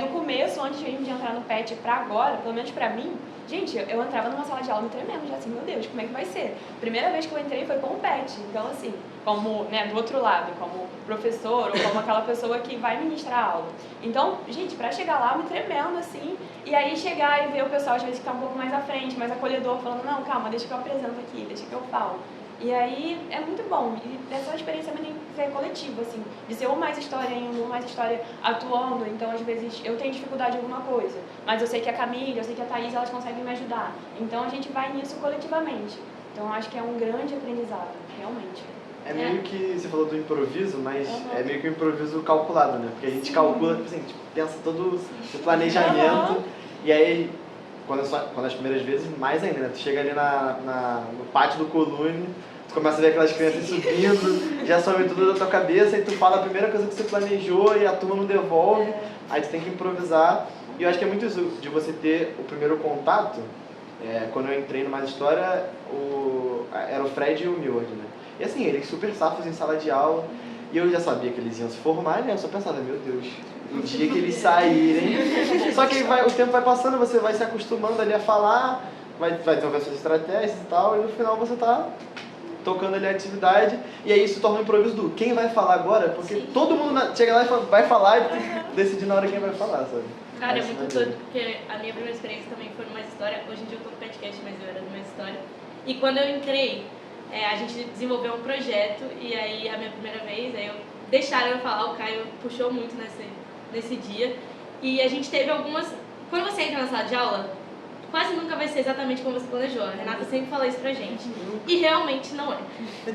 do começo, antes de entrar no PET pra agora, pelo menos pra mim, gente, eu entrava numa sala de aula me tremendo, já assim, meu Deus, como é que vai ser? Primeira vez que eu entrei foi com o PET, então assim, como, né, do outro lado, como professor ou como aquela pessoa que vai ministrar a aula. Então, gente, pra chegar lá, me tremendo, assim, e aí chegar e ver o pessoal, às vezes, que tá um pouco mais à frente, mais acolhedor, falando, não, calma, deixa que eu apresento aqui, deixa que eu falo. E aí é muito bom, e essa é uma experiência também tem que ser coletiva, assim, de ser ou mais história indo, ou mais história atuando, então às vezes eu tenho dificuldade em alguma coisa, mas eu sei que a Camille, eu sei que a Thaís, elas conseguem me ajudar, então a gente vai nisso coletivamente, então eu acho que é um grande aprendizado, realmente. É meio que, você falou do improviso, mas é meio que um improviso calculado, né, porque a gente calcula, assim, a gente pensa todo o planejamento, e aí... Quando as primeiras vezes, mais ainda, né? Tu chega ali no pátio do Colune, tu começa a ver aquelas crianças subindo, já sobe tudo da tua cabeça, e tu fala a primeira coisa que você planejou e a turma não devolve, aí tu tem que improvisar. E eu acho que é muito isso, de você ter o primeiro contato. Quando eu entrei no Mais História, era o Fred e o Millard, né? E assim, eles super safos em sala de aula, e eu já sabia que eles iam se formar, né? Eu só pensava, meu Deus, o dia que eles saírem... Só que o tempo vai passando, você vai se acostumando ali a falar, vai desenvolver suas estratégias e tal, e no final você tá tocando ali a atividade, e aí isso torna um improviso do quem vai falar agora, porque todo mundo chega lá e vai falar e tem que decidir na hora quem vai falar, sabe? Cara, é muito doido, porque a minha primeira experiência também foi no Mais História. Hoje em dia eu tô no podcast, mas eu era no Mais História. E quando eu entrei, a gente desenvolveu um projeto, e aí a minha primeira vez, aí deixaram eu falar, o Caio puxou muito nesse dia. E a gente teve algumas... Quando você entra na sala de aula, quase nunca vai ser exatamente como você planejou. A Renata sempre fala isso pra gente. E realmente não é.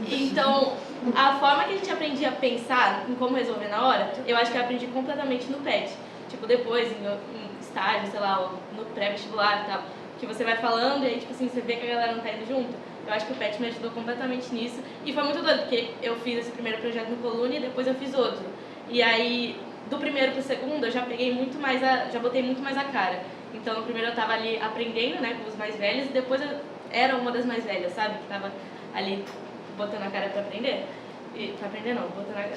Então, a forma que a gente aprendia a pensar em como resolver na hora, eu acho que eu aprendi completamente no PET. Tipo, depois, em estágio, sei lá, no pré-vestibular e tal, que você vai falando e aí, tipo assim, você vê que a galera não tá indo junto. Eu acho que o PET me ajudou completamente nisso. E foi muito doido, porque eu fiz esse primeiro projeto no Colune e depois eu fiz outro. E aí, do primeiro pro segundo eu já peguei muito mais já botei muito mais a cara. Então no primeiro eu tava ali aprendendo, né, com os mais velhos, e depois eu era uma das mais velhas, sabe? Que tava ali botando a cara pra aprender. E, pra aprender não, botando a cara.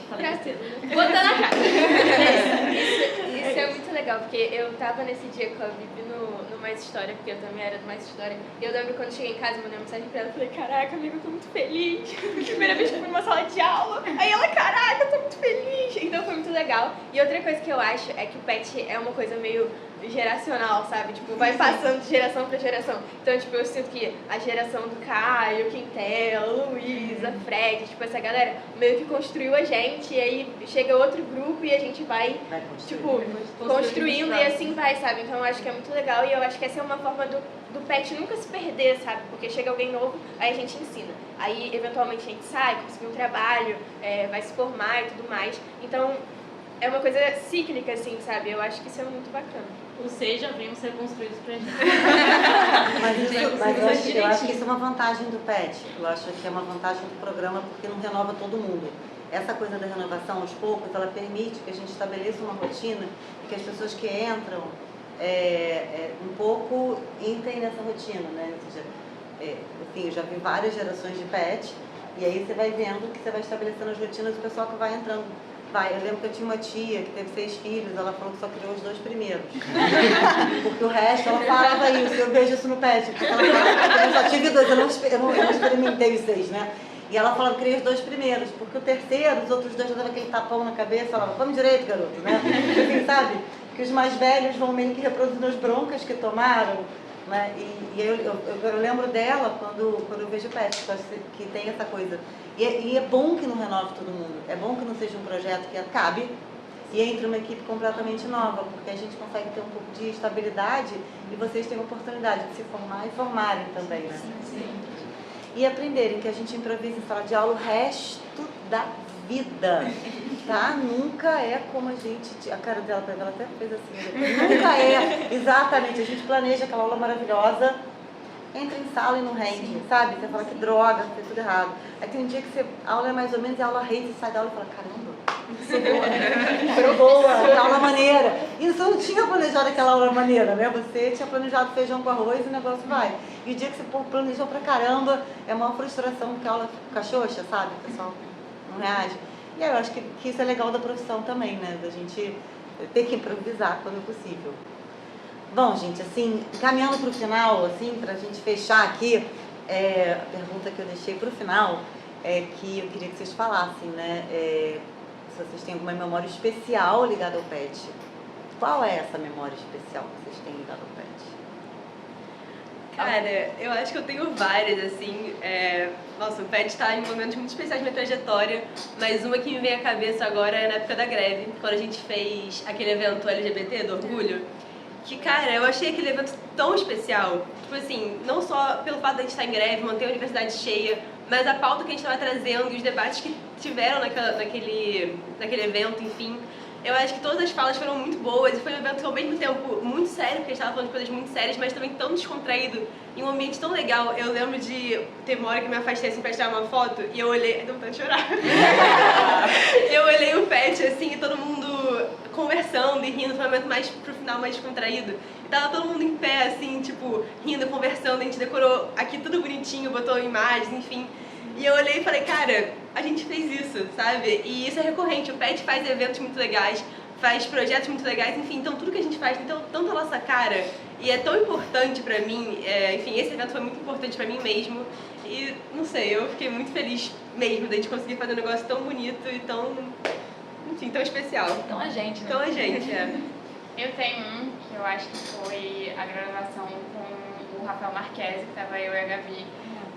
Falei besteira. Botando a cara. Isso é muito legal, porque eu tava nesse dia com a Bibi no Mais História, porque eu também era do Mais História. E eu lembro quando cheguei em casa, mandei uma mensagem pra ela, falei, caraca, amiga, eu tô muito feliz. Primeira vez que eu fui numa sala de aula. Aí ela, caraca, eu tô muito feliz. Então foi muito legal. E outra coisa que eu acho é que o PET é uma coisa meio geracional, sabe? Tipo, vai passando de geração pra geração. Então, tipo, eu sinto que a geração do Caio, Quintel, Luísa, Fred, tipo, essa galera meio que construiu a gente, e aí chega outro grupo e a gente vai tipo, construindo e assim vai, sabe? Então eu acho que é muito legal e eu acho que essa é uma forma do PET nunca se perder, sabe? Porque chega alguém novo, aí a gente ensina. Aí, eventualmente, a gente sai, consegue um trabalho, vai se formar e tudo mais. Então, é uma coisa cíclica, assim, sabe? Eu acho que isso é muito bacana. Ou seja, venham ser construídos pra gente. Mas eu acho que isso é uma vantagem do PET. Eu acho que é uma vantagem do programa porque não renova todo mundo. Essa coisa da renovação, aos poucos, ela permite que a gente estabeleça uma rotina e que as pessoas que entram um pouco entrem nessa rotina, né? Ou seja, enfim, eu já vi várias gerações de PET e aí você vai vendo que você vai estabelecendo as rotinas do pessoal que vai entrando. Eu lembro que eu tinha uma tia que teve 6 filhos, ela falou que só criou os 2 primeiros. Porque o resto, ela falava isso, eu vejo isso no PET. Porque ela falava, eu só tive 2, eu não experimentei os 6, né? E ela falava que criou os 2 primeiros, porque o terceiro, os outros 2 já davam aquele tapão na cabeça, ela falava, vamos direito, garoto, né? Assim, sabe? Que os mais velhos vão meio que reproduzindo as broncas que tomaram, né? E eu lembro dela quando eu vejo o PET, que tem essa coisa. E é bom que não renove todo mundo, é bom que não seja um projeto que acabe e entre uma equipe completamente nova, porque a gente consegue ter um pouco de estabilidade e vocês têm a oportunidade de se formar e formarem também, né? Sim. E aprenderem que a gente improvisa em sala de aula o resto da vida, tá? Nunca é como a gente... A cara dela, ela até fez assim, nunca é, exatamente, a gente planeja aquela aula maravilhosa, entra em sala e não rende, sabe? Você fala que droga, fez tudo errado. Aí tem um dia que a aula é mais ou menos e a aula rende, você sai da aula e fala, caramba, foi boa, que aula maneira. E você não tinha planejado aquela aula maneira, né? Você tinha planejado feijão com arroz e o negócio vai. E o dia que você planejou pra caramba, é uma frustração porque a aula fica xoxa, sabe? O pessoal não reage. E aí eu acho que isso é legal da profissão também, né? Da gente ter que improvisar quando é possível. Bom, gente, assim, caminhando para o final, assim, para a gente fechar aqui, a pergunta que eu deixei para o final é que eu queria que vocês falassem, né? Se vocês têm alguma memória especial ligada ao PET. Qual é essa memória especial que vocês têm ligada ao PET? Cara, eu acho que eu tenho várias, assim. Nossa, o PET está em momentos muito especiais na minha trajetória, mas uma que me vem à cabeça agora é na época da greve, quando a gente fez aquele evento LGBT do Orgulho. Que, cara, eu achei aquele evento tão especial. Tipo assim, não só pelo fato de a gente estar em greve, manter a universidade cheia, mas a pauta que a gente estava trazendo e os debates que tiveram naquele evento, enfim. Eu acho que todas as falas foram muito boas e foi um evento ao mesmo tempo muito sério, porque a gente estava falando de coisas muito sérias, mas também tão descontraído, em um ambiente tão legal. Eu lembro de ter uma hora que me afastei assim pra tirar uma foto e eu olhei... Não tô chorar. Eu olhei o PET assim e todo mundo conversando e rindo, foi um momento mais pro final, mais descontraído. E tava todo mundo em pé, assim, tipo, rindo, conversando, a gente decorou aqui tudo bonitinho, botou imagens, enfim. E eu olhei e falei, cara, a gente fez isso, sabe? E isso é recorrente, o PET faz eventos muito legais, faz projetos muito legais, enfim, então tudo que a gente faz tem tanto a nossa cara e é tão importante pra mim, enfim, esse evento foi muito importante pra mim mesmo e, não sei, eu fiquei muito feliz mesmo de a gente conseguir fazer um negócio tão bonito e tão, enfim, tão especial. Então a gente, né? Então a gente, Eu tenho um que eu acho que foi a graduação com o Rafael Marquesi, que tava eu e a Gabi,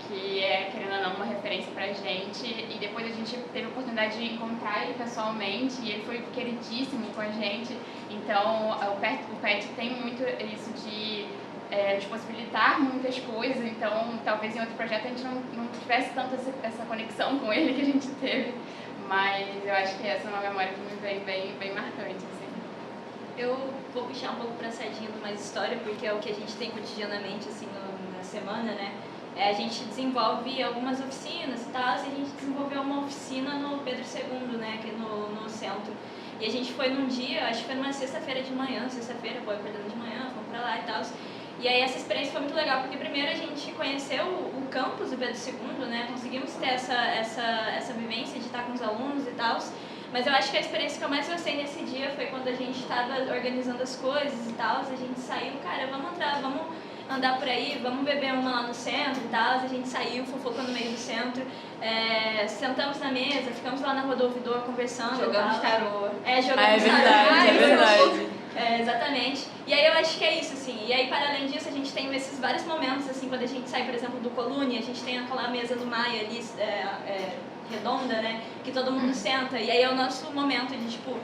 que é, querendo ou não, uma referência pra gente, e depois a gente teve a oportunidade de encontrar ele pessoalmente, e ele foi queridíssimo com a gente, então o PET tem muito isso de possibilitar muitas coisas, então talvez em outro projeto a gente não tivesse tanto essa conexão com ele que a gente teve, mas eu acho que essa é uma memória que me vem bem marcante, assim. Eu vou puxar um pouco pra sardinha do Mais História, porque é o que a gente tem cotidianamente, assim, na semana, né? A gente desenvolve algumas oficinas e tal, e a gente desenvolveu uma oficina no Pedro II, né, aqui no centro. E a gente foi num dia, acho que foi numa sexta-feira de manhã, foi acordando de manhã, fomos pra lá e tal. E aí essa experiência foi muito legal, porque primeiro a gente conheceu o campus do Pedro II, né? Conseguimos ter essa vivência de estar com os alunos e tal. Mas eu acho que a experiência que eu mais gostei nesse dia foi quando a gente estava organizando as coisas e tal. A gente saiu, cara, vamos andar por aí, vamos beber uma lá no centro e tal. A gente saiu, fofocando no meio do centro, sentamos na mesa, ficamos lá na Rodovidor conversando. Jogamos tarô. Jogamos tarô. É verdade. Exatamente. E aí eu acho que é isso, assim. E aí, para além disso, a gente tem esses vários momentos, assim, quando a gente sai, por exemplo, do Colune, a gente tem aquela mesa do Maia ali, redonda, né? Que todo mundo senta. E aí é o nosso momento de, tipo,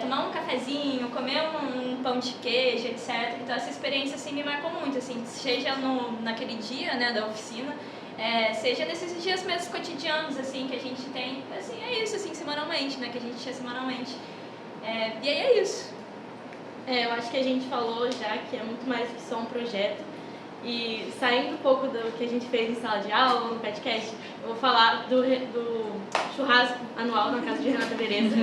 tomar um cafezinho, comer um pão de queijo, etc. Então essa experiência, assim, me marcou muito, assim. Seja naquele dia, né, da oficina, seja nesses dias mesmo cotidianos, assim, que a gente tem. Assim, é isso, assim, semanalmente, né? Que a gente tinha semanalmente. E aí é isso. Eu acho que a gente falou já que é muito mais que só um projeto. E saindo um pouco do que a gente fez em sala de aula, no podcast, eu vou falar do churrasco anual na casa de Renata Tereza.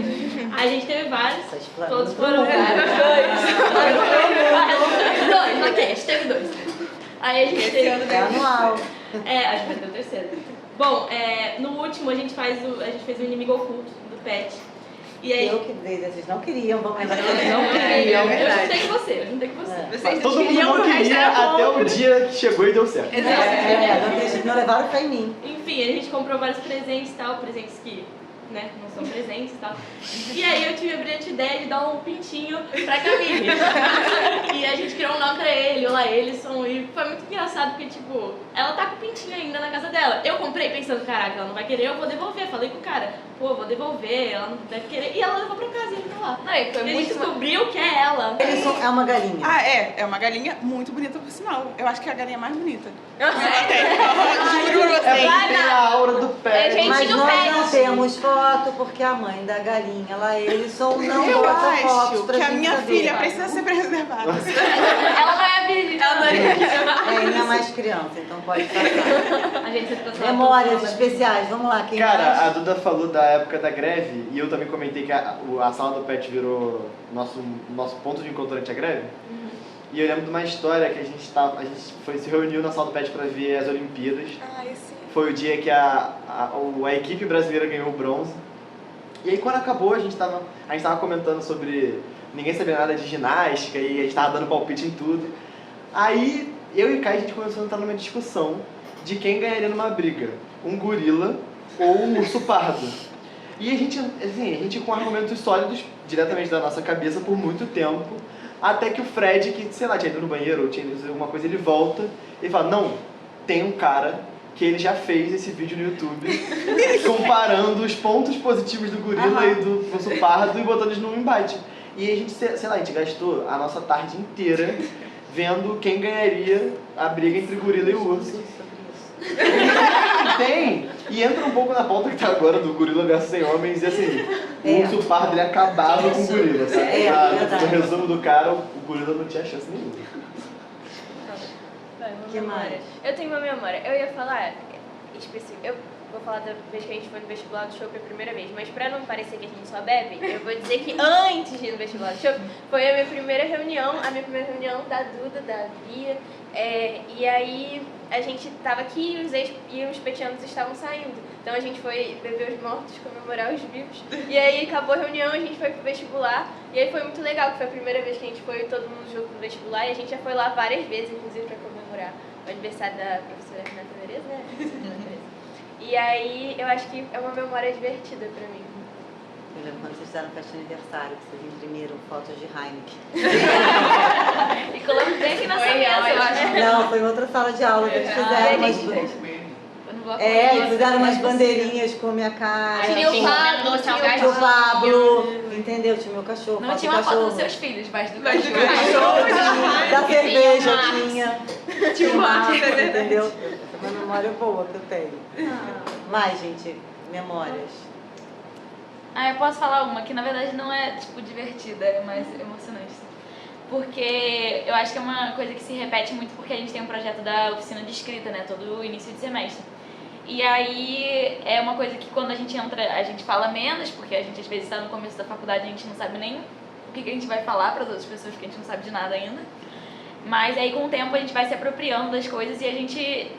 A gente teve vários, todos foram dois, ok, a gente teve dois. Aí a gente teve anual. Acho que vai ter o terceiro. Bom, no último a gente fez o Inimigo Oculto do PET. E aí... Vocês não queriam, vamos lembrar. Não queriam. Eu juntei com você. Mas todo mundo não queria até o dia que chegou e deu certo. Não levaram fé em mim. Enfim, a gente comprou vários presentes e tal, presentes que, né, não são presentes e tal. E aí eu tive a brilhante ideia de dar um pintinho pra Camille. E a gente criou um nome pra ele, Olá Elisson, e foi muito engraçado porque, tipo, ela tá com o pintinho ainda na casa dela. Eu comprei pensando, caraca, ela não vai querer, eu vou devolver. Falei com o cara, vou devolver, ela não deve querer. E ela levou pra casa e ele tá lá. Foi e a gente descobriu que é ela. Elisson é uma galinha. É uma galinha muito bonita, por sinal. Eu acho que é a galinha mais bonita. Juro pra vocês. Tem a aura do pet. Mas nós não temos foto porque a mãe da galinha, Elisson, não bota fotos pra que a gente minha saber. filha precisa ser preservada. Ela vai abrir. Ainda é mais criança, então pode passar. A gente Memórias especiais, vamos lá. Quem Cara, mais? a Duda falou da época da greve e eu também comentei que a sala do PET virou nosso ponto de encontro durante a greve. E eu lembro de uma história que a gente se reuniu na sala do PET para ver as Olimpíadas. Foi o dia que a equipe brasileira ganhou o bronze. E aí quando acabou a gente tava comentando sobre ninguém sabia nada de ginástica e a gente tava dando palpite em tudo. Aí eu e o Kai a gente começou a entrar numa discussão de quem ganharia numa briga, um gorila ou um urso pardo. E a gente com argumentos sólidos diretamente da nossa cabeça por muito tempo, até que o Fred, que sei lá, tinha ido no banheiro ou tinha ido fazer alguma coisa, ele volta e fala, não, tem um cara que ele já fez esse vídeo no YouTube comparando os pontos positivos do gorila e do urso pardo e botando eles num embate. E a gente, sei lá, a gente gastou a nossa tarde inteira vendo quem ganharia a briga entre o gorila e o urso. Tem! E entra um pouco na pauta que tá agora do gorila versus 100 homens e assim, o urso pardo ele acabava com o gorila, sabe? No resumo do cara, o gorila não tinha chance nenhuma. Que mais? Eu tenho uma memória. Eu ia falar específico. Eu vou falar da vez que a gente foi no vestibular do Chopp a primeira vez, mas pra não parecer que a gente só bebe, eu vou dizer que antes de ir no vestibular do Chopp foi a minha primeira reunião da Duda, da Bia, e aí a gente tava aqui e os petianos estavam saindo. Então a gente foi beber os mortos, comemorar os vivos, e aí acabou a reunião, a gente foi pro vestibular, e aí foi muito legal, que foi a primeira vez que a gente foi todo mundo junto no vestibular, e a gente já foi lá várias vezes, inclusive pra comemorar o aniversário da professora Renata Tereza, né? E aí, eu acho que é uma memória divertida pra mim. Eu lembro quando vocês fizeram festa de aniversário, que vocês imprimiram fotos de Heineken. E colocamos bem aqui na mesa, eu acho. Não, foi em outra sala de aula que eles fizeram fizeram umas bandeirinhas com a minha cara. Tinha o Pablo, entendeu? Tinha o meu cachorro. Não tinha uma foto dos seus filhos, mas do cachorro. Da cerveja tinha. Tinha o Marcos, entendeu? Uma memória boa que eu tenho. Mais, gente, memórias. Eu posso falar uma que na verdade não é tipo divertida, é mais emocionante. Porque eu acho que é uma coisa que se repete muito porque a gente tem um projeto da oficina de escrita, né, todo o início de semestre. E aí é uma coisa que quando a gente entra, a gente fala menos, porque a gente às vezes está no começo da faculdade e a gente não sabe nem o que a gente vai falar para as outras pessoas, porque a gente não sabe de nada ainda. Mas aí com o tempo a gente vai se apropriando das coisas e a gente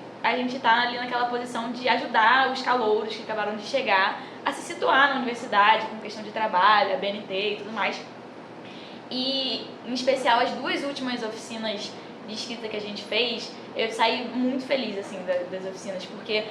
tá ali naquela posição de ajudar os calouros que acabaram de chegar a se situar na universidade, com questão de trabalho, a BNT e tudo mais. E, em especial, as 2 últimas oficinas de escrita que a gente fez, eu saí muito feliz, assim, das oficinas, porque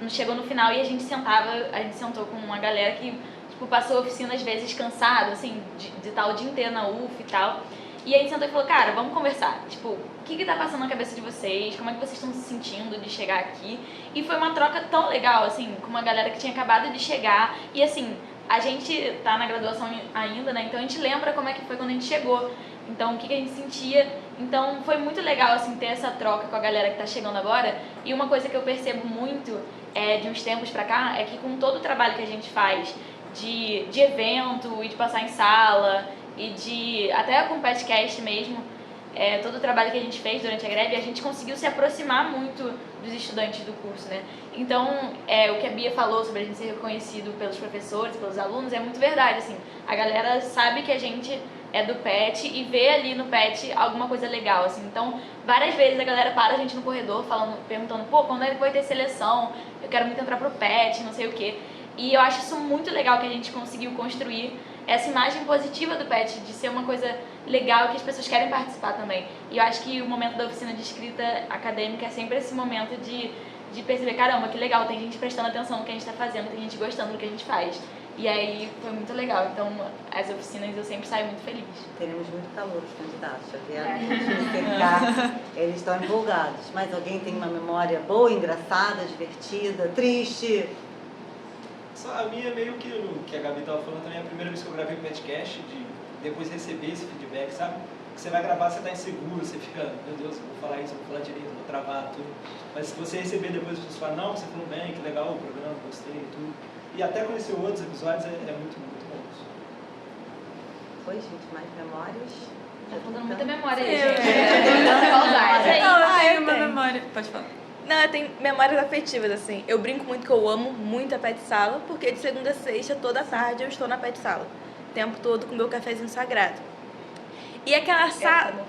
chegou no final e a gente sentou com uma galera que, tipo, passou a oficina, às vezes, cansado, assim, de estar o dia inteiro na UF e tal. E a gente sentou e falou, cara, vamos conversar. Tipo, o que tá passando na cabeça de vocês? Como é que vocês estão se sentindo de chegar aqui? E foi uma troca tão legal, assim, com uma galera que tinha acabado de chegar. E, assim, a gente tá na graduação ainda, né? Então a gente lembra como é que foi quando a gente chegou. Então, o que a gente sentia. Então, foi muito legal, assim, ter essa troca com a galera que tá chegando agora. E uma coisa que eu percebo muito de uns tempos pra cá é que com todo o trabalho que a gente faz de evento e de passar em sala e até com o podcast mesmo, todo o trabalho que a gente fez durante a greve, a gente conseguiu se aproximar muito dos estudantes do curso, né? Então, o que a Bia falou sobre a gente ser reconhecido pelos professores, pelos alunos, é muito verdade, assim. A galera sabe que a gente é do PET e vê ali no PET alguma coisa legal, assim. Então, várias vezes a galera para a gente no corredor perguntando, pô, quando é que vai ter seleção? Eu quero muito entrar pro PET, não sei o quê. E eu acho isso muito legal que a gente conseguiu construir essa imagem positiva do PET, de ser uma coisa legal que as pessoas querem participar também. E eu acho que o momento da oficina de escrita acadêmica é sempre esse momento de perceber, caramba, que legal, tem gente prestando atenção no que a gente está fazendo, tem gente gostando do que a gente faz. E aí foi muito legal. Então, as oficinas eu sempre saio muito feliz. Teremos muito calor os candidatos, até a gente cercar, eles estão empolgados. Mas alguém tem uma memória boa, engraçada, divertida, triste? A minha é meio que o que a Gabi estava falando também, é a primeira vez que eu gravei o podcast, de depois receber esse feedback, sabe? Que você vai gravar, você está inseguro, você fica, meu Deus, eu vou falar isso, eu vou falar direito, eu vou travar tudo. Mas se você receber depois, você fala, não, você falou bem, que legal o programa, gostei e tudo. E até conhecer outros episódios é muito, muito bom. Foi, gente, mais memórias? Tá faltando muita memória aí, Eu tenho uma memória. Pode falar. Não, eu tenho memórias afetivas, assim. Eu brinco muito que eu amo muito a Pet Sala, porque de segunda a sexta, toda tarde, eu estou na Pet Sala. O tempo todo com meu cafezinho sagrado. E aquela sala...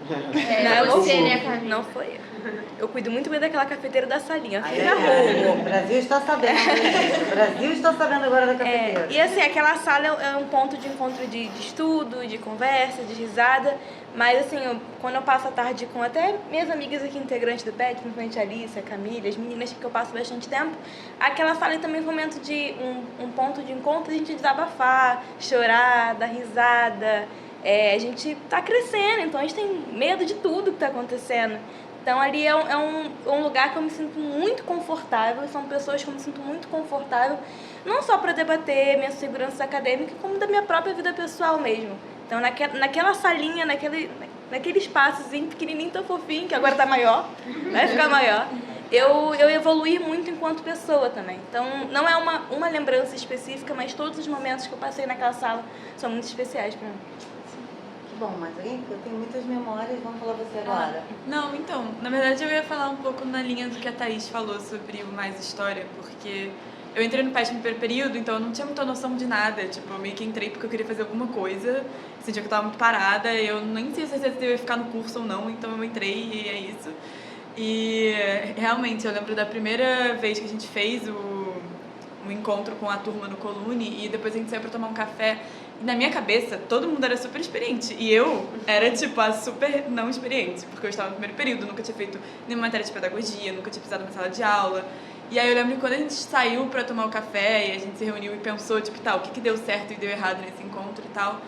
Não, você, né, Camila? Não foi eu. Eu cuido muito bem daquela cafeteira da salinha. O Brasil está sabendo. O Brasil está sabendo agora da cafeteira. E assim, aquela sala é um ponto de encontro de estudo, de conversa, de risada. Mas assim, quando eu passo a tarde com até minhas amigas aqui integrantes do PET, principalmente a Alice, a Camila, as meninas que eu passo bastante tempo, aquela sala também foi um momento de um ponto de encontro, a gente desabafar, chorar, dar risada. A gente tá crescendo, então a gente tem medo de tudo que tá acontecendo. Então ali é um lugar que eu me sinto muito confortável, são pessoas que eu me sinto muito confortável, não só para debater minha segurança acadêmica, como da minha própria vida pessoal mesmo. Então naquela salinha, naquele espaçozinho pequenininho, tão fofinho, que agora tá maior, vai ficar maior, eu evoluí muito enquanto pessoa também. Então não é uma lembrança específica, mas todos os momentos que eu passei naquela sala são muito especiais para mim. Bom, mas eu tenho muitas memórias, vamos falar você agora. Não, então, na verdade eu ia falar um pouco na linha do que a Thaís falou sobre o Mais História, porque eu entrei no PET no primeiro período, então eu não tinha muita noção de nada, tipo, eu meio que entrei porque eu queria fazer alguma coisa, sentia que eu tava muito parada, eu nem tinha certeza se eu ia ficar no curso ou não, então eu entrei e é isso. E realmente, eu lembro da primeira vez que a gente fez um encontro com a turma no Colune e depois a gente saiu pra tomar um café. Na minha cabeça, todo mundo era super experiente. E eu era, tipo, a super não experiente. Porque eu estava no primeiro período, nunca tinha feito nenhuma matéria de pedagogia, nunca tinha pisado numa sala de aula. E aí eu lembro que quando a gente saiu pra tomar o café e a gente se reuniu e pensou, tipo, o que deu certo e deu errado nesse encontro e tal,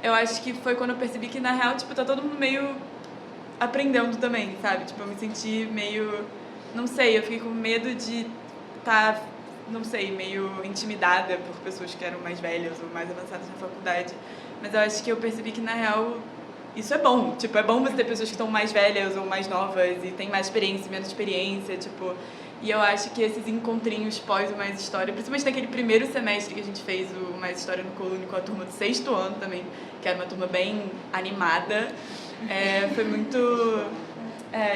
eu acho que foi quando eu percebi que, na real, tipo, tá todo mundo meio aprendendo também, sabe? Tipo, eu me senti meio... Não sei, eu fiquei com medo de estar... não sei, meio intimidada por pessoas que eram mais velhas ou mais avançadas na faculdade. Mas eu acho que eu percebi que, na real, isso é bom. Tipo, é bom você ter pessoas que estão mais velhas ou mais novas e têm mais experiência, menos experiência, tipo... E eu acho que esses encontrinhos pós o Mais História, principalmente naquele primeiro semestre que a gente fez o Mais História no Colune com a turma do 6º ano também, que era uma turma bem animada, foi muito...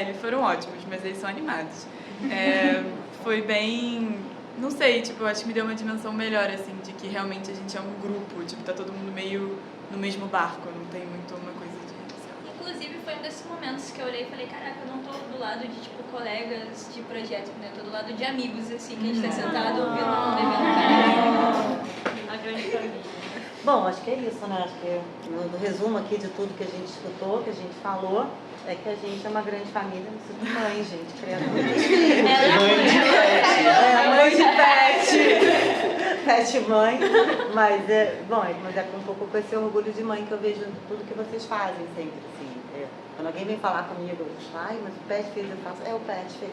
eles foram ótimos, mas eles são animados. foi bem, não sei, tipo, eu acho que me deu uma dimensão melhor, assim, de que realmente a gente é um grupo, tipo, tá todo mundo meio no mesmo barco, não tem muito uma coisa de... Inclusive, foi um desses momentos que eu olhei e falei, caraca, eu não tô do lado de, tipo, colegas de projeto, né? Eu tô do lado de amigos, assim, que a gente tá sentado ouvindo um evento. A grande família. Bom, acho que é isso, né? Acho que no resumo aqui de tudo que a gente escutou, que a gente falou, é que a gente é uma grande família. Me sinto mãe, gente, criando muitos filhos. Mãe de pet. Pet mãe. Mas é com um pouco com esse orgulho de mãe que eu vejo tudo que vocês fazem sempre, assim. Quando alguém vem falar comigo, ai, mas o Pet fez, eu faço, o Pet fez.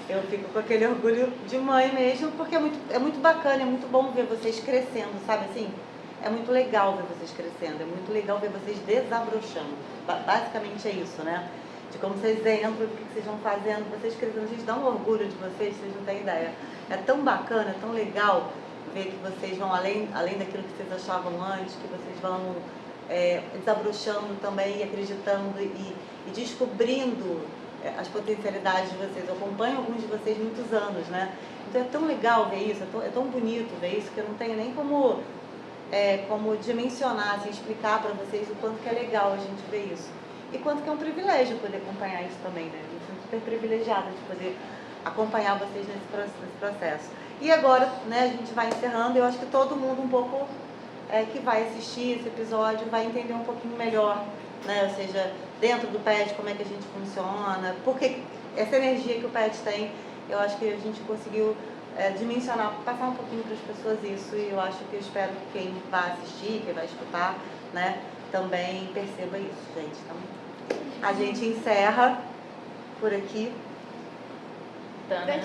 Eu fico com aquele orgulho de mãe mesmo, porque é muito bacana, é muito bom ver vocês crescendo, sabe assim? É muito legal ver vocês crescendo, é muito legal ver vocês desabrochando. Basicamente é isso, né? De como vocês entram, do que vocês vão fazendo, vocês crescendo. A gente dá um orgulho de vocês não têm ideia. É tão bacana, é tão legal ver que vocês vão além daquilo que vocês achavam antes, que vocês vão desabrochando também, acreditando e descobrindo as potencialidades de vocês. Eu acompanho alguns de vocês muitos anos, né? Então é tão legal ver isso, é tão bonito ver isso, que eu não tenho nem como dimensionar, assim, explicar para vocês o quanto que é legal a gente ver isso. E quanto que é um privilégio poder acompanhar isso também, né? Eu me sinto super privilegiada de poder acompanhar vocês nesse processo. E agora, né, a gente vai encerrando, eu acho que todo mundo um pouco que vai assistir esse episódio vai entender um pouquinho melhor, né? Ou seja, dentro do PET, como é que a gente funciona, porque essa energia que o PET tem, eu acho que a gente conseguiu dimensionar, passar um pouquinho para as pessoas isso, e eu espero que quem vai assistir, quem vai escutar, né, também perceba isso, gente. Então, a gente encerra por aqui. Tchau, gente!